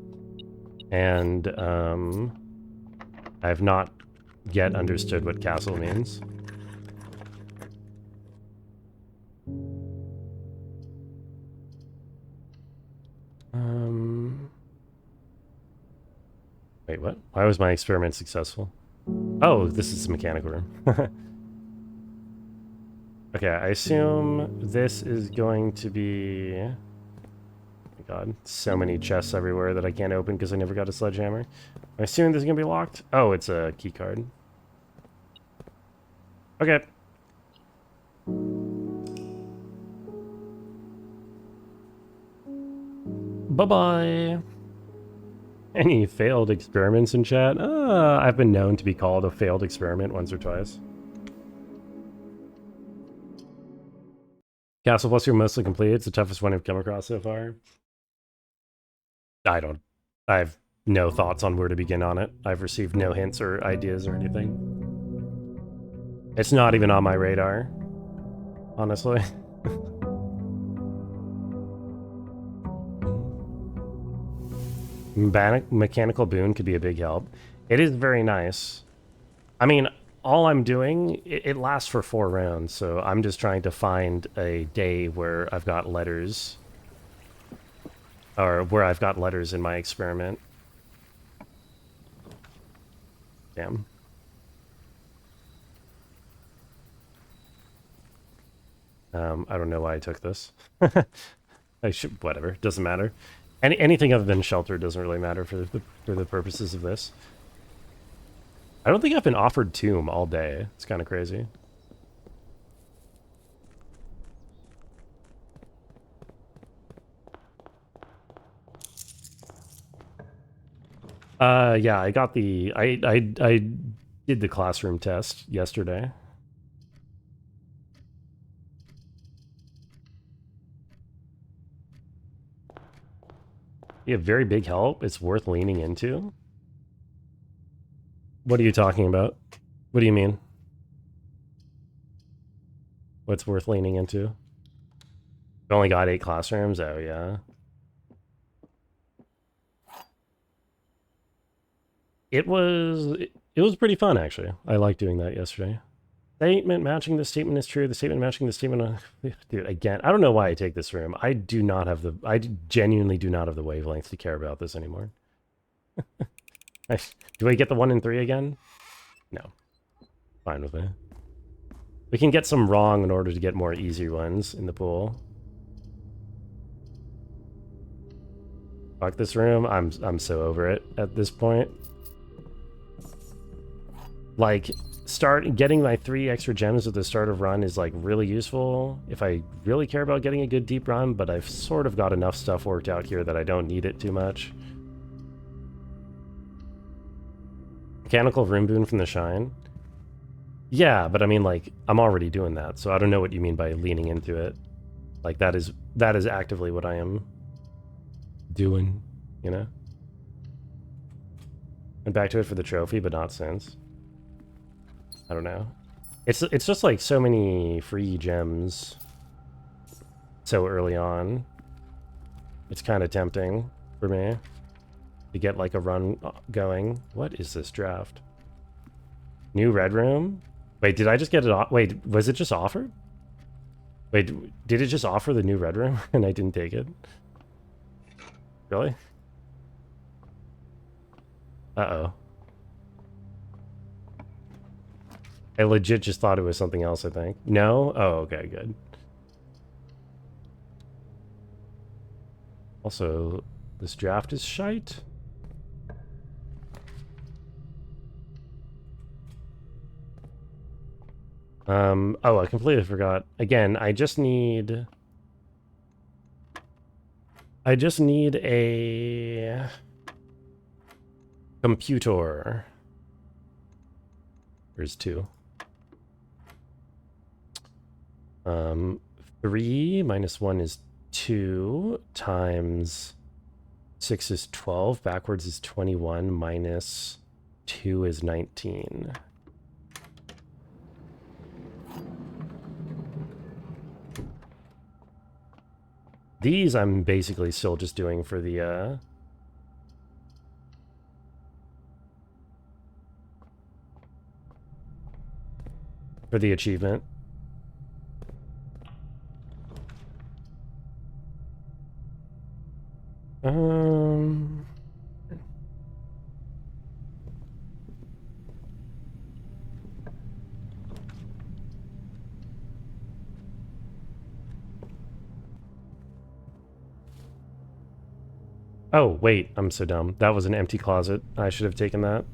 And, I have not yet understood what castle means. Wait, what? Why was my experiment successful? Oh, this is the mechanical room. Okay, I assume this is going to be... Oh my god, so many chests everywhere that I can't open because I never got a sledgehammer. I assume this is going to be locked? Oh, it's a key card. Okay. Bye-bye. Any failed experiments in chat? I've been known to be called a failed experiment once or twice. Castle Plus, you're mostly completed. It's the toughest one I've come across so far. I have no thoughts on where to begin on it. I've received no hints or ideas or anything. It's not even on my radar, honestly. Mechanical boon could be a big help. It is very nice. I mean, all I'm doing, it lasts for 4 rounds, so I'm just trying to find a day where I've got letters. Or where I've got letters in my experiment. Damn. I don't know why I took this. I should, whatever, doesn't matter. Anything other than shelter doesn't really matter for the purposes of this. I don't think I've been offered tomb all day. It's kind of crazy. Yeah, I got the I did the classroom test yesterday. You have very big help. It's worth leaning into. What are you talking about? What do you mean? What's worth leaning into? We only got 8 classrooms? Oh, yeah. It was pretty fun, actually. I liked doing that yesterday. Statement matching the statement is true. The statement matching the statement... Dude, again, I don't know why I take this room. I genuinely do not have the wavelength to care about this anymore. Do I get the 1 and 3 again? No. Fine with me. We can get some wrong in order to get more easy ones in the pool. Fuck this room. I'm so over it at this point. Like, getting my 3 extra gems at the start of run is like really useful if I really care about getting a good deep run, but I've sort of got enough stuff worked out here that I don't need it too much. Mechanical room boon from the Shine? Yeah, but I mean, like, I'm already doing that, so I don't know what you mean by leaning into it. Like, that is actively what I am doing, you know? Went back to it for the trophy, but not since. I don't know. It's just like so many free gems so early on. It's kind of tempting for me to get like a run going. What is this draft? New red room? Wait, did I just get it? Wait, was it just offered? Wait, did it just offer the new red room and I didn't take it? Really? Uh-oh. I legit just thought it was something else, I think. No? Oh, okay, good. Also, this draft is shite. Oh, I completely forgot. Again, I just need a computer. There's 2. 3 minus 1 is 2 times 6 is 12. Backwards is 21 minus 2 is 19. These I'm basically still just doing for the achievement. Oh, wait, I'm so dumb. That was an empty closet. I should have taken that.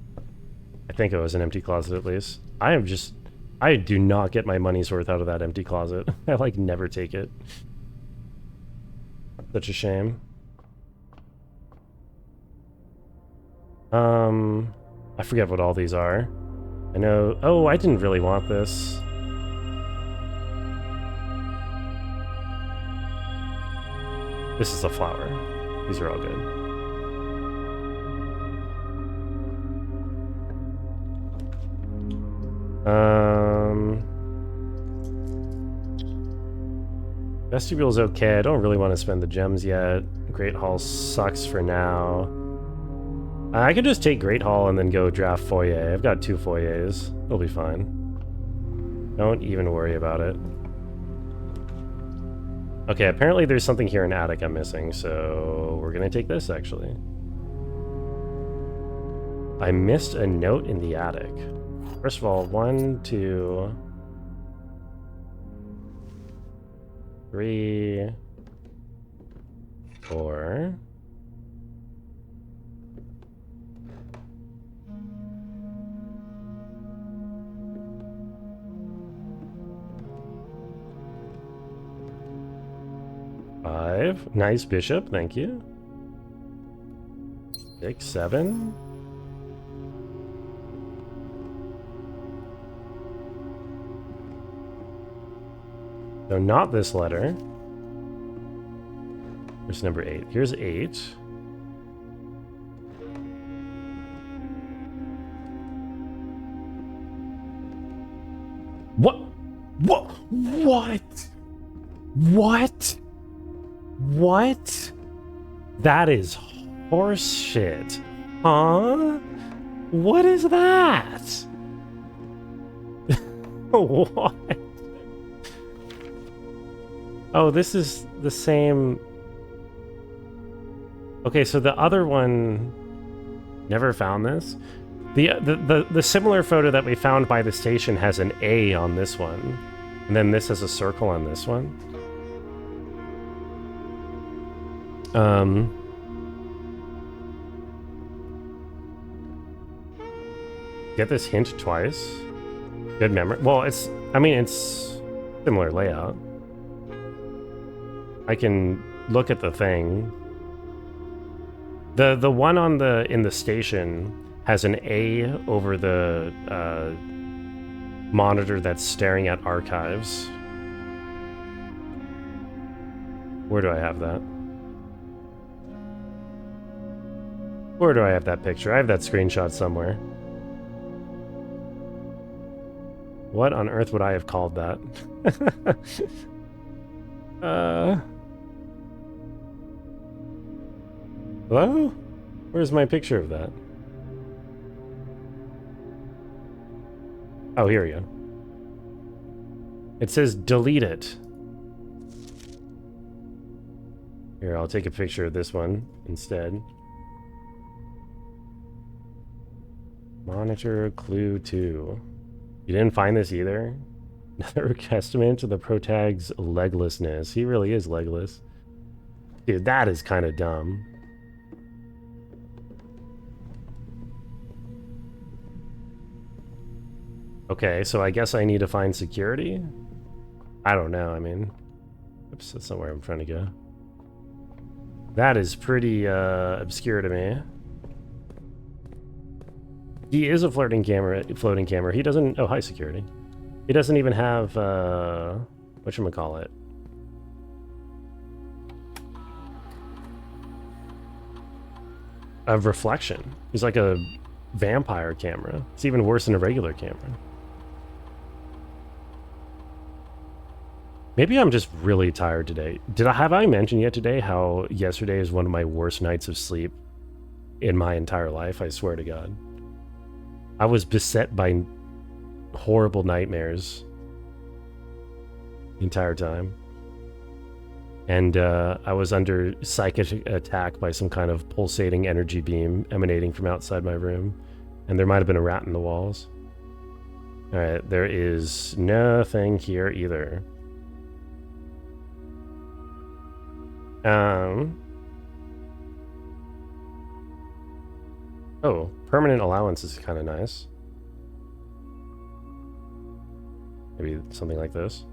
I think it was an empty closet at least. I do not get my money's worth out of that empty closet. I like never take it. Such a shame. I forget what all these are. I know, oh, I didn't really want this. This is a flower. These are all good. Vestibule's okay. I don't really want to spend the gems yet. Great Hall sucks for now. I could just take Great Hall and then go draft Foyer. I've got 2 Foyers. It'll be fine. Don't even worry about it. Okay, apparently there's something here in Attic I'm missing, so we're gonna take this, actually. I missed a note in the attic. First of all, 1, 2, 3, 4. Nice bishop, thank you. 6, 7. So not this letter. Here's number 8. Here's 8. What? What? What? What? What? That is horse shit. Huh? What is that? What? Oh, this is the same. Okay, so the other one never found this. The similar photo that we found by the station has an A on this one, and then this has a circle on this one. Get this hint twice. Good memory. Well, it's similar layout. I can look at the thing. The one in the station has an A over the monitor that's staring at archives. Where do I have that? Where do I have that picture? I have that screenshot somewhere. What on earth would I have called that? Hello? Where's my picture of that? Oh, here we go. It says delete it. Here, I'll take a picture of this one instead. Monitor clue 2. You didn't find this either? Another testament to the protag's leglessness. He really is legless. Dude, that is kind of dumb. Okay, so I guess I need to find security? I don't know, I mean... Oops, that's not where I'm trying to go. That is pretty obscure to me. He is a floating camera. He doesn't... Oh, hi, security. He doesn't even have, whatchamacallit? A reflection. He's like a vampire camera. It's even worse than a regular camera. Maybe I'm just really tired today. Have I mentioned yet today how yesterday is one of my worst nights of sleep in my entire life? I swear to God. I was beset by horrible nightmares the entire time. And I was under psychic attack by some kind of pulsating energy beam emanating from outside my room. And there might have been a rat in the walls. Alright, there is nothing here either. Oh, permanent allowance is kind of nice. Maybe something like this.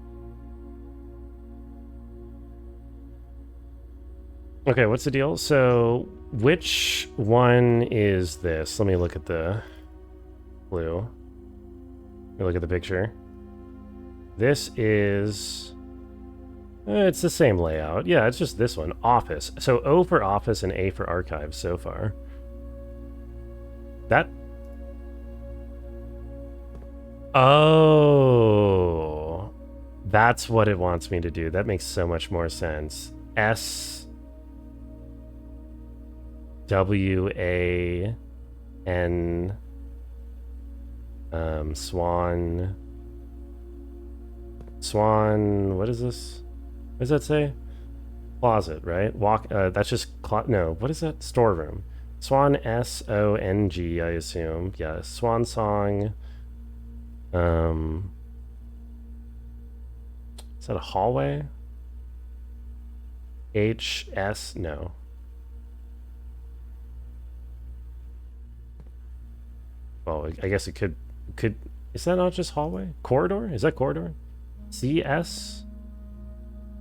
Okay, what's the deal? So, which one is this? Let me look at the clue. Let me look at the picture. This is... it's the same layout. Yeah, it's just this one. Office. So O for office and A for archives so far. That... Oh... That's what it wants me to do. That makes so much more sense. S... W... A... N... Swan... Swan... What is this? What does that say? Closet, right? Walk. That's just no. What is that? Storeroom. Swan, S-O-N-G, I assume. Yeah. Swan song. Is that a hallway? H-S? No. Well, I guess it could. Is that not just hallway? Corridor? Is that corridor? C-S?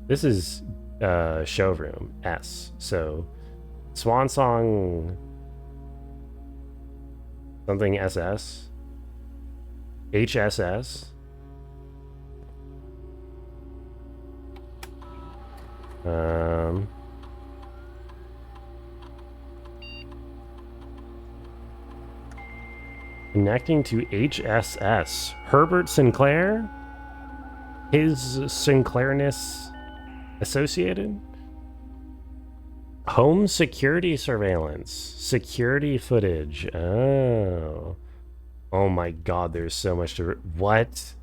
This is showroom, S. So, Swan Song, something SS, HSS, connecting to HSS. Herbert Sinclair? His Sinclairness associated? Home security surveillance. Security footage. Oh. Oh my god, there's so much to... What?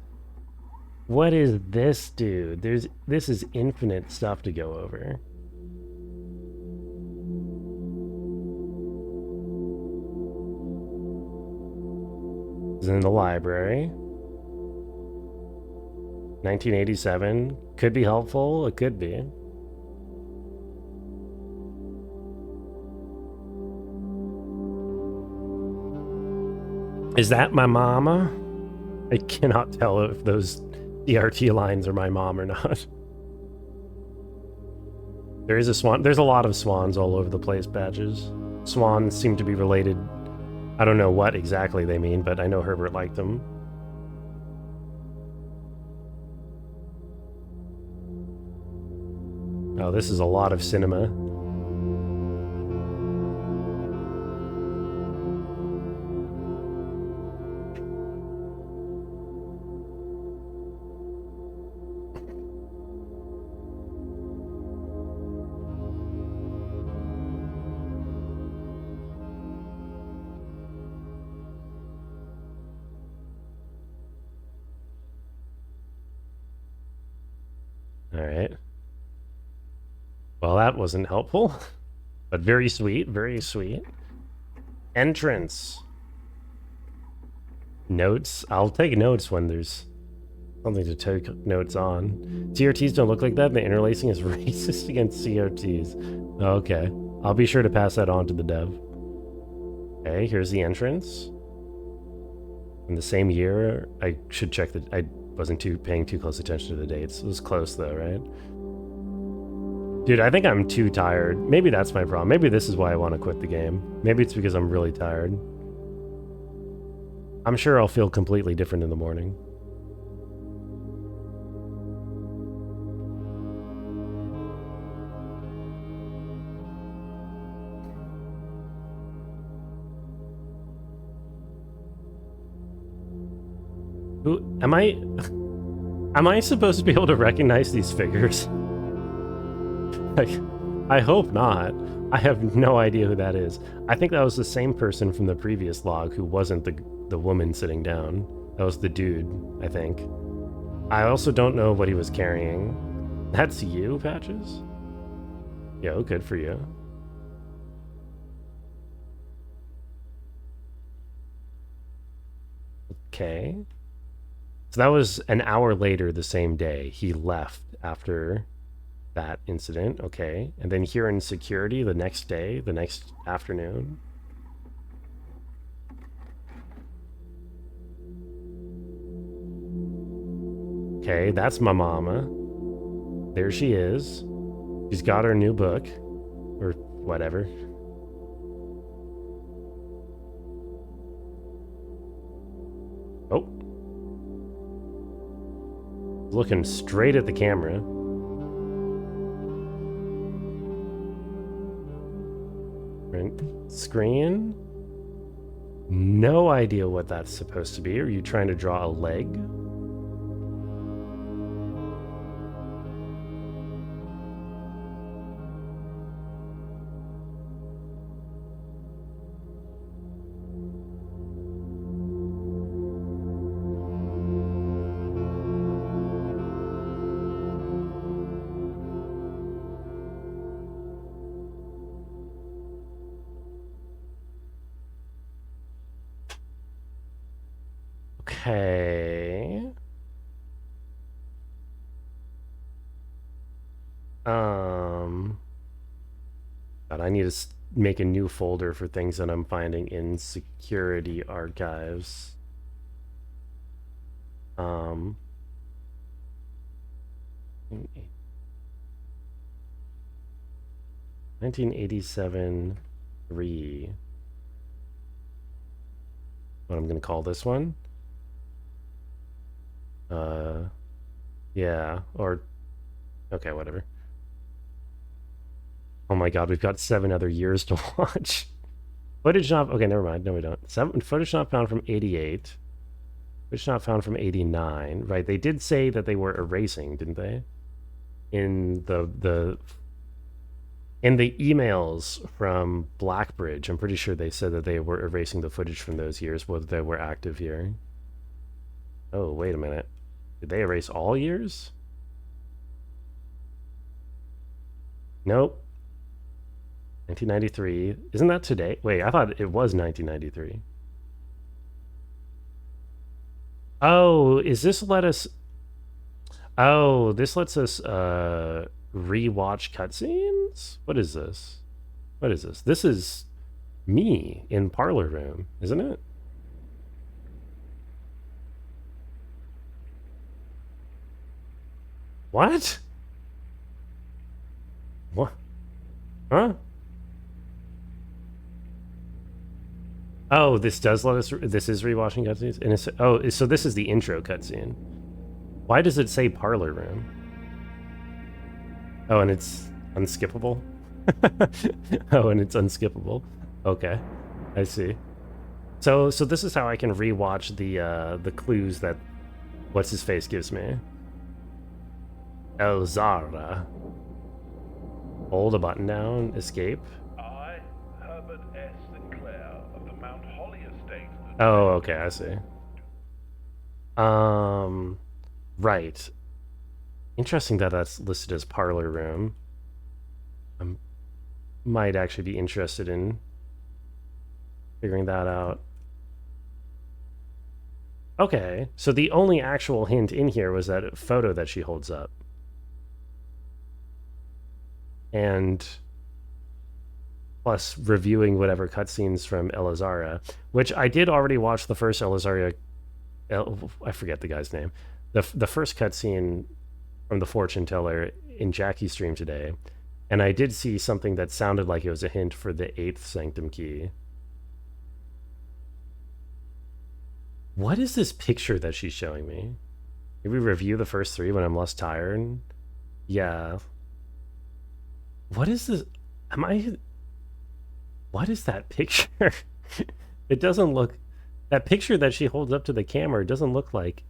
What is this, dude? This is infinite stuff to go over. This is in the library. 1987. Could be helpful. It could be. Is that my mama? I cannot tell if those DRT lines are my mom or not. There is a swan. There's a lot of swans all over the place, badges. Swans seem to be related. I don't know what exactly they mean, but I know Herbert liked them. Oh, this is a lot of cinema. All right. Well, that wasn't helpful, but very sweet, very sweet. Entrance. Notes. I'll take notes when there's something to take notes on. CRTs don't look like that. The interlacing is racist against CRTs. Okay. I'll be sure to pass that on to the dev. Okay, here's the entrance. In the same year, I should check that. I wasn't paying too close attention to the dates. It was close though, right? Dude, I think I'm too tired. Maybe that's my problem. Maybe this is why I want to quit the game. Maybe it's because I'm really tired. I'm sure I'll feel completely different in the morning. Who am I? Am I supposed to be able to recognize these figures? Like, I hope not. I have no idea who that is. I think that was the same person from the previous log who wasn't the woman sitting down. That was the dude, I think. I also don't know what he was carrying. That's you, Patches? Yo, good for you. Okay. So that was an hour later the same day. He left after that incident. Okay. And then here in security the next day, the next afternoon. Okay, that's my mama. There she is. She's got her new book. Or whatever. Oh. Looking straight at the camera. Print screen. No idea what that's supposed to be. Are you trying to draw a leg? Okay. God, I need to make a new folder for things that I'm finding in security archives. 1987 3. What I'm gonna call this one? Yeah, or okay, whatever. Oh my god, we've got 7 other years to watch. Footage not okay, never mind. No, we don't. Footage not found from 88. Footage not found from 89. Right, they did say that they were erasing, didn't they? In the emails from Blackbridge, I'm pretty sure they said that they were erasing the footage from those years, whether they were active here. Oh, wait a minute. Did they erase all years? Nope. 1993. Isn't that today? Wait, I thought it was 1993. Oh, is this let us... Oh, this lets us rewatch cutscenes? What is this? What is this? This is me in Parlor Room, isn't it? What? What? Huh? Oh, this does let us. This is rewatching cutscenes. And it's, oh, so this is the intro cutscene. Why does it say parlor room? Oh, and it's unskippable. Oh, and it's unskippable. Okay, I see. So this is how I can rewatch the clues that what's his face gives me. Elzara. Hold a button down. Escape. I, Herbert S. Sinclair of the Mount Holly Estate. Oh, okay, I see. Right. Interesting that that's listed as parlor room. I might actually be interested in figuring that out. Okay, so the only actual hint in here was that photo that she holds up. And plus reviewing whatever cutscenes from Elizara, which I did already watch the first Elizara. I forget the guy's name. The first cutscene from the fortune teller in Jackie's stream today, and I did see something that sounded like it was a hint for the 8th Sanctum key. What is this picture that she's showing me? Did we review the first 3 when I'm less tired? Yeah. What is this? What is that picture? It doesn't look... That picture that she holds up to the camera doesn't look like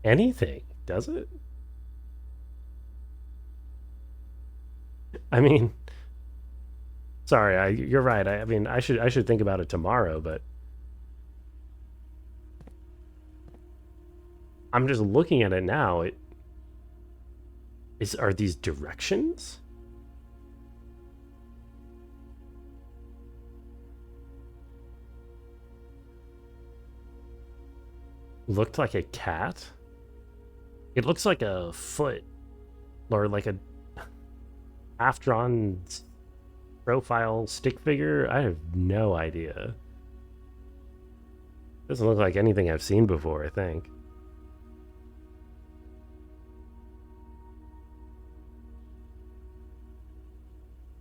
anything, does it? I mean... Sorry, you're right. I mean, I should think about it tomorrow, but... I'm just looking at it now. Are these directions? Looked like a cat? It looks like a foot, or like a half-drawn profile stick figure. I have no idea. Doesn't look like anything I've seen before, I think.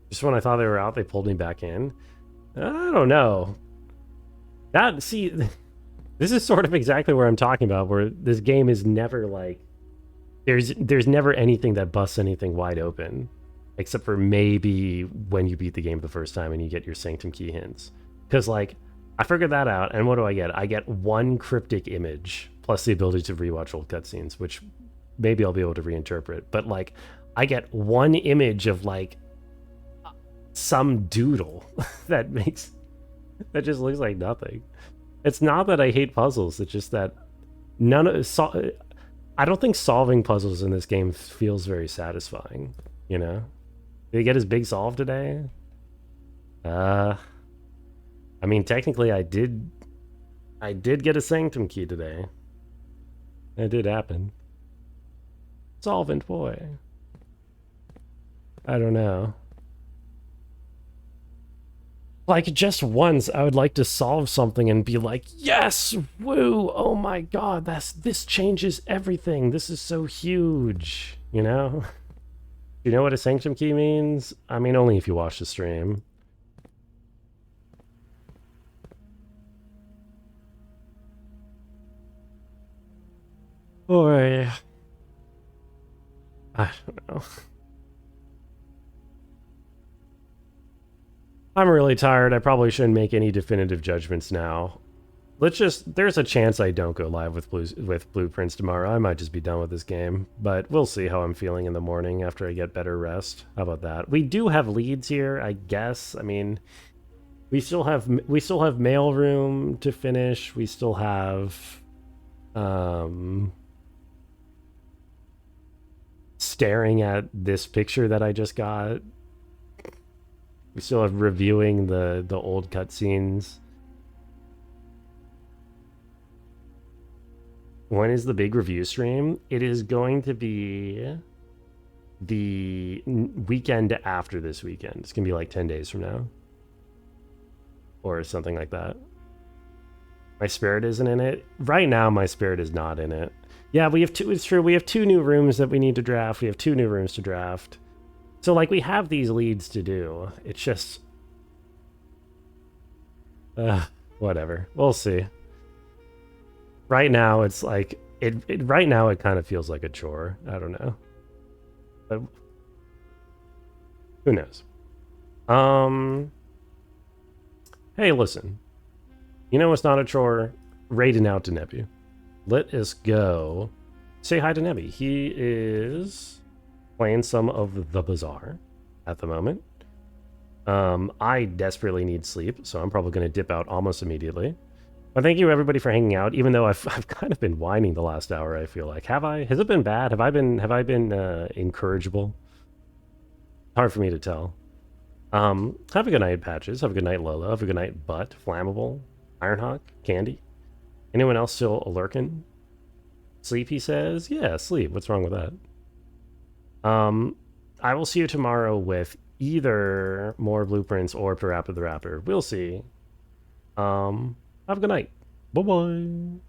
Just when I thought they were out, they pulled me back in. I don't know. See, this is sort of exactly where I'm talking about, where this game is never like... There's never anything that busts anything wide open. Except for maybe when you beat the game the first time and you get your Sanctum key hints. Because, like, I figured that out, and what do I get? I get 1 cryptic image, plus the ability to rewatch old cutscenes, which maybe I'll be able to reinterpret. But, like, I get 1 image of, like, some doodle that just looks like nothing. It's not that I hate puzzles, it's just that I don't think solving puzzles in this game feels very satisfying, you know? Did he get his big solve today? I mean, technically I did get a Sanctum key today. It did happen. Solvent boy. I don't know. Like, just once, I would like to solve something and be like, yes, woo, oh my god, this changes everything. This is so huge, you know? You know what a Sanctum key means? I mean, only if you watch the stream. Boy. I don't know. I'm really tired. I probably shouldn't make any definitive judgments now. There's a chance I don't go live with Blueprints tomorrow. I might just be done with this game, but we'll see how I'm feeling in the morning after I get better rest. How about that? We do have leads here, I guess. I mean, we still have mailroom to finish. We still have staring at this picture that I just got. We still have reviewing the old cutscenes. When is the big review stream? It is going to be the weekend after this weekend. It's going to be like 10 days from now. Or something like that. My spirit isn't in it. Right now, my spirit is not in it. Yeah, it's true. We have 2 new rooms that we need to draft. We have 2 new rooms to draft. So, like, we have these leads to do. It's just... Whatever. We'll see. Right now, it's like right now, it kind of feels like a chore. I don't know, but who knows? Hey, listen. You know what's not a chore? Raiding out to Nebby. Let us go. Say hi to Nebby. He is playing some of the Bazaar at the moment. I desperately need sleep, so I'm probably going to dip out almost immediately. But thank you everybody for hanging out. Even though I've kind of been whining the last hour, I feel like have I? Has it been bad? Have I been incorrigible? Hard for me to tell. Have a good night, Patches. Have a good night, Lola. Have a good night, Butt, Flammable, Ironhawk, Candy. Anyone else still lurking? Sleep, he says. Yeah, sleep. What's wrong with that? I will see you tomorrow with either more blueprints or Parappa the Rapper. We'll see. Have a good night. Bye bye.